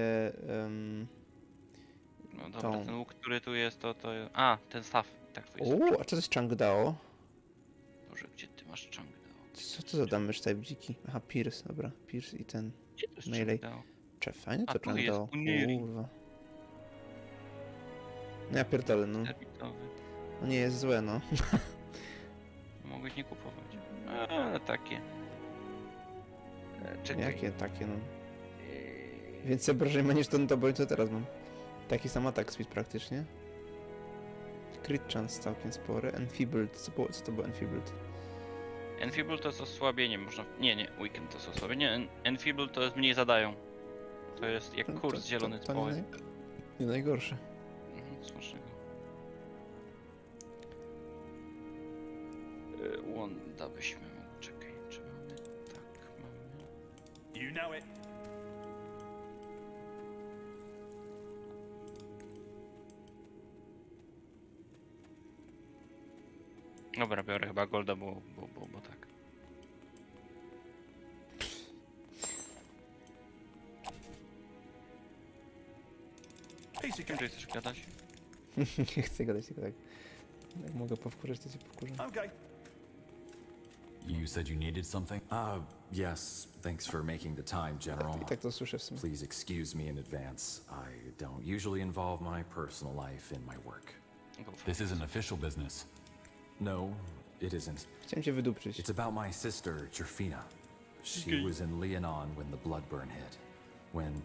S2: No dobra,
S1: tą.
S2: ten łuk, który tu jest, to... A, ten staw. Tak, to jest.
S1: A co to jest Changdao?
S2: Boże, gdzie ty masz Changdao?
S1: Co to za damage type dziki? Aha, Pierce, dobra. Pierce i ten
S2: Gdzie to jest
S1: melee.
S2: Changdao?
S1: Fajnie
S2: A
S1: to
S2: tu jest
S1: Changdao.
S2: Uniri.
S1: Kurwa. No ja pierdolę, no.
S2: Termitowy.
S1: No nie jest złe, no.
S2: Mogłeś nie kupować. Ale takie. Czekaj.
S1: Jakie takie, no. Więcej obrażeń ma niż ten dobój, co teraz mam. Taki sam atak speed praktycznie. Crit chance całkiem spory. Enfeebled, co to było Enfeebled?
S2: Enfeeble to jest osłabienie, można... Nie, Weekend to jest osłabienie. Enfeeble to jest mniej zadają. To jest jak kurs zielony
S1: to
S2: typowy.
S1: nie najgorsze.
S2: Smacznego. Wanda byśmy mogli... Czekaj, czy mamy... Tak, mamy...
S5: You know it.
S2: Dobra, biorę chyba Golda, bo tak. Kim ty chcesz gadać?
S1: Nie chcę gadać tylko tak. Jak mogę powkurzać, to cię powkurzę.
S5: Okay.
S12: You said you needed something? Yes. Thanks for making the time, General.
S1: I tak to słyszę w sumie.
S12: Please excuse me in advance. I don't usually involve my personal life in my work.
S17: This isn't official business.
S12: No, it isn't.
S1: Chciałem cię wydupczyć.
S12: It's about my sister, Jerfina. She was in Leonon when the Bloodburn hit. When...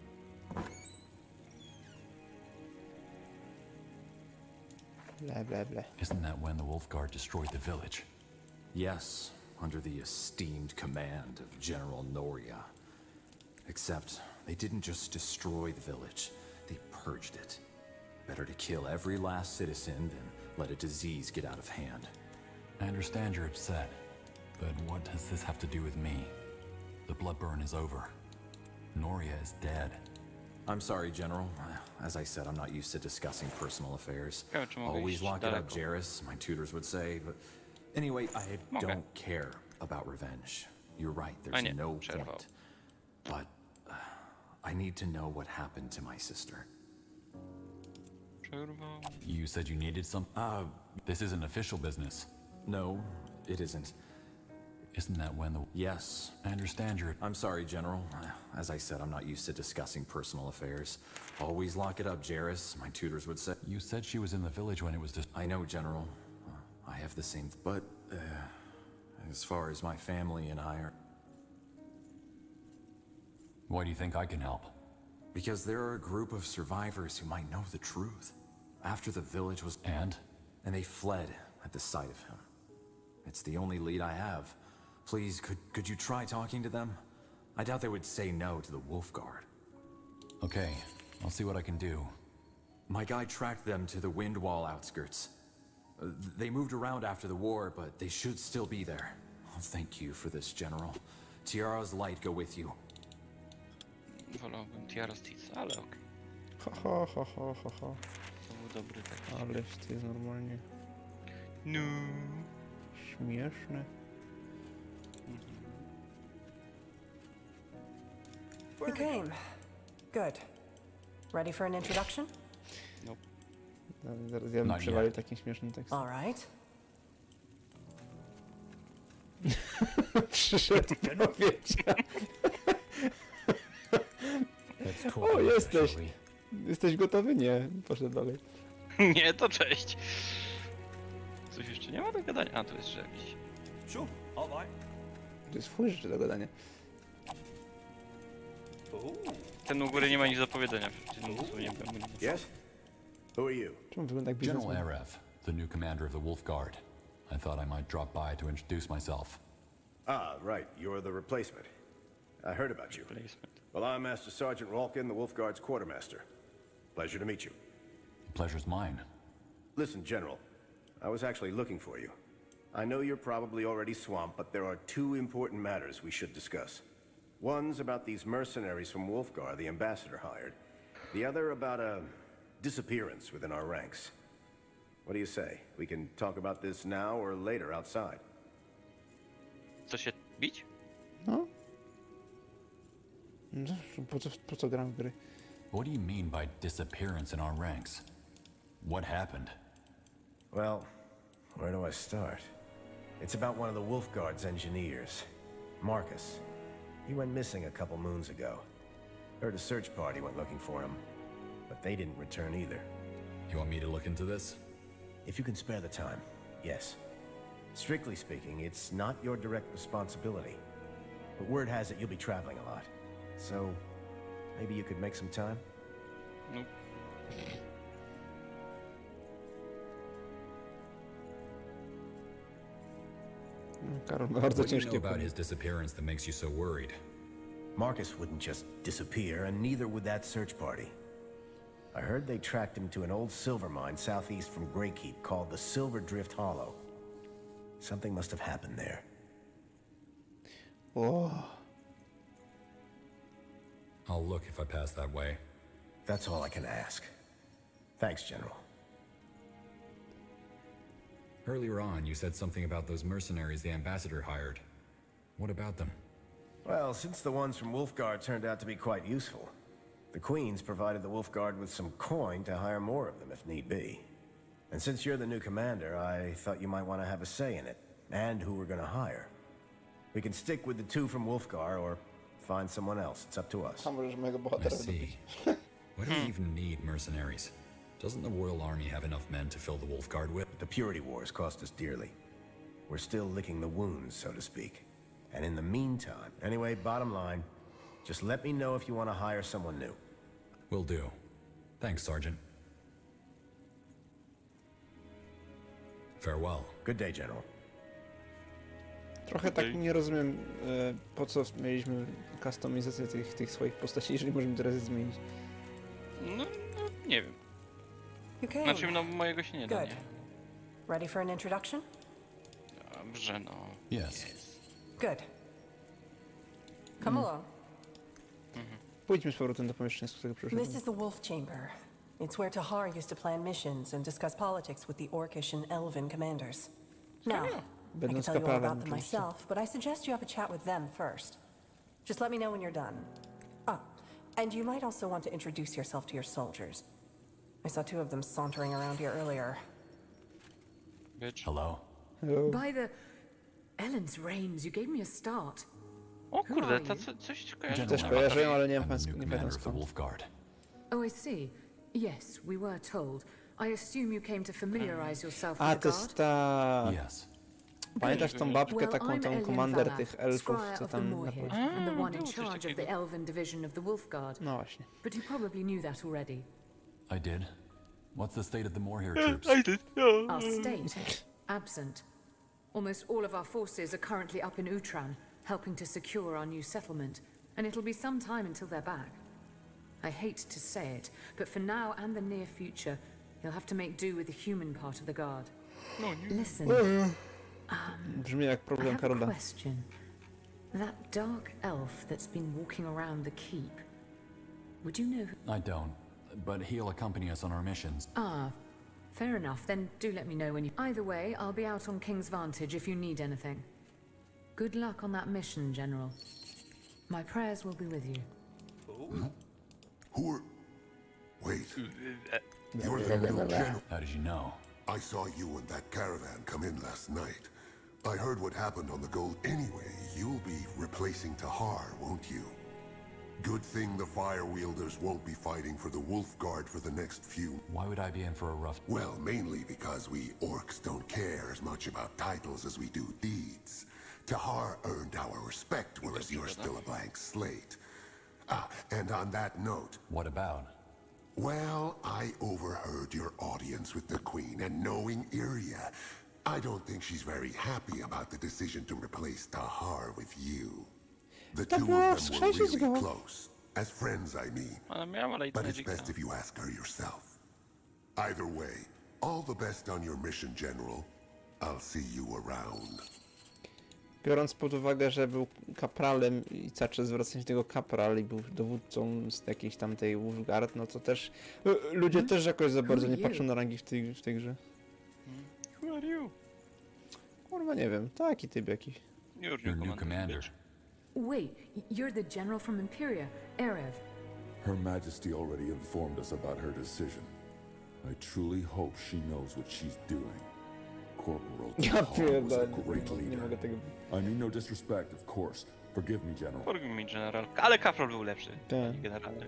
S1: Blah, blah, blah.
S17: Isn't that when the Wolfguard destroyed the village?
S12: Yes, under the esteemed command of General Noria. Except, they didn't just destroy the village, they purged it. Better to kill every last citizen than let a disease get out of hand.
S17: I understand you're upset, but what does this have to do with me? The Bloodburn is over. Noria is dead.
S12: I'm sorry, General. As I said, I'm not used to discussing personal affairs.
S2: Ciekawe, czy mogę
S12: Always
S2: iść
S12: lock it up,
S2: daleko.
S12: Jairus, my tutors would say, but... Anyway, I don't care about revenge. You're right, there's no point. But I need to know what happened to my sister.
S17: You said you needed some... this isn't official business.
S12: No, it isn't.
S17: Isn't that when the...
S12: Yes.
S17: I understand you're...
S12: I'm sorry, General. As I said, I'm not used to discussing personal affairs. Always lock it up, Jairus, my tutors would say.
S17: You said she was in the village when it was just...
S12: I know, General. I have the same... But, as far as my family and I are...
S17: Why do you think I can help?
S12: Because there are a group of survivors who might know the truth. After the village was...
S17: And
S12: they fled at the sight of him. It's the only lead I have. Please, could you try talking to them? I doubt they would say no to the Wolfguard.
S17: Okay, I'll see what I can do.
S12: My guy tracked them to the Windwall outskirts. They moved around after the war, but they should still be there. Oh, thank you for this, General. Tiara's light go with you.
S2: Wolałbym Tiara's Teeth, ale okej.
S1: Ha.
S2: To był dobry taki.
S1: Ależ ty jest normalnie.
S2: No.
S1: Śmieszne.
S14: You came. Good. Ready for an introduction?
S2: Nope.
S1: Zaraz ja bym przewalił takim śmiesznym tekstem.
S14: All right.
S1: Przyszedł powiedział. O, jesteś. Jesteś gotowy? Nie. Poszedł dalej.
S2: Nie, to cześć. Coś jeszcze nie ma do gadania? A, tu jest jakiś.
S5: Sure, all right.
S1: To jest fuj rzeczy do gadania.
S2: Ten u góry nie ma nic do powiedzenia. Nie byłem.
S19: Yes? Who are you?
S1: Czemu wygląda jak
S17: General
S1: biznesmen?
S17: Arev, the new commander of the Wolfguard. I thought I might drop by to introduce myself.
S19: Ah, right. You're the replacement. I heard about you. Well, I'm Master Sergeant Rolkin, the Wolfguard's quartermaster. Pleasure to meet you.
S17: The pleasure's mine.
S19: Listen, General, I was actually looking for you. I know you're probably already swamped, but there are two important matters we should discuss. One's about these mercenaries from Wolfguard the ambassador hired. The other about a disappearance within our ranks. What do you say? We can talk about this now or later outside.
S2: Co się bić?
S1: No. No, po co gram w gry?
S17: What do you mean by disappearance in our ranks? What happened?
S13: Well, where do I start? It's about one of the Wolfguard's engineers, Marcus. He went missing a couple moons ago. Heard a search party went looking for him, but they didn't return either.
S17: You want me to look into this?
S13: If you can spare the time, yes. Strictly speaking, it's not your direct responsibility. But word has it you'll be traveling a lot. So, maybe you could make some time?
S2: Nope.
S1: Karol, bardzo
S17: What do you know
S1: ciężkie
S17: about
S1: pytanie.
S17: his disappearance that makes you so worried?
S13: Marcus wouldn't just disappear, and neither would that search party. I heard they tracked him to an old silver mine southeast from Greykeep called the Silver Drift Hollow. Something must have happened there.
S1: O,
S17: I'll look if I pass that way.
S13: That's all I can ask. Thanks, General.
S17: Earlier on, you said something about those mercenaries the ambassador hired. What about them?
S13: Well, since the ones from Wolfguard turned out to be quite useful, the Queen's provided the Wolfguard with some coin to hire more of them if need be. And since you're the new commander, I thought you might want to have a say in it, and who we're going to hire. We can stick with the two from Wolfguard or find someone else. It's up to us.
S1: a możesz mojego
S17: I
S1: bohatera
S17: see.
S1: dobić.
S17: Why do we even need mercenaries? Doesn't the Royal Army have enough men to fill the Wolfguard with?
S13: The Purity Wars cost us dearly. We're still licking the wounds, so to speak. And in the meantime, anyway, bottom line, just let me know if you want to hire someone new.
S17: Will do. Thanks, Sergeant. Farewell.
S13: Good day, General.
S1: Trochę tak nie rozumiem, po co mieliśmy kustomizację tych swoich postaci, jeżeli możemy teraz je zmienić.
S2: No, nie wiem.
S14: You came.
S2: Znaczy, no mojego się nie da,
S14: Good.
S2: nie?
S14: Ready for an introduction?
S2: Dobrze, no.
S17: Yes.
S14: Good. Come along.
S1: Pójdźmy z powrotem do pomieszczenia, z którego
S14: This
S1: przyszedłem.
S14: is the Wolf Chamber. It's where Tahar used to plan missions and discuss politics with the Orcish and Elven commanders. Now, I can
S1: Będąc
S14: tell you all
S1: kaprawem,
S14: about them
S1: oczywiście.
S14: myself, but I suggest you have a chat with them first. Just let me know when you're done. Ah, and you might also want to introduce yourself to your soldiers. I saw two of them sauntering around here earlier.
S2: Bitch.
S17: Hello?
S18: By the Ellen's reigns, you gave me a start.
S2: O
S18: Who
S2: kurde,
S18: are
S2: to
S18: you?
S2: coś kojarzy.
S1: Też kojarzę, ale nie
S17: I'm the new
S1: pamiętam
S17: commander of the
S1: skąd.
S17: Wolfguard.
S18: Oh, I see. Yes, we were told. I assume you came to familiarize yourself
S1: A,
S18: with
S1: to
S18: the
S1: jest
S18: guard?
S1: ta...
S17: Yes.
S1: Pamiętasz tą babkę,
S18: Well,
S1: taką
S18: I'm
S1: tą
S18: Elian
S1: komander
S18: Vala,
S1: tych elfów,
S18: Scryer
S1: co
S18: of the
S1: tam...
S18: Moorhead, and the one in charge of the Elven division of the Wolfguard.
S1: No właśnie.
S18: But you probably knew that already.
S17: I did. What's the state of the Moorhere troops?
S2: I did.
S18: Our state, absent. Almost all of our forces are currently up in Utran, helping to secure our new settlement, and it'll be some time until they're back. I hate to say it, but for now and the near future, you'll have to make do with the human part of the guard. Listen,
S1: Brzmi jak
S18: I
S1: problem
S18: have a
S1: Karola.
S18: question. That dark elf that's been walking around the keep, would you know who...
S17: I don't, but he'll accompany us on our missions.
S18: Ah, fair enough. Then do let me know when you... Either way, I'll be out on King's Vantage if you need anything. Good luck on that mission, General. My prayers will be with you.
S20: Who are... Wait. You're the new general.
S17: How did you know?
S20: I saw you and that caravan come in last night. I heard what happened on the gold. Anyway, you'll be replacing Tahar, won't you? Good thing the Fire Wielders won't be fighting for the Wolf Guard for the next few...
S17: Why would I be in for a rough...
S20: Well, mainly because we orcs don't care as much about titles as we do deeds. Tahar earned our respect, whereas you're still a blank slate. Ah, and on that note...
S17: What about?
S20: Well, I overheard your audience with the Queen, and knowing Iria, I don't think she's very happy about the decision to replace Tahar with you. The two of them were really close. As friends, I mean. But it's best if you ask her yourself. Either way, all the best on your mission, General. I'll see you around.
S1: Biorąc pod uwagę, że był kapralem i cały czas zwraca się tego kapral i był dowódcą z jakiejś tamtej Wolfguard, no to też ludzie też jakoś za bardzo nie patrzą na rangi w tej grze.
S2: Who are you?
S1: Kurwa nie wiem, taki typ jakiś.
S17: You're new commander.
S7: Wait, you're the general from Imperia, Erev.
S21: Her Majesty already informed us about her decision. I truly hope she knows what she's doing. Corporal Tahar was a great leader. I mean no disrespect, of course. Forgive me, General.
S2: Forgive me, General. Ale Kaprol był lepszy.
S1: Tak.
S2: Generalnie.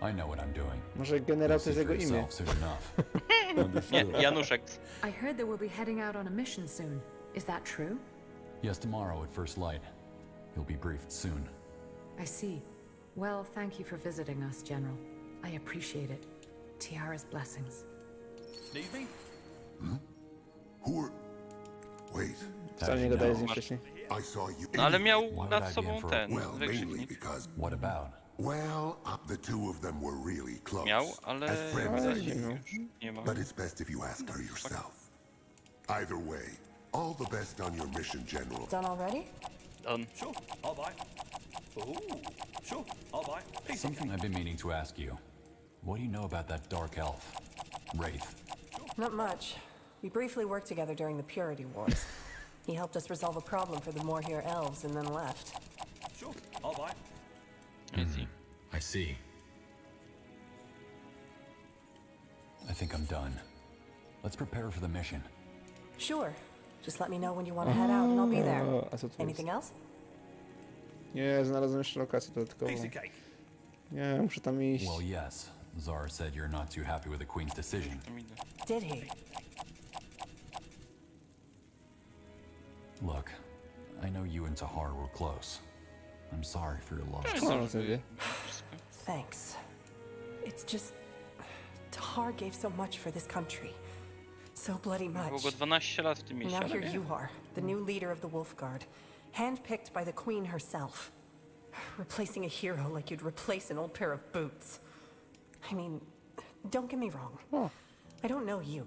S17: I know what I'm doing.
S1: Może generał to jest jego imię.
S17: Soon enough.
S2: Nie, Januszek.
S7: I heard that we'll be heading out on a mission soon. Is that true?
S17: Yes, tomorrow at first light. You'll be briefed soon.
S7: I see. Well, thank you for visiting us, General. I appreciate it. Tiara's blessings.
S15: Need me?
S20: Who are... Wait.
S1: Wcale nie gadaję z nim wcześniej.
S20: I saw you...
S2: No ale miał nad sobą ten
S20: Well, mainly
S2: wykrzyknik.
S20: because...
S17: What about?
S20: Well, the two of them were really close.
S2: Miał, ale
S20: As friends, I mean.
S2: nie ma.
S20: But it's best if you ask her yourself. Either way, all the best on your mission, General.
S14: Done already?
S2: Done.
S15: Sure, I'll buy. Ooh, sure, I'll buy.
S17: Something I've been meaning to ask you. What do you know about that dark elf? Wraith.
S14: Not much. We briefly worked together during the Purity Wars. He helped us resolve a problem for the Morhir elves and then left.
S15: Sure, I'll buy.
S17: I see. I think I'm done. Let's prepare for the mission.
S14: Sure. Just let me know when you want to head out and I'll be there.
S1: A co tu
S14: Anything else?
S1: Nie, znalazłem jeszcze lokację dodatkową. Nie, muszę tam iść.
S17: Well, yes. Zara said you're not too happy with the Queen's decision.
S14: Did he?
S17: Look, I know you and Tahar were close. I'm sorry for your loss.
S14: Thanks. It's just... Tahar gave so much for this country. So bloody much.
S2: Było go 12 lat w tym mieście,
S14: Now
S2: ale
S14: here
S2: nie.
S14: you are, the new leader of the Wolfguard, handpicked by the Queen herself. Replacing a hero like you'd replace an old pair of boots. I mean, don't get me wrong. I don't know you,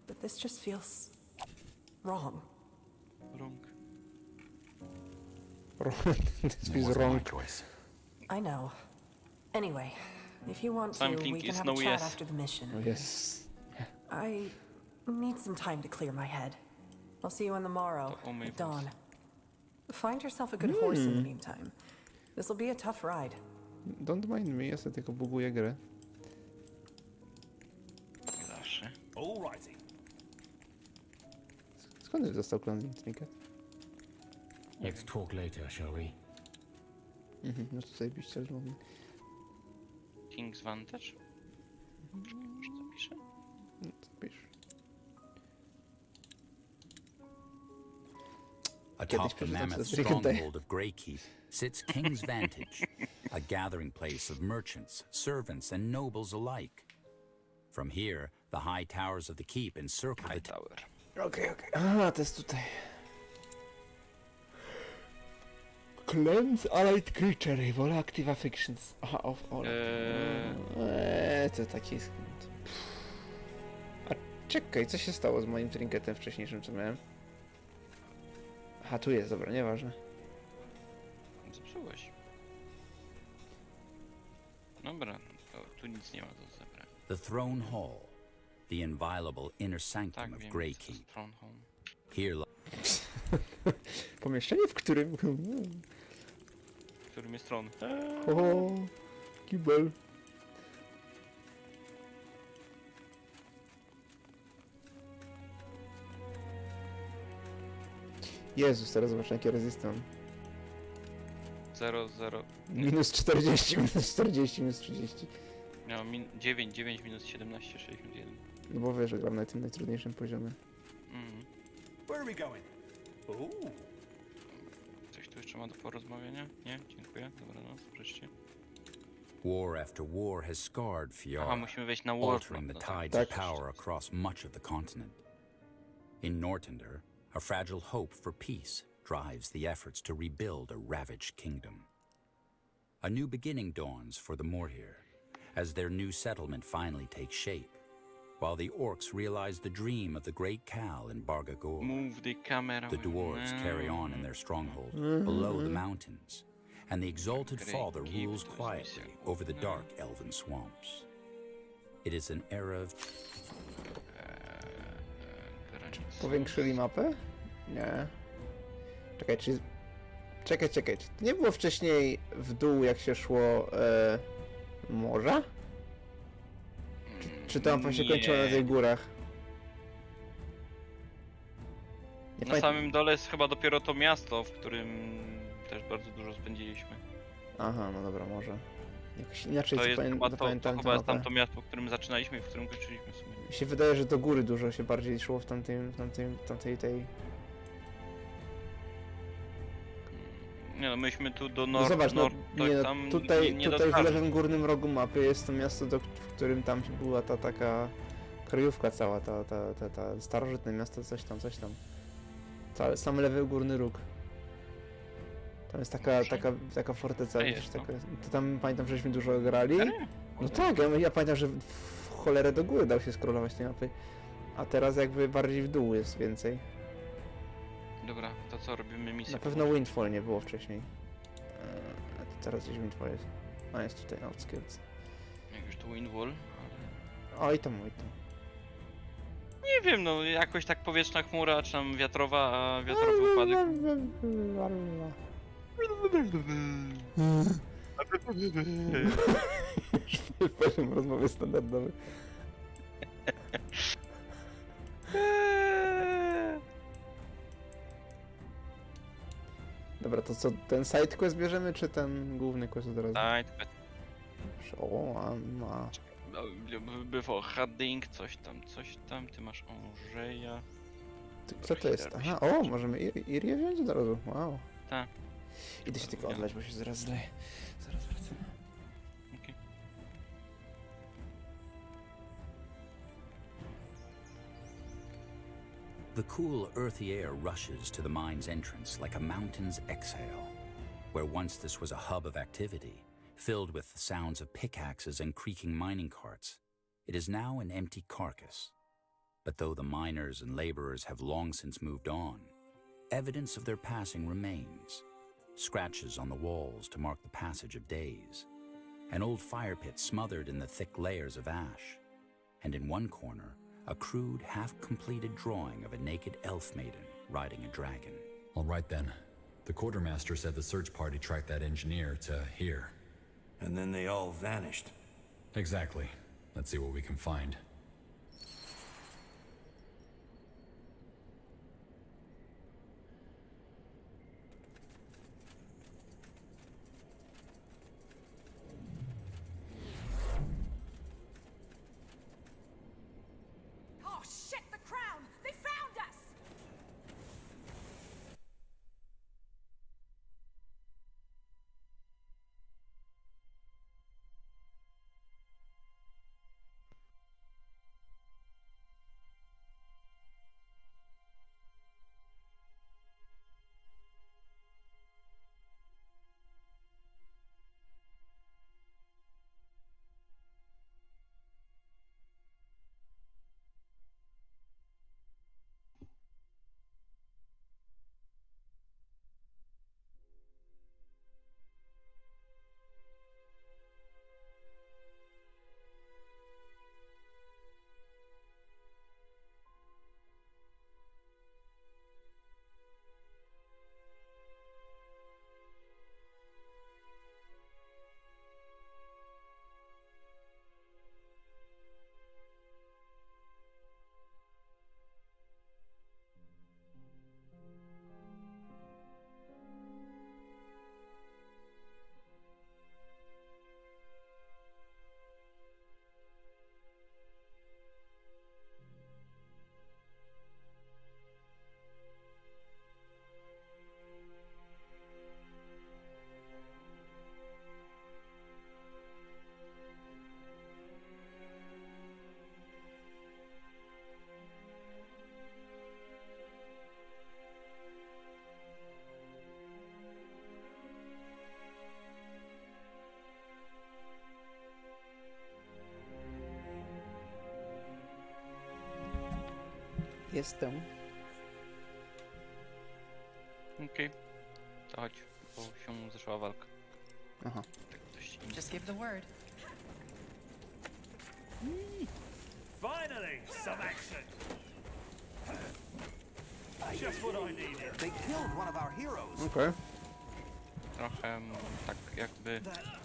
S14: but this just feels... wrong.
S2: Wrong.
S1: This feels wrong.
S14: I know. Anyway, if you want to,
S2: Something
S14: we can
S2: is
S14: have
S2: no
S14: a chat
S2: yes.
S14: after the mission.
S1: Oh, yes.
S14: I need some time to clear my head. I'll see you on the morrow, at dawn. Find yourself a good horse in the meantime. This'll be a tough ride.
S1: Don't mind me, ja sobie tylko buguję grę.
S2: Zawsze.
S15: Alrighty.
S1: Skąd dostał klon trinket?
S22: Let's talk later, shall we?
S1: No to zajebiście zrobił.
S2: King's Vantage? Może zapiszę?
S1: No to pisz.
S3: Atop the mammoth stronghold of Greykeep sits King's Vantage, a gathering place of merchants, servants, and nobles alike. From here, the high towers of the keep encircle the tower.
S1: Okej. Aha, to jest tutaj. Cleanse allied creature, evil active affections. Aha, of all. To taki skąd. A czekaj, co się stało z moim trinketem wcześniejszym, co miałem? Aha, tu jest, dobra, nieważne.
S2: Zepsułeś. Dobra, to tu nic nie ma do zebrania.
S3: The Throne Hall, the inviolable inner sanctum of Greykeep. Here
S1: Pomieszczenie, w którym...
S2: W którym jest tron?
S1: O, kibel. Jezus, teraz zobaczę jakie rezystan.
S2: 0, 0.
S1: Minus 40, minus 40, minus 30.
S2: Miał 9 minus 17, 61.
S1: No bo wiesz, że gram na tym najtrudniejszym poziomie.
S15: Where are we going? Ooh.
S2: Coś tu jeszcze ma do porozmawiania? Nie? Dziękuję. Dobranoc, wreszcie.
S3: war after war has scarred
S2: Aha,
S3: Fiora,
S2: musimy wejść na war.
S3: altering the tides of power across much of the continent. In Nortender, a fragile hope for peace drives the efforts to rebuild a ravaged kingdom. A new beginning dawns for the Morhir, as their new settlement finally takes shape, while the orcs realize the dream of the great Khal in Bargagor.
S2: Move the camera.
S3: The dwarves carry on in their stronghold below the mountains, and the exalted father rules quietly over the dark elven swamps. It is an era of...
S1: Powiększyli mapę? Nie. Czekaj, czy... Czekaj, czy to nie było wcześniej w dół, jak się szło morza? Czy to mapa się kończyła na tych górach?
S2: Na samym dole jest chyba dopiero to miasto, w którym też bardzo dużo spędziliśmy.
S1: Aha, no dobra, może. Jakoś inaczej
S2: To jest chyba
S1: zapamiętałem
S2: to
S1: tę
S2: chyba jest
S1: mapę.
S2: tamto miasto, w którym zaczynaliśmy i w którym kończyliśmy w sumie.
S1: Mi się wydaje, że do góry dużo się bardziej szło w tamtej tej...
S2: Nie no, myśmy tu do
S1: No zobacz, no,
S2: to
S1: nie, no,
S2: tam
S1: tutaj w
S2: dotarliśmy.
S1: lewym górnym rogu mapy jest to miasto, w którym tam była ta taka kryjówka cała, ta starożytne miasto, coś tam. Sam lewy górny róg. Tam jest taka forteca, wiesz, taka, to tam pamiętam, żeśmy dużo grali. No tak, ja pamiętam, że w cholerę do góry dał się scrollować tej mapy. A teraz jakby bardziej w dół jest więcej.
S2: Dobra, to co, robimy misję?
S1: Na pewno Windfall nie było wcześniej. A to teraz gdzieś Windfall jest. A jest tutaj Outskirts.
S2: Jak już to Windfall, ale...
S1: Oj tam.
S2: Nie wiem, no jakoś tak powietrzna chmura, czy tam wiatrowa, a wiatrowy upadek.
S1: W poziom rozmowy standardowy. Dobra, to co, ten sidequest bierzemy, czy ten główny quest od razu?
S2: Sidequest.
S1: O,
S2: Before hunting, coś tam, ty masz Orzeja.
S1: Co to jest? Aha, o, możemy Irię wziąć od razu, wow.
S2: Tak.
S1: Idę się tylko odlać, bo się zaraz zleję. Zaraz wracam.
S2: Okay.
S10: The cool, earthy air rushes to the mine's entrance like a mountain's exhale. Where once this was a hub of activity, filled with the sounds of pickaxes and creaking mining carts, it is now an empty carcass. But though the miners and laborers have long since moved on, evidence of their passing remains. Scratches on the walls to mark the passage of days. An old fire pit smothered in the thick layers of ash. And in one corner, a crude, half-completed drawing of a naked elf maiden riding a dragon.
S6: All right then. The quartermaster said the search party tracked that engineer to here.
S11: And then they all vanished.
S6: Exactly. Let's see what we can find.
S4: Oh shit, the crown! They found us!
S1: Jestem.
S2: Okej. To chodź, bo się zaczęła walka.
S1: Aha.
S2: Tak dość
S8: Just give the word.
S5: Finally, some action! Just what I needed.
S11: They killed one of our heroes.
S1: Okej.
S2: Trochę tak jakby...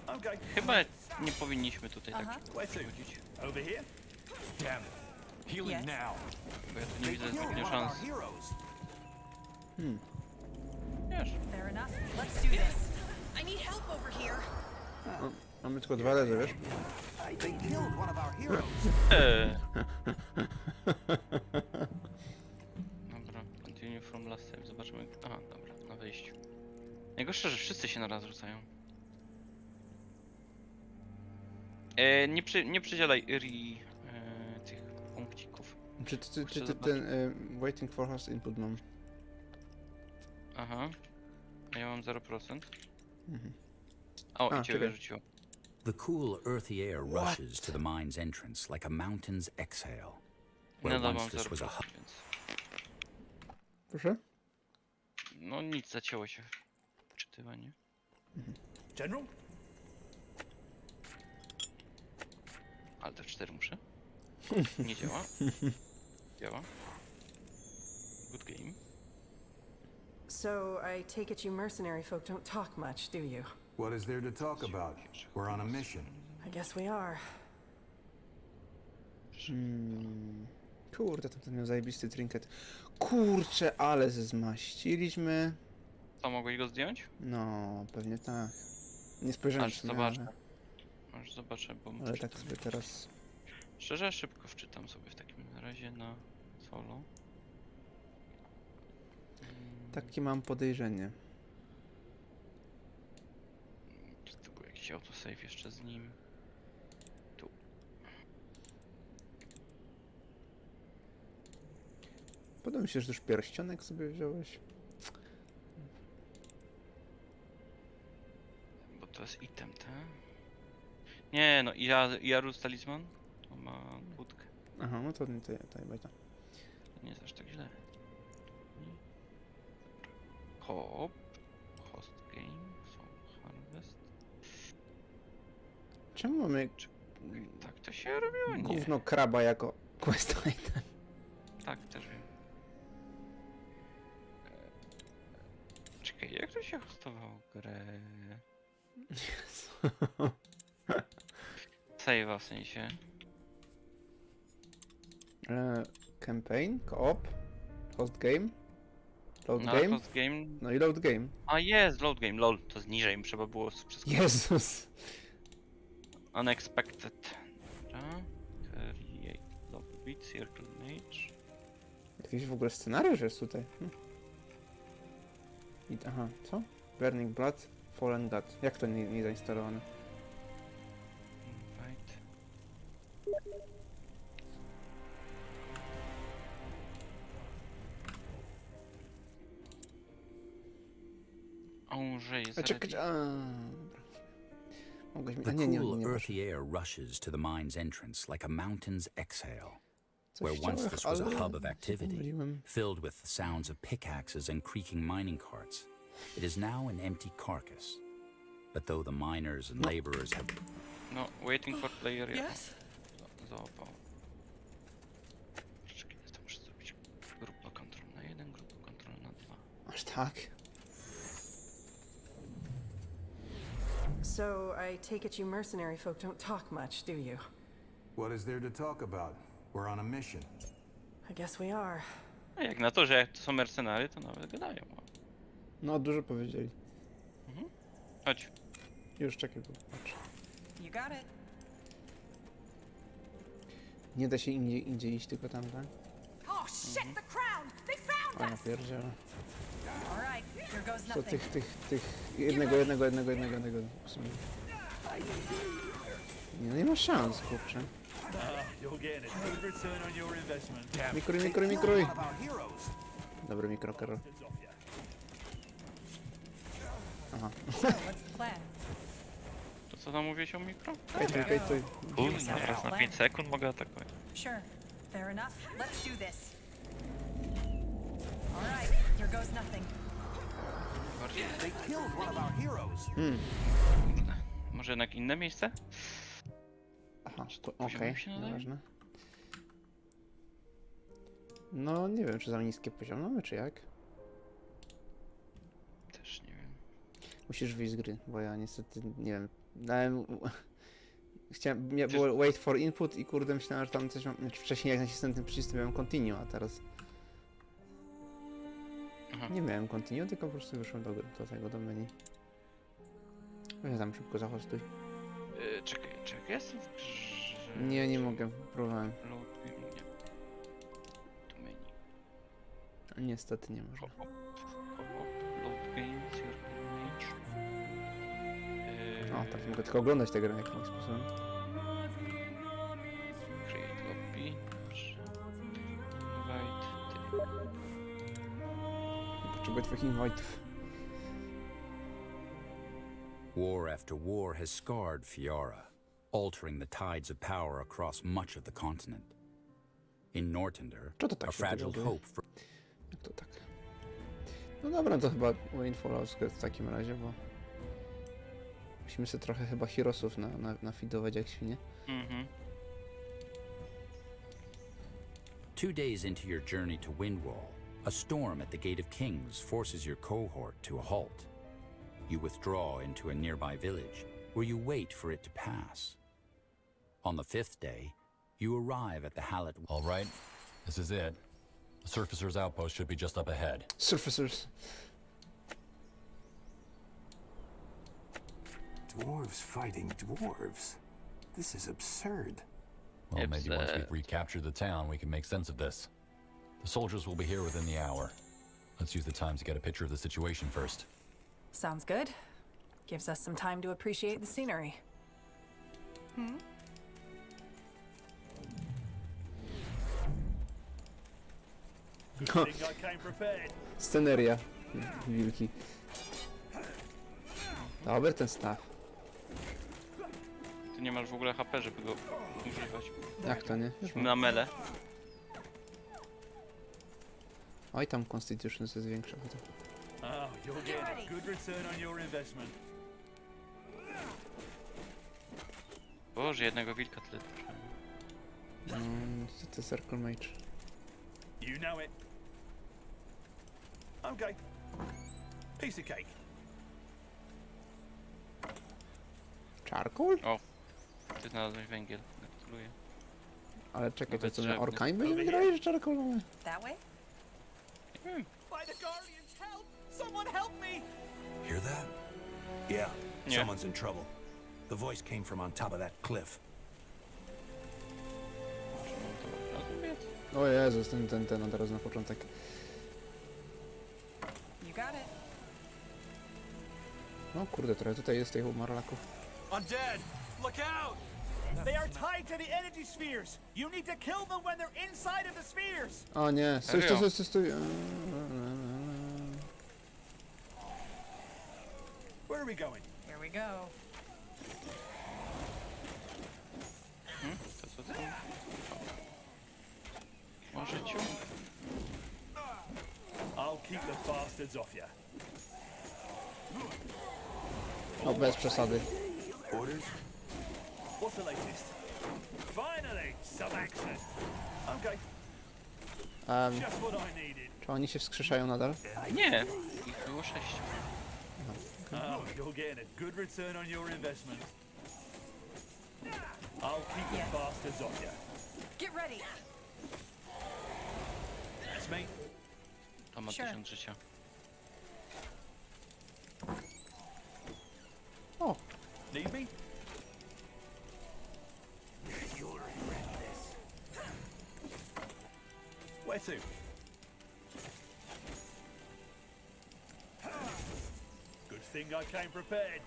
S5: Okay.
S2: Chyba nie powinniśmy tutaj tak przychodzić.
S5: Over here.
S15: Damn it. Healing now.
S2: Bo ja tu nie widzę zbytnio szans. Wiesz.
S4: Fair enough. Let's do this. I need help over here.
S1: O, mamy tylko 2 razy, wiesz?
S11: They killed one of our heroes.
S2: Dobra, continue from last time. Zobaczymy. Aha, dobra, na wyjściu. Najgorsze, że wszyscy się naraz rzucają. Nie przydzielaj tych punkcików.
S1: Czy ten waiting for host input mam?
S2: Aha. A ja mam 0%.
S1: Mhm.
S2: O, i cię wyrzuciło.
S10: The cool, earthy air rushes to the mine's entrance like a mountain's exhale. Where
S2: Nadal
S10: once
S2: mam
S10: this was a
S2: 0%,
S10: hub.
S2: więc...
S1: Proszę?
S2: No nic, zacięło się wczytywanie.
S5: General?
S2: Ale te 4 muszę. Nie działa. Działa. Good game.
S14: So, I take it you mercenary folk don't talk much, do you?
S11: What is there to talk about? We're on a mission.
S14: I guess we are.
S1: Kurde, ten miał zajebisty trinket. Kurczę, ale zmaściliśmy.
S2: To mogłeś go zdjąć?
S1: No, pewnie tak. Nie spojrzałem
S2: Aż
S1: się,
S2: zobaczę. Aż zobaczę, bo muszę...
S1: ale tak sobie teraz...
S2: Szczerze, szybko wczytam sobie w takim razie na solo.
S1: Takie mam podejrzenie.
S2: Czy to był jakiś autosave jeszcze z nim? Tu.
S1: Podoba mi się, że już pierścionek sobie wziąłeś.
S2: Bo to jest item, tak? Nie, no Jarus talizman? To ma budkę.
S1: Aha, no to chyba to.
S2: To nie jest aż tak źle. Hop. Host game. Harvest.
S1: Czemu mamy
S2: Tak to się robiło? Nie.
S1: gówno kraba jako quest item?
S2: Tak, też wiem. Czekaj, jak to się hostowało grę? Save'a w sensie.
S1: Campaign, co-op, host game, load
S2: No,
S1: game,
S2: host game.
S1: no i load game.
S2: A jest, load game, lol, to jest niżej, trzeba było wszystko.
S1: Jezus!
S2: Unexpected. Dobra. Create lobby, circle mage.
S1: Jakiś w ogóle scenariusz jest tutaj. Aha, co? Burning Blood, Fallen God. Jak to nie zainstalowane?
S2: Invite. Andrzej jest
S1: Czekaj,
S10: The cool, earthy air rushes to the mine's entrance like a mountain's exhale. Where once this was a hub of activity, filled with the sounds of pickaxes and creaking mining carts, it is now an empty carcass. But though the miners and laborers have...
S2: No, waiting for player. Yes? Załapał. Czekaj, to muszę zrobić grupę kontrol na 1, grupę kontrol na 2.
S1: Aż tak?
S14: So, I take it you mercenary folk don't talk much, do you?
S11: What is there to talk about? We're on a mission.
S14: I guess we are.
S2: A jak na to, że to są mercenary, to nawet gadają.
S1: No, dużo powiedzieli.
S2: Chodź.
S1: Już czekaj, bo patrz.
S4: You got it.
S1: Nie da się indziej iść, tylko tam, tak?
S4: Oh shit, the crown! They found
S1: A ja
S4: us!
S1: pierdzielę.
S4: All right, here goes
S1: To
S4: nothing.
S1: tych... Jednego. W sumie. Nie ma szans, kurczę.
S5: You're getting a good return on your investment.
S1: Mikruj. Dobry mikro, Karol. Aha.
S4: What's the plan?
S2: To co tam mówiłeś o mikro?
S1: Kajtuj.
S2: Kurwa, raz na 5 sekund mogę atakować.
S4: Sure. Fair enough. Let's do this. All right, here goes nothing.
S11: They killed one of our heroes.
S2: Może jednak inne miejsce?
S1: Aha, to okej, nieważne. No, nie wiem, czy za niskie poziom mamy, czy jak?
S2: Też nie wiem.
S1: Musisz wyjść z gry, bo ja niestety, nie wiem, dałem... Chciałem, było wait for input i kurde myślałem, że tam coś mam... Wcześniej jak nacisnąłem ten przycisk, to miałem continue, a teraz... Nie miałem continue, tylko po prostu wyszłem do tego, do menu. Weź tam szybko zahostuj.
S2: Czekaj, jestem w grze...
S1: Nie mogę, próbowałem.
S2: Nie. Tu menu.
S1: Niestety nie można.
S2: Load games, your image.
S1: O, tak mogę tylko oglądać tę grę jakimś sposobem.
S2: Create lobby. Invite.
S1: Potrzebuję twoich invite'ów.
S10: War after war has scarred Fiara, altering the tides of power across much of the continent. In Northander, a fragile hope for...
S1: Jak to tak? No dobra, to chyba Wayne Fallout w takim razie, bo... Musimy sobie trochę chyba heroesów nafidować jak świnie.
S10: 2 days into your journey to Windwall, a storm at the Gate of Kings forces your cohort to a halt. You withdraw into a nearby village, where you wait for it to pass. On the 5th day, you arrive at the Hallet...
S17: All right, this is it. The Surfacer's outpost should be just up ahead.
S1: Surfacers.
S11: Dwarves fighting dwarves? This is absurd.
S17: Well, maybe once we've recaptured the town, we can make sense of this. The soldiers will be here within the hour. Let's use the time to get a picture of the situation first.
S14: Sounds good. Gives us some time to appreciate the scenery.
S1: Sceneria. Wilki. Dobry ten staw.
S2: Ty nie masz w ogóle HP, żeby go używać.
S1: Jak to nie?
S2: Na mele.
S1: Oj, tam Constitution jest większa.
S5: Oh, you'll get a good return on your investment.
S2: Boże, jednego wilka tyle.
S1: Niestety Circle Mage.
S5: You know it. Okay. Piece of cake.
S1: Charcoal?
S2: O, ty znalazłeś węgiel. Gratuluję.
S1: Ale czekaj, to
S2: Nawet
S1: co my
S2: drzewny.
S1: Orkami będziemy grali, że Charcoal mamy?
S4: That way?
S5: By the Guardians, help! Someone help me!
S11: Hear that? Yeah,
S2: Yeah.
S11: someone's in trouble. The voice came from on top of that cliff.
S1: O Jezus, ten od razu na początek.
S4: You got it.
S1: No kurde, trochę tutaj jest tych umarlaków.
S5: Undead! Look out! They are tied to the energy spheres! You need to kill them when they're inside of the spheres!
S1: O nie, stój.
S5: Where are we going?
S4: Here we go.
S2: To co ty? Może ciu?
S5: I'll keep the bastards off you.
S1: O, bez przesady.
S11: Orders?
S5: What's the latest? Finally, some action. Okay, just what I needed.
S1: Czy oni się wskrzeszają nadal?
S2: Nie, ich było 6.
S5: Oh, you're getting a good return on your investment. I'll keep the bastards off you.
S4: Get ready.
S5: That's me.
S2: To ma 1000 życia.
S1: O,
S5: Need me? Where to? Good thing I came prepared.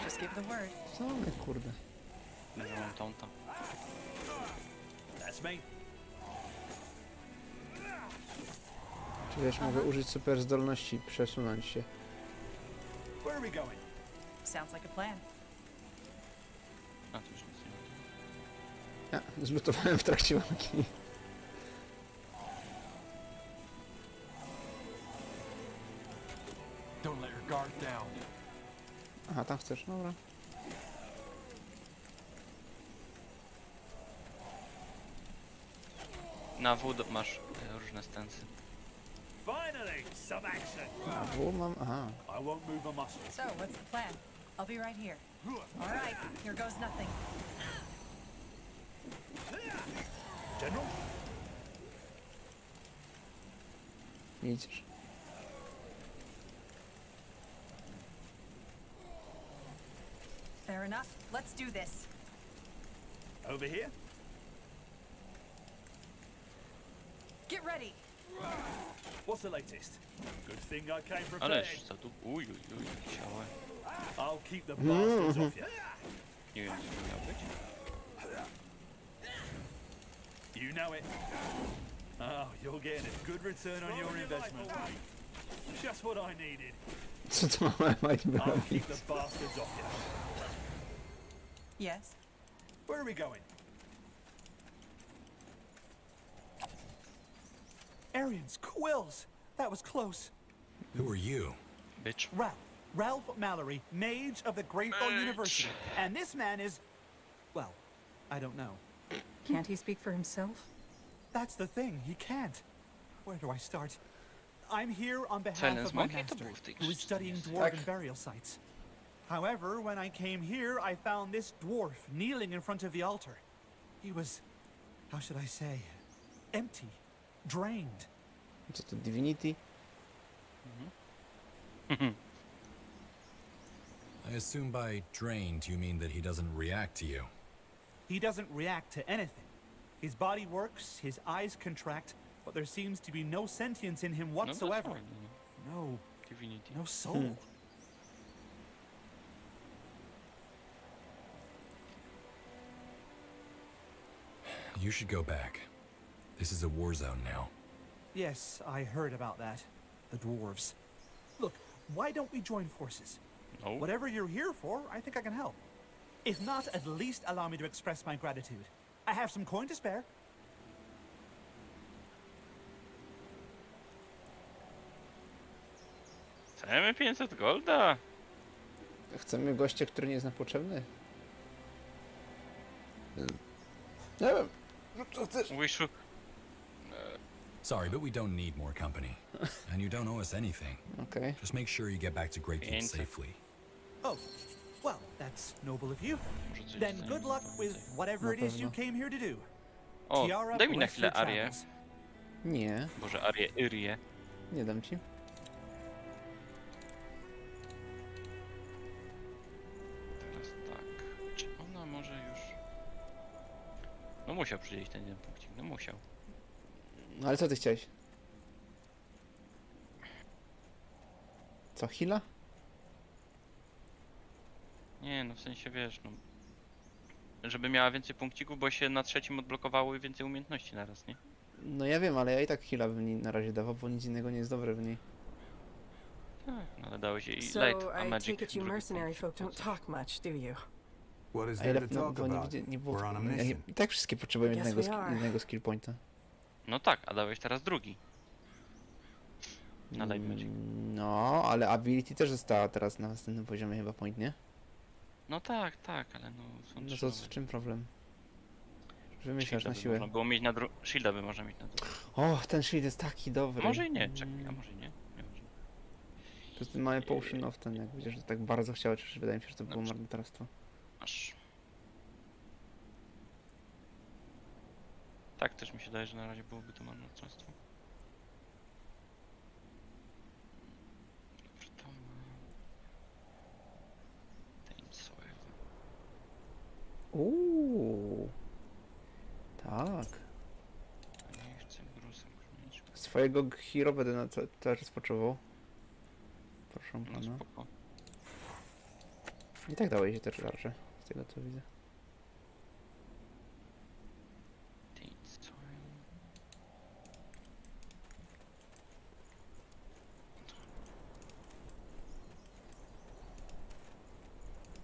S4: Just give the word.
S1: co my kurde.
S2: Może mam taunta.
S5: That's me.
S1: Czy wiesz, mogę użyć super zdolności, przesunąć się.
S5: Where are we going?
S4: Sounds like a plan.
S2: A, to już nic nie ma.
S1: Ja, zlutowałem w trakcie walki.
S15: Don't let your guard down.
S1: Aha, tam chcesz, dobra.
S2: Na W masz różne stensy.
S5: Finally, some action.
S1: A W mam, aha.
S5: I won't move a muscle.
S4: So, what's the plan? I'll be right here. All right, here goes nothing.
S5: General?
S1: Widzisz.
S4: Fair enough. Let's do this.
S5: Over here?
S4: Get ready.
S5: What's the latest? Good thing I came prepared.
S2: Ależ co tu... Uj, ciałe.
S5: I'll keep the bastards off you.
S2: Nie wiem, co to miało być.
S5: You know it. Oh, you're getting a good return on your investment. Just what I needed.
S1: Co to mamy
S5: I'll
S1: robić?
S5: keep the bastards off you.
S4: Yes.
S5: Where are we going? Arians, quills. That was close.
S6: Who are you?
S2: Bitch.
S5: Ralph Mallory, mage of the Great Fall University. And this man is... well, I don't know.
S14: Can't he speak for himself?
S5: That's the thing, he can't. Where do I start? I'm here on behalf
S2: Silence
S5: of my
S2: Monkey to
S5: master,
S2: był w tej
S5: who is
S2: książce,
S5: studying
S2: niestety.
S5: dwarven burial sites. However, when I came here, I found this dwarf kneeling in front of the altar. He was... how should I say? Empty. Drained.
S1: Co to, Divinity?
S6: I assume by drained you mean that he doesn't react to you.
S5: He doesn't react to anything. His body works, his eyes contract, but there seems to be no sentience in him whatsoever. No,
S2: Divinity.
S5: no soul.
S6: You should go back. This is a war zone now.
S5: Yes, I heard about that. The dwarves. Look, why don't we join forces?
S2: No.
S5: Whatever you're here for, I think I can help. If not, at least allow me to express my gratitude. I have some coin to spare.
S2: Chcemy 500 golda.
S1: Chcemy gościa, który nie jest nam potrzebny? Nie wiem. No co chcesz?
S2: Wishu.
S6: Sorry, but we don't need more company. And you don't owe us anything.
S1: Okay.
S6: Just make sure you get back to Great Keep safely.
S5: Oh, well, that's noble of you. Then good luck with whatever it is you came here to do.
S2: O,
S5: Tiara
S2: daj mi na
S5: bless your
S2: chwilę Arię.
S5: travels.
S1: Nie,
S2: Boże, Arię, Yrię.
S1: nie dam ci.
S2: Teraz tak. Czy ona może już... No musiał przyjść ten jeden punkcik, no musiał.
S1: No ale co ty chciałeś? Co, heala?
S2: Nie, no w sensie wiesz, no... Żeby miała więcej punkcików, bo się na trzecim odblokowało i więcej umiejętności naraz, nie?
S1: No ja wiem, ale ja i tak heala bym jej na razie dawał, bo nic innego nie jest dobre w niej.
S2: Tak, no ale dałeś jej
S8: So
S2: light, a
S8: I
S2: magic.
S8: take it you mercenary folk don't talk much, do you?
S11: What is
S1: A
S11: there
S1: ile,
S11: to
S1: no,
S11: talk
S1: bo nie,
S11: about?
S1: nie było...
S11: We're on a
S1: Ja nie,
S11: mission.
S1: I tak wszystkie potrzebują
S8: Yes,
S1: jednego,
S8: we are.
S1: jednego skill pointa.
S2: No tak, a dałeś teraz drugi. Na light magic.
S1: No, ale ability też została teraz na następnym poziomie chyba point, nie?
S2: No tak, tak, ale no są
S1: No
S2: trzy
S1: to
S2: nowe.
S1: w czym problem? Wymyślasz
S2: Shielda
S1: na
S2: by
S1: siłę.
S2: Można było mieć na Shielda by można mieć na drugim.
S1: O, ten shield jest taki dobry.
S2: Może i nie, czekaj, a może nie. Nie może.
S1: To jest ten mały potion of ten, jak widzisz, że tak bardzo chciałeś, czy wydaje mi się, że to było marnotrawstwo.
S2: Aż. Tak też mi się daje, że na razie byłoby to marnotrawstwo. Dobrze, to ma... Ten soil.
S1: Tak.
S2: Nie chcę grusem krónić.
S1: Swojego hero będę na to też rozpoczęwał. Proszę
S2: No
S1: pana.
S2: spoko.
S1: I tak dałeś się też tarczę, z tego co widzę.
S2: Ten soil.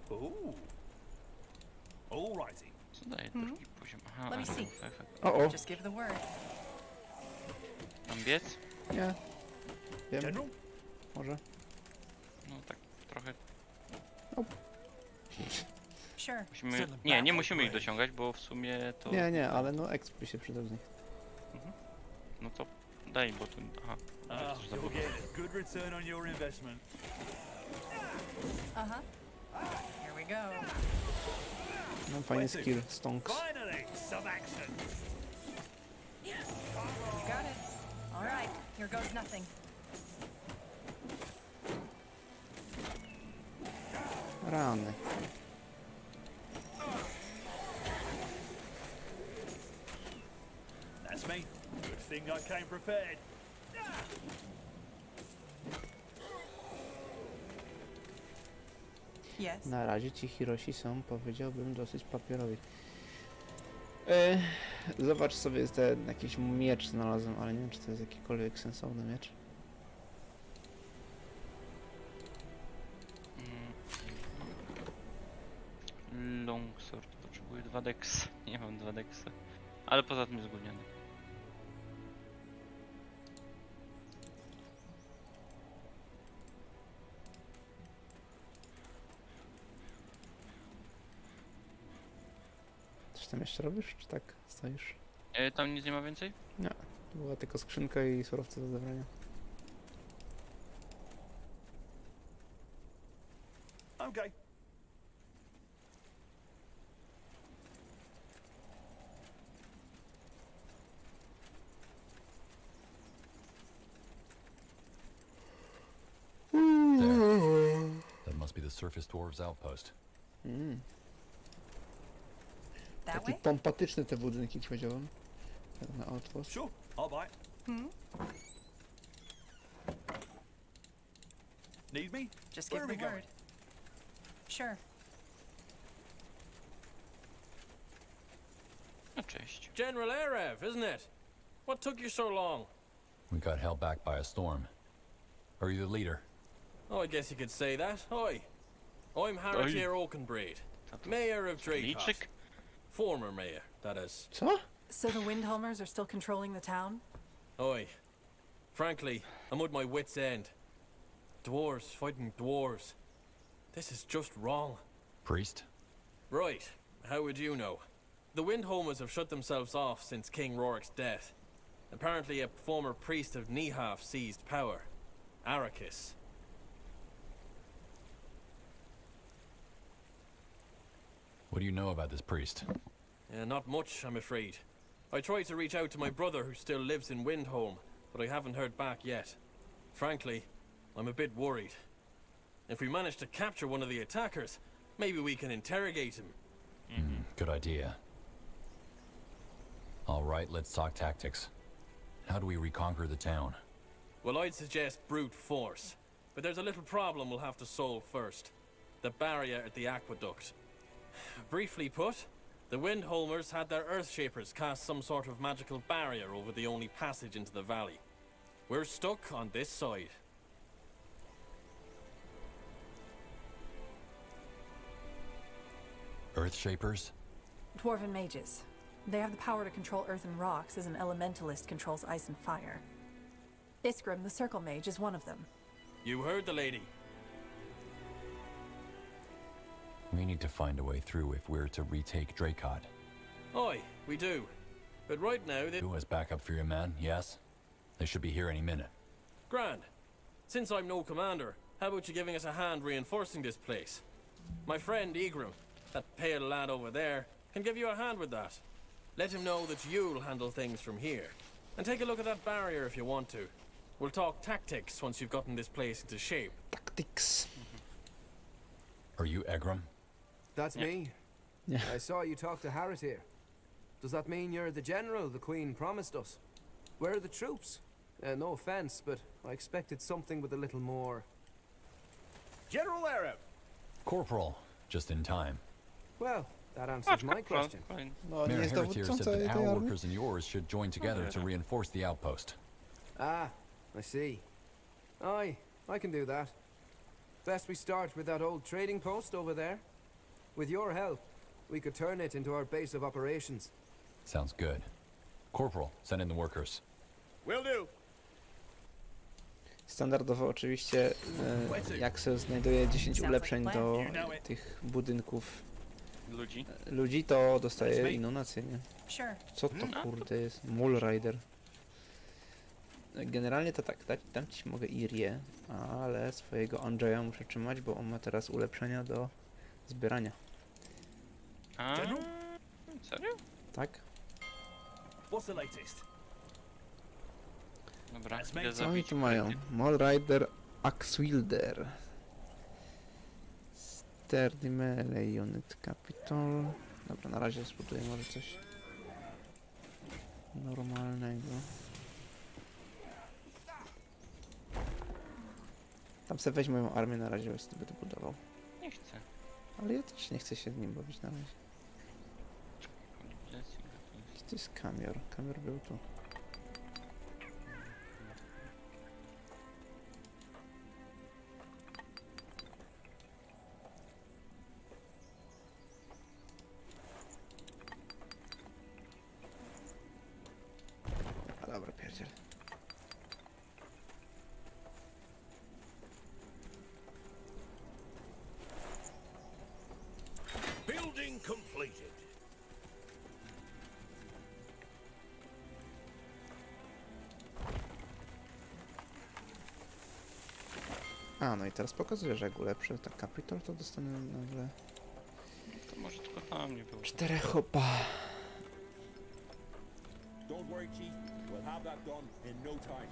S5: Ooh. Alrighty.
S2: Co daje drugi poziom? Aha,
S4: Let me see.
S2: efekt.
S1: O.
S4: Just give the word.
S2: Mam biec?
S1: Nie. Wiem.
S5: General?
S1: Może.
S2: No tak trochę.
S4: Sure.
S2: Musimy... Nie, nie musimy ich dociągać, bo w sumie to...
S1: Nie, ale no exp by się przydał z nich.
S2: No to daj, bo tu... Aha. Coś
S5: You'll
S2: zablokował.
S5: get a good return on your investment.
S4: Uh-huh. Here we go.
S1: No fajny skill, stonks.
S5: Finally, some action.
S4: You got it. All right, here goes nothing.
S1: Rany.
S5: That's me. Good thing I came prepared.
S4: Yes.
S1: Na razie ci Hiroshi są, powiedziałbym, dosyć papierowi. Zobacz sobie, ten jakiś miecz znalazłem, ale nie wiem, czy to jest jakikolwiek sensowny miecz.
S2: Longsword, potrzebuję 2 deksy. Nie mam 2 deksy. Ale poza tym jest gówniany.
S1: Coś tam jeszcze robisz, czy tak stoisz?
S2: Tam nic nie ma więcej?
S1: Nie, to była tylko skrzynka i surowce do zabrania.
S5: Okay.
S17: There. That must be the surface dwarves outpost.
S4: That
S1: Taki
S4: way?
S1: pompatyczny te budynki, powiedziałem. Tak na outpost.
S5: Sure, I'll buy it. Need me?
S4: Just
S5: Where
S4: give
S5: are
S4: the
S5: we
S4: word. Sure.
S2: No cześć.
S15: General Arev, isn't it? What took you so long?
S17: We got held back by a storm. Are you the leader?
S15: Oh, I guess you could say that. Oi. I'm Haratier Oakenbraid, Mayor of Draycott. Former mayor, that is.
S1: Co?
S14: So the Windholmers are still controlling the town?
S15: Oi. Frankly, I'm at my wit's end. Dwarves fighting dwarves. This is just wrong.
S17: Priest?
S15: Right. How would you know? The Windholmers have shut themselves off since King Rorik's death. Apparently a former priest of Nihaf seized power. Arrakis.
S17: What do you know about this priest?
S15: Not much, I'm afraid. I tried to reach out to my brother who still lives in Windholm, but I haven't heard back yet. Frankly, I'm a bit worried. If we manage to capture one of the attackers, maybe we can interrogate him.
S17: Good idea. All right, let's talk tactics. How do we reconquer the town?
S15: Well, I'd suggest brute force. But there's a little problem we'll have to solve first. The barrier at the aqueduct. Briefly put, the Windholmers had their Earthshapers cast some sort of magical barrier over the only passage into the valley. We're stuck on this side.
S17: Earthshapers?
S14: Dwarven mages. They have the power to control earth and rocks as an elementalist controls ice and fire. Iskrim, the Circle Mage, is one of them.
S15: You heard the lady.
S17: We need to find a way through if we're to retake Draycott.
S15: Oi, we do. But right now they...
S17: Do as backup for your men, yes? They should be here any minute.
S15: Grand. Since I'm no commander, how about you giving us a hand reinforcing this place? My friend Egrim, that pale lad over there, can give you a hand with that. Let him know that you'll handle things from here. And take a look at that barrier if you want to. We'll talk tactics once you've gotten this place into shape.
S1: Tactics.
S17: Are you Egrim?
S9: That's me.
S1: Yeah.
S9: I saw you talk to Haratier. Does that mean you're the general the Queen promised us? Where are the troops? No offense, but I expected something with a little more...
S11: General Arev!
S17: Corporal, just in time.
S9: Well, that answers my question.
S17: Mayor Haratier said that our workers and yours should join together to reinforce the outpost.
S9: Ah, I see. Aye, I can do that. Best we start with that old trading post over there. With your help, we could turn it into our base of operations.
S17: Sounds good. Corporal, send in the workers.
S11: Will do.
S1: Standardowo oczywiście, jak się znajduje 10 ulepszeń do tych budynków ludzi, to dostaje inną nację, nie?
S4: Sure.
S1: Co to kurde jest? Mole Rider. Generalnie to tak, dam ci mogę Irię, ale swojego Andrzeja muszę trzymać, bo on ma teraz ulepszenia do zbierania.
S2: A? Serio?
S1: Tak?
S2: Dobra, idę
S1: Co oni
S2: zabić.
S1: tu mają? Mole Rider, Axwilder. Sturdy Melee Unit Capital. Dobra, na razie spróbuję może coś normalnego. Tam sobie weź moją armię na razie, bo będę budował.
S2: Nie chcę.
S1: Ale ja też nie chcę się z nim bawić na razie. Gdzie to jest Kamior? Kamior był tu. A dobra, pierdziel.
S12: Building completed.
S1: A, no i teraz pokazuję, że jak ulepszę tak Capitol, to dostanę nagle...
S2: To może tylko tam nie było.
S1: 4 hopa.
S12: Don't worry, Chief. We'll have that done in no time.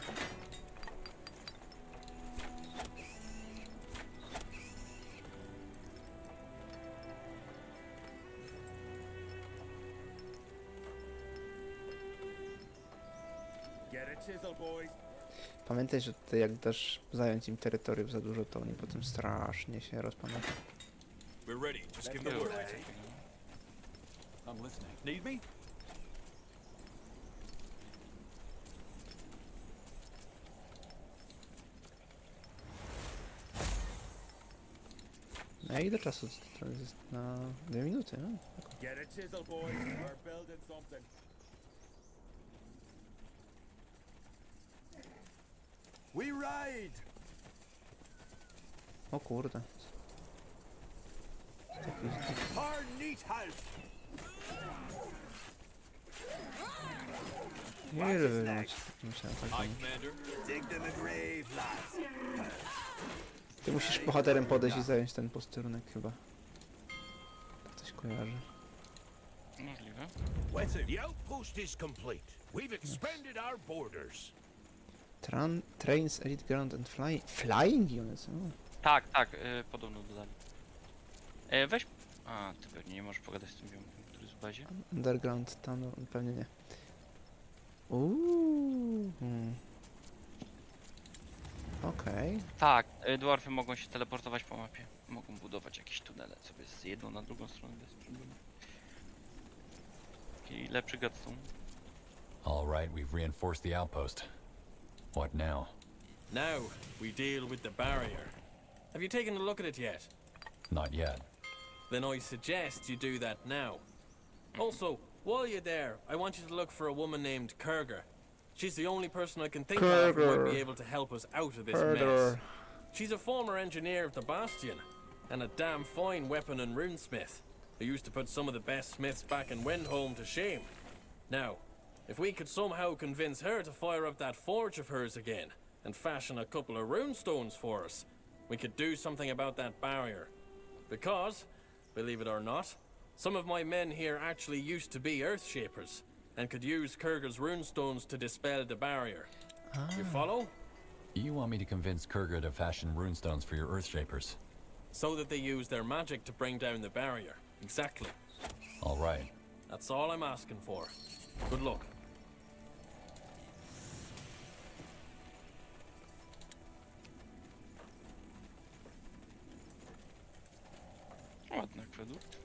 S12: Get a chisel, boys.
S1: Pamiętaj, że tutaj jak dasz zająć im terytorium za dużo, to oni potem strasznie się rozpadają.
S12: We're ready. Just give the word.
S17: I'm listening.
S12: Need me?
S1: Na ile czasu to jest? Na 2 minuty, no?
S12: Get a chisel, boys. We're building something. We ride.
S1: O kurde.
S12: Our neat house.
S1: Ile wy macie? Musiałem tak
S12: Hi, Commander. Dig them a grave, lads.
S1: Ty musisz bohaterem podejść i zająć ten posterunek chyba. Tak coś kojarzę.
S2: Możliwe.
S12: The outpost is complete. We've expanded our borders.
S1: Trains, Elite Ground and Flying Units?
S2: Tak, podobno dodali. Weź... A, ty pewnie nie możesz pogadać z tym ziomkiem, który jest w bazie.
S1: Underground Tunnel, pewnie nie. Okej.
S2: Tak, dwarfy mogą się teleportować po mapie. Mogą budować jakieś tunele sobie z jedną na drugą stronę bez problemu. Taki lepszy gadstone.
S17: All right, we've reinforced the outpost. What now?
S15: Now, we deal with the barrier. Have you taken a look at it yet?
S17: Not yet.
S15: Then I suggest you do that now. Also, while you're there, I want you to look for a woman named Kurger. She's the only person I can think of who might be able to help us out of this mess. She's a former engineer of the Bastion, and a damn fine weapon and runesmith, who used to put some of the best smiths back in Windholm to shame. Now, if we could somehow convince her to fire up that forge of hers again, and fashion a couple of runestones for us, we could do something about that barrier. Because, believe it or not, some of my men here actually used to be Earthshapers, and could use Kurger's runestones to dispel the barrier. You follow?
S17: You want me to convince Kurger to fashion runestones for your Earthshapers?
S15: So that they use their magic to bring down the barrier. Exactly.
S17: All right.
S15: That's all I'm asking for. Good luck.
S2: Ładny akwedukt.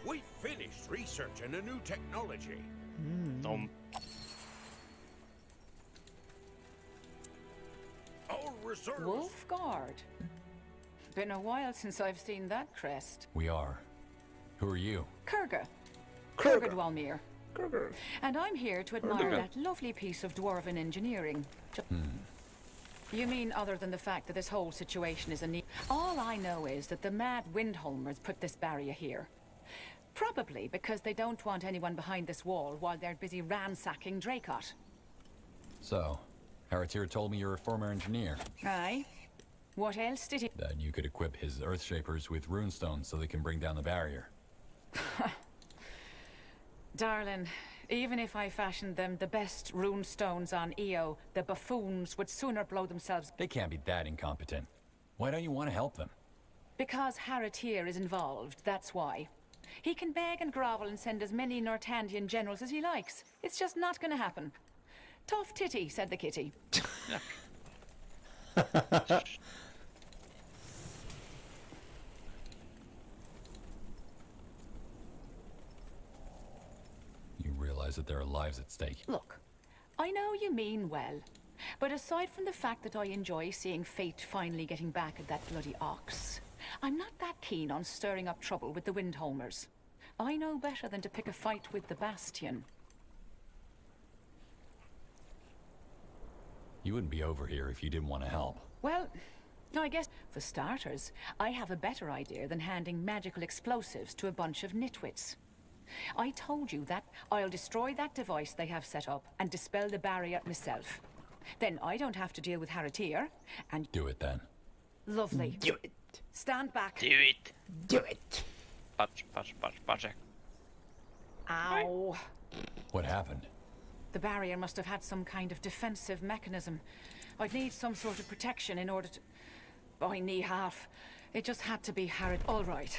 S12: We finished researching a new technology. Our reserves.
S4: Wolfguard. Been a while since I've seen that crest.
S17: We are. Who are you?
S4: Kurger. Kurger Dwalmir. And I'm here to admire that lovely piece of dwarven engineering. You mean other than the fact that this whole situation is all I know is that the mad Windholmers put this barrier here. Probably because they don't want anyone behind this wall while they're busy ransacking Dracot.
S17: So, Haratir told me you're a former engineer.
S4: Aye. What else did he...
S17: That you could equip his Earthshapers with runestones so they can bring down the barrier.
S4: Darling, even if I fashioned them the best runestones on Io, the buffoons would sooner blow themselves...
S17: They can't be that incompetent. Why don't you want to help them?
S4: Because Haratir is involved, that's why. He can beg and grovel and send as many Nortandian generals as he likes. It's just not gonna happen. Tough titty, said the kitty.
S17: You realize that there are lives at stake.
S4: Look, I know you mean well, but aside from the fact that I enjoy seeing fate finally getting back at that bloody ox, I'm not that keen on stirring up trouble with the Windholmers. I know better than to pick a fight with the Bastion.
S17: You wouldn't be over here if you didn't want to help.
S4: Well, I guess, for starters, I have a better idea than handing magical explosives to a bunch of nitwits. I told you that I'll destroy that device they have set up and dispel the barrier myself. Then I don't have to deal with Haratir, and...
S17: Do it then.
S4: Lovely.
S1: Do it.
S4: Stand back.
S2: Do it.
S1: Do it.
S2: Patrz.
S4: Ow.
S17: What happened?
S4: The barrier must have had some kind of defensive mechanism. I'd need some sort of protection in order to... I knee half. It just had to be Harrod. All right.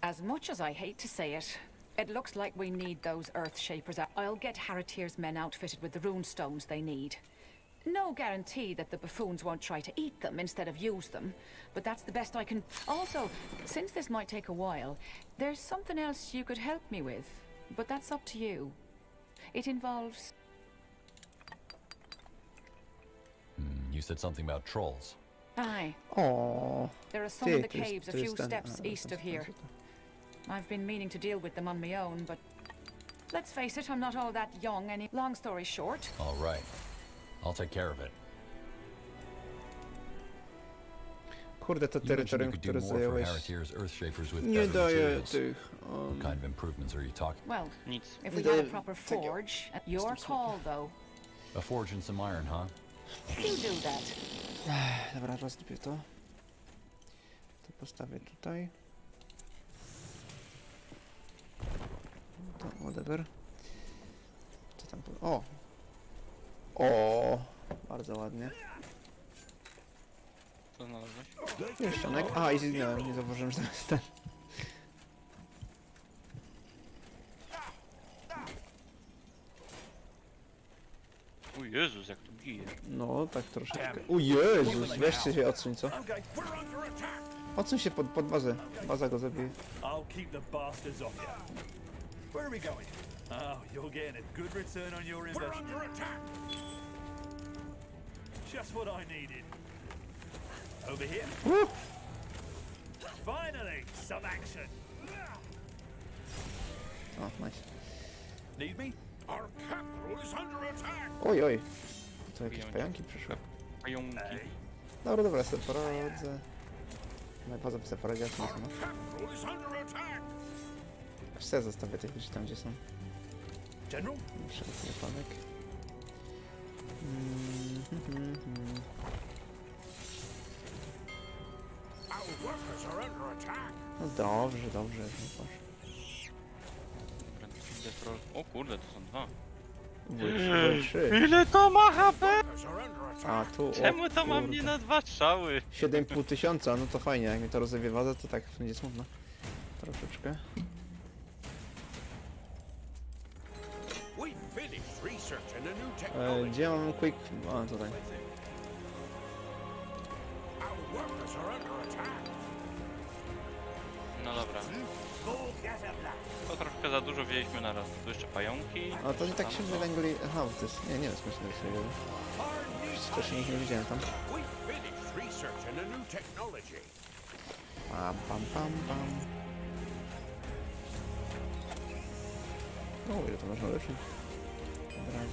S4: As much as I hate to say it, it looks like we need those Earthshapers. I'll get Haratir's men outfitted with the runestones they need. No guarantee that the buffoons won't try to eat them instead of use them, but that's the best I can... Also, since this might take a while, there's something else you could help me with, but that's up to you. It involves...
S17: You said something about trolls.
S4: Aye.
S1: Aww.
S4: There are some in the caves a few steps east of here. I've been meaning to deal with them on my own, but... Let's face it, I'm not all that young any... Long story short...
S17: All right. I'll take care of it.
S1: Kurde, to terytorium, które zająłeś, nie daje tych...
S17: What kind of improvements are you talking?
S4: Well, if we had a proper forge... Your call, though.
S17: A forge and some iron, huh?
S4: You do that.
S1: Dobra, rozbiję to. To postawię tutaj. To whatever. Co tam? O! O! Bardzo ładnie.
S2: Co znalazłeś?
S1: Pierścionek. A, i zginąłem. Nie zauważyłem, że to jest ten.
S2: O Jezus, jak to bije.
S1: No, tak troszeczkę. O Jezus, weźcie się odsuń, co? Odsuń się pod bazę. Baza go zabije.
S5: I'll keep the bastards off you. Where are we going? Oh, you're getting a good return on your investment. We're under attack. Just what I needed. Over here.
S1: Woo!
S5: Finally, some action.
S1: O, nice.
S5: Need me?
S12: Our capital is under attack.
S1: Oj, oj. To jakieś pająki przyszły.
S2: Pająki.
S1: Dobra, sobie poradzę. Moja baza sobie poradzi, jak nie są. Aż sobie zostawię tych ludzi tam, gdzie są.
S5: General?
S1: Muszę telefonek. No dobrze, dobrze.
S2: O kurde, to są dwa.
S1: Trzy.
S2: Ile to ma HP?
S1: A tu.
S2: Czemu to ma mnie na 2 strzały?
S1: 7,5 tysiąca, no to fajnie, jak mi to rozewiewa, to tak będzie smutno. Troszeczkę. Gdzie mam quick... A, tutaj.
S2: No dobra. To troszkę za dużo wzięliśmy na raz. Tu jeszcze pająki.
S1: A to nie tak się wylęgli... Aha, to jest... Nie wiem, skąd się tego. Wcześniej ich nie widziałem tam. Pam. O, ile to można leczyć? Od razu.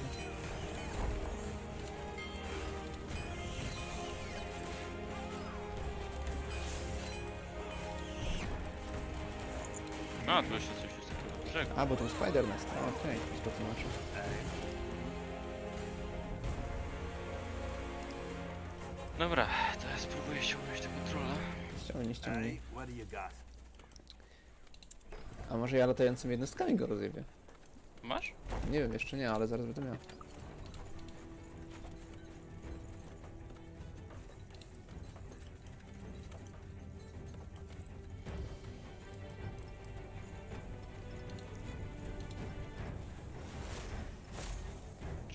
S2: A, tu jeszcze coś jest takiego dużego.
S1: A, bo to Spider Nest. Okej, to tłumaczę.
S2: Dobra, to ja spróbuję ściągnąć tę kontrolę.
S1: Ściągnij. A może ja latającymi jednostkami go rozjebię?
S2: Masz?
S1: Nie wiem, jeszcze nie, ale zaraz będę miał.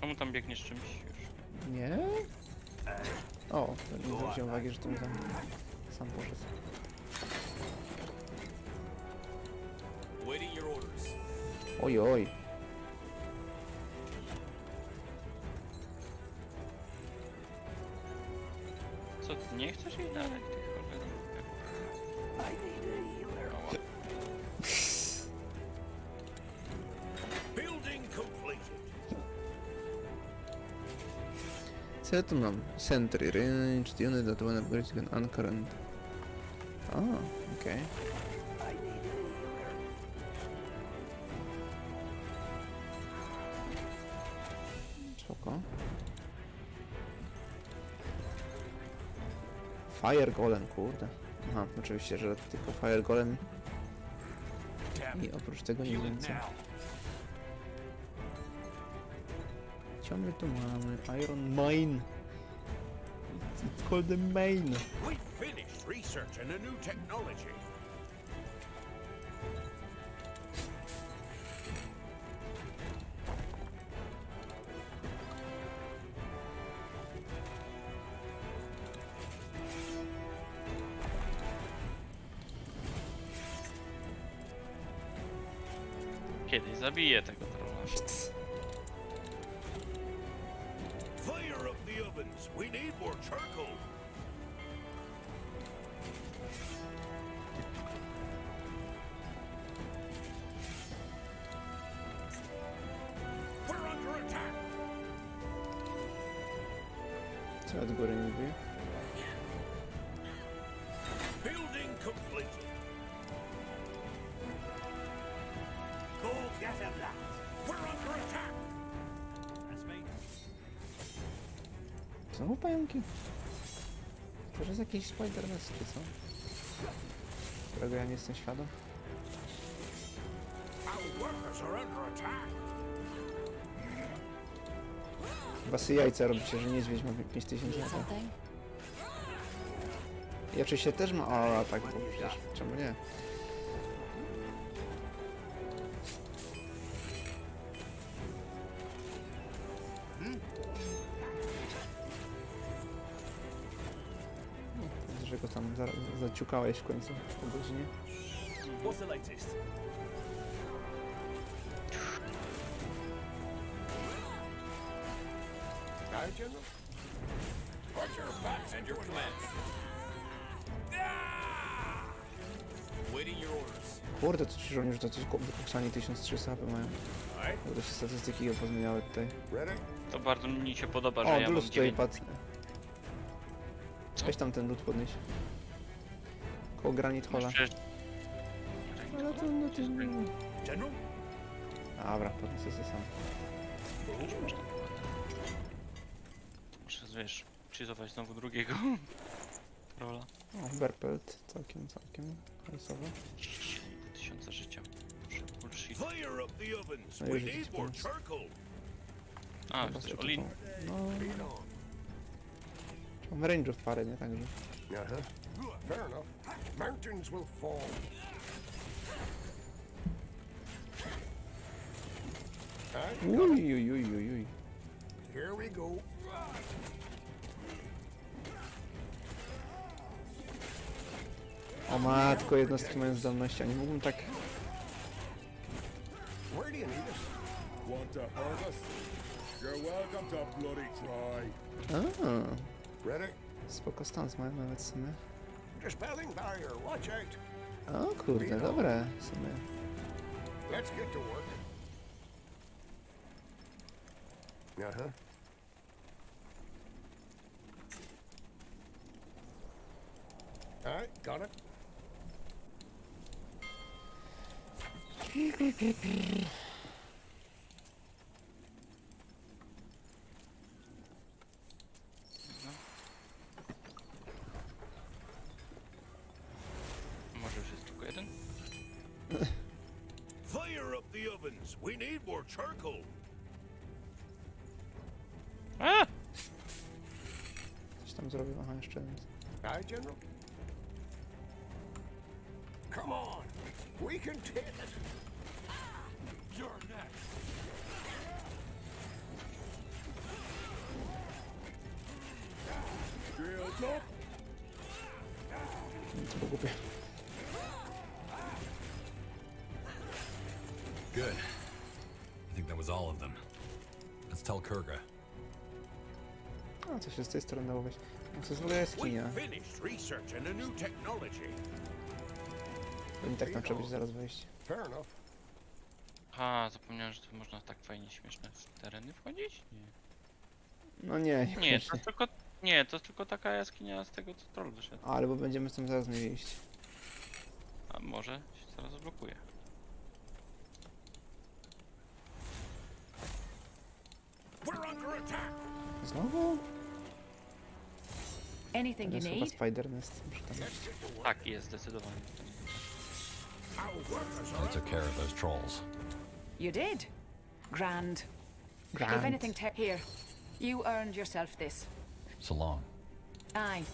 S2: Czemu tam biegniesz czymś już?
S1: Nie? O, nie zwróciłem uwagi, że to mi tam sam poszedł. Oj, oj.
S2: Co, ty nie chcesz iść dalej w tych cholerach?
S1: Co ja tu mam? Sentry, range, unit that when upgrade can uncurrent. A, okej. Spoko. Fire Golem, kurde. Aha, oczywiście, że tylko Fire Golem. I oprócz tego nic więcej. Co my tu mamy? Iron Mine. It's called the main.
S12: We finished researching a new technology.
S2: Kiedyś zabiję tego trolla.
S12: Fire up the ovens. We need more charcoal. We're under attack.
S1: Co ja od góry nie mówię?
S12: Building completed. Go get him, lads. We're under attack. That's me.
S1: Znowu pająki? To jest jakieś Spider Nest, czy co? Którego ja nie jestem świadom?
S12: Our workers are under attack.
S1: Chyba sobie jajca robicie, że niedźwiedź ma 5000 lat. I oczywiście też ma... O, tak, bo przecież czemu nie? Że go tam zaciukałeś w końcu po godzinie.
S5: What's the latest?
S12: Aye, General. Watch your backs and your commands. Waiting your orders.
S1: Kurde, to ci żołnierze to coś wykuksani 1300 HP mają. Kurde, się statystyki pozmieniały tutaj.
S2: To bardzo mi się podoba,
S1: O,
S2: że ja mam
S1: lód tutaj
S2: 9.
S1: padł. Weź tam ten lód podnieść. Koło granit hola. Ale to no to...
S12: General?
S1: Dobra, podniosę się sam.
S2: Muszę, wiesz, przyzować znowu drugiego trolla.
S1: O, Berpelt, całkiem hajsowe.
S2: 1000 życia. Bullshit.
S12: Fire up the ovens.
S1: No
S12: We
S1: już
S12: need
S1: jakiś
S12: more
S1: pomysł.
S12: charcoal.
S2: A,
S1: Chyba
S2: jesteś
S1: sobie
S2: Olin.
S1: taką- No... Mam range'ów parę, nie? Także...
S12: Fair enough. Mountains will fall.
S1: Uj, uj, uj, uj, uj.
S12: Here we go.
S1: O matko, jednostki mają zdolności, a nie mógłbym tak...
S12: Where do you need us?
S21: Want to hurt us? You're welcome to bloody try.
S1: A,
S12: Ready?
S1: spoko stans mają nawet w sumie.
S12: Dispelling barrier. Watch out.
S1: O kurde, dobre w sumie.
S12: Let's get to work. Uh-huh. All right, got it.
S2: Może już jest tylko jeden?
S12: Fire up the ovens. We need more charcoal.
S2: A!
S1: Coś tam zrobił, aha, jeszcze jeden.
S12: Aye, General. Come on. We can take it. You're next. Shields up.
S1: To było głupie.
S17: Good. I think that was all of them. Let's tell Kurga.
S1: A, co się z tej strony dało wejść? No, to jest w ogóle jaskinia.
S12: We finished researching a new technology.
S1: Bo i tak tam trzeba będzie zaraz wejść.
S12: Fair enough.
S2: A, zapomniałem, że tu można tak fajnie śmieszne w tereny wchodzić? Nie.
S1: No nie,
S2: Nie, to
S1: niekoniecznie.
S2: jest tylko... Nie, to jest tylko taka jaskinia z tego, co troll wyszedł.
S1: Ale bo będziemy z tym zaraz mieli iść.
S2: A może się zaraz zablokuje.
S12: We're under attack.
S1: Znowu?
S4: Anything
S1: To
S4: you
S1: jest chyba
S4: need?
S1: Spider Nest. Muszę tam...
S2: Tak, jest zdecydowanie.
S17: I took care of those trolls.
S4: You did? Grand. If
S1: Grand.
S4: anything, here. You earned yourself this.
S17: So long.
S4: Aye.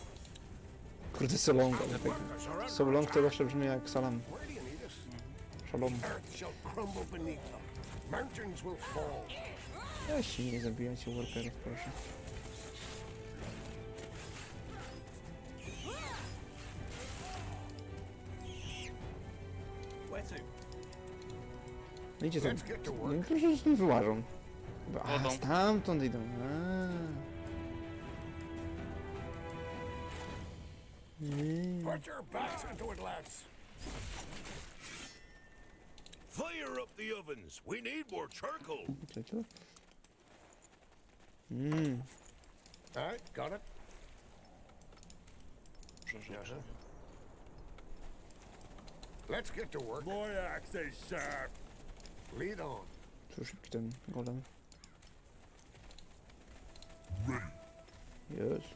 S1: Kurde, so long, ale tak... So long to zawsze brzmi jak salam.
S12: Where do you need us?
S1: Szalom.
S12: Earth shall crumble beneath them. Mountains will fall.
S1: Weź nie zabijajcie workerów, proszę.
S12: Where to?
S1: No idzie tam.
S12: Let's get to
S1: No
S12: work.
S1: i proszę, już nie wyłażą. A,
S2: Wodą.
S1: stamtąd idą.
S12: Put your backs into it, lads. Fire up the ovens. We need more charcoal.
S1: Dlaczego?
S12: Alright, got it.
S2: Przeżyję.
S12: Let's get to work. My axe is sharp. Lead on.
S1: Cóż, ten golem. Jest.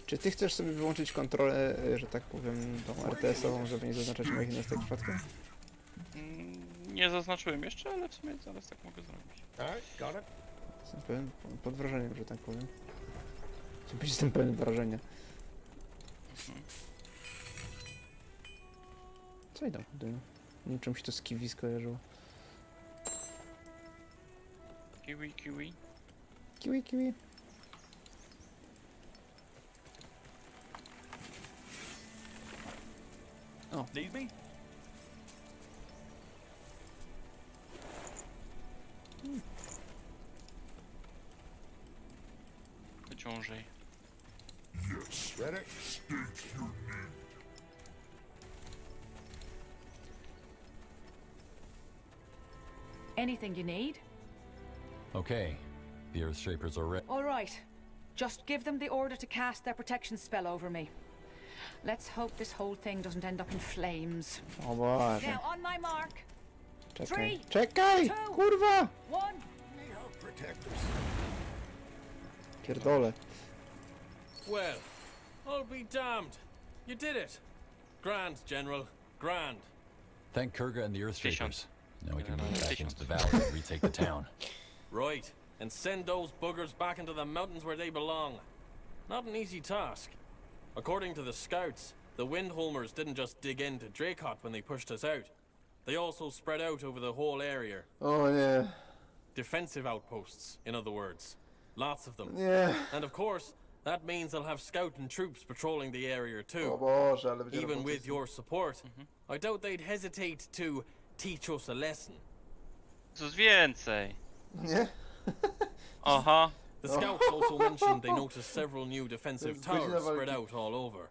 S1: Czy ty chcesz sobie wyłączyć kontrolę, że tak powiem, tą RTS-ową, żeby nie zaznaczać moich jednostek przypadkiem?
S2: Nie zaznaczyłem jeszcze, ale w sumie zaraz tak mogę zrobić.
S12: Alright, got it.
S1: Jestem pewien, pod wrażeniem, że tak powiem. Jestem pewien wrażenia. Co idą? Nie wiem, czym się to z kiwi skojarzyło.
S2: Kiwi, kiwi.
S1: Kiwi, kiwi. O.
S12: Need me?
S2: Ciążej.
S12: Yes. Ready?
S4: Anything you need?
S17: Okay. The Earth Shapers are ready.
S4: All right. Just give them the order to cast their protection spell over me. Let's hope this whole thing doesn't end up in flames.
S1: O Boże.
S4: Now, on my mark.
S1: Czekaj.
S4: 3,
S1: Czekaj!
S4: 2,
S1: Kurwa!
S4: 1.
S12: Protectors.
S1: Pierdolę.
S15: Well, I'll be damned. You did it. Grand, General. Grand.
S17: Thank Kurga and the Earth Shapers. Now we can move back
S2: Tysiąc.
S17: into the valley and retake the town.
S15: Right. And send those buggers back into the mountains where they belong. Not an easy task. According to the scouts, the Windholmers didn't just dig into Dracot when they pushed us out. They also spread out over the whole area.
S1: O nie.
S15: Defensive outposts, in other words. Lots of them.
S1: Nie.
S15: And of course, that means they'll have scout and troops patrolling the area too.
S1: O Boże, ale będzie
S15: Even
S1: roboty.
S15: with your support, I doubt they'd hesitate to teach us a lesson.
S2: Coś więcej.
S1: Nie?
S2: Aha.
S15: The scouts also mentioned they noticed several new defensive towers spread out all over.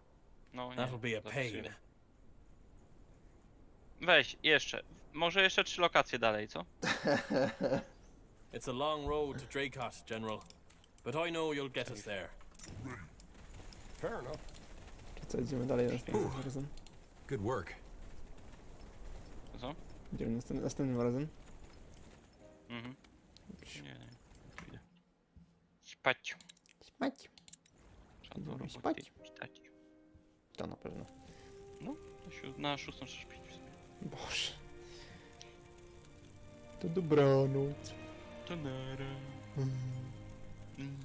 S2: No nie.
S15: That'll be a pain.
S2: Zapisuję. Weź, jeszcze. Może jeszcze 3 lokacje dalej, co?
S15: It's a long road to Dracot, General, but I know you'll get us there.
S12: Fair enough.
S1: Czy co, idziemy dalej następnym razem?
S17: Good work.
S1: Idziemy następnym razem.
S2: Mhm. Nie. Idę. Spać.
S1: Spać.
S2: Trzeba do roboty
S1: Spać.
S2: wstać.
S1: To na pewno.
S2: No, na 6:45.
S1: Boże. To dobranoc.
S2: To nara.
S1: Mm.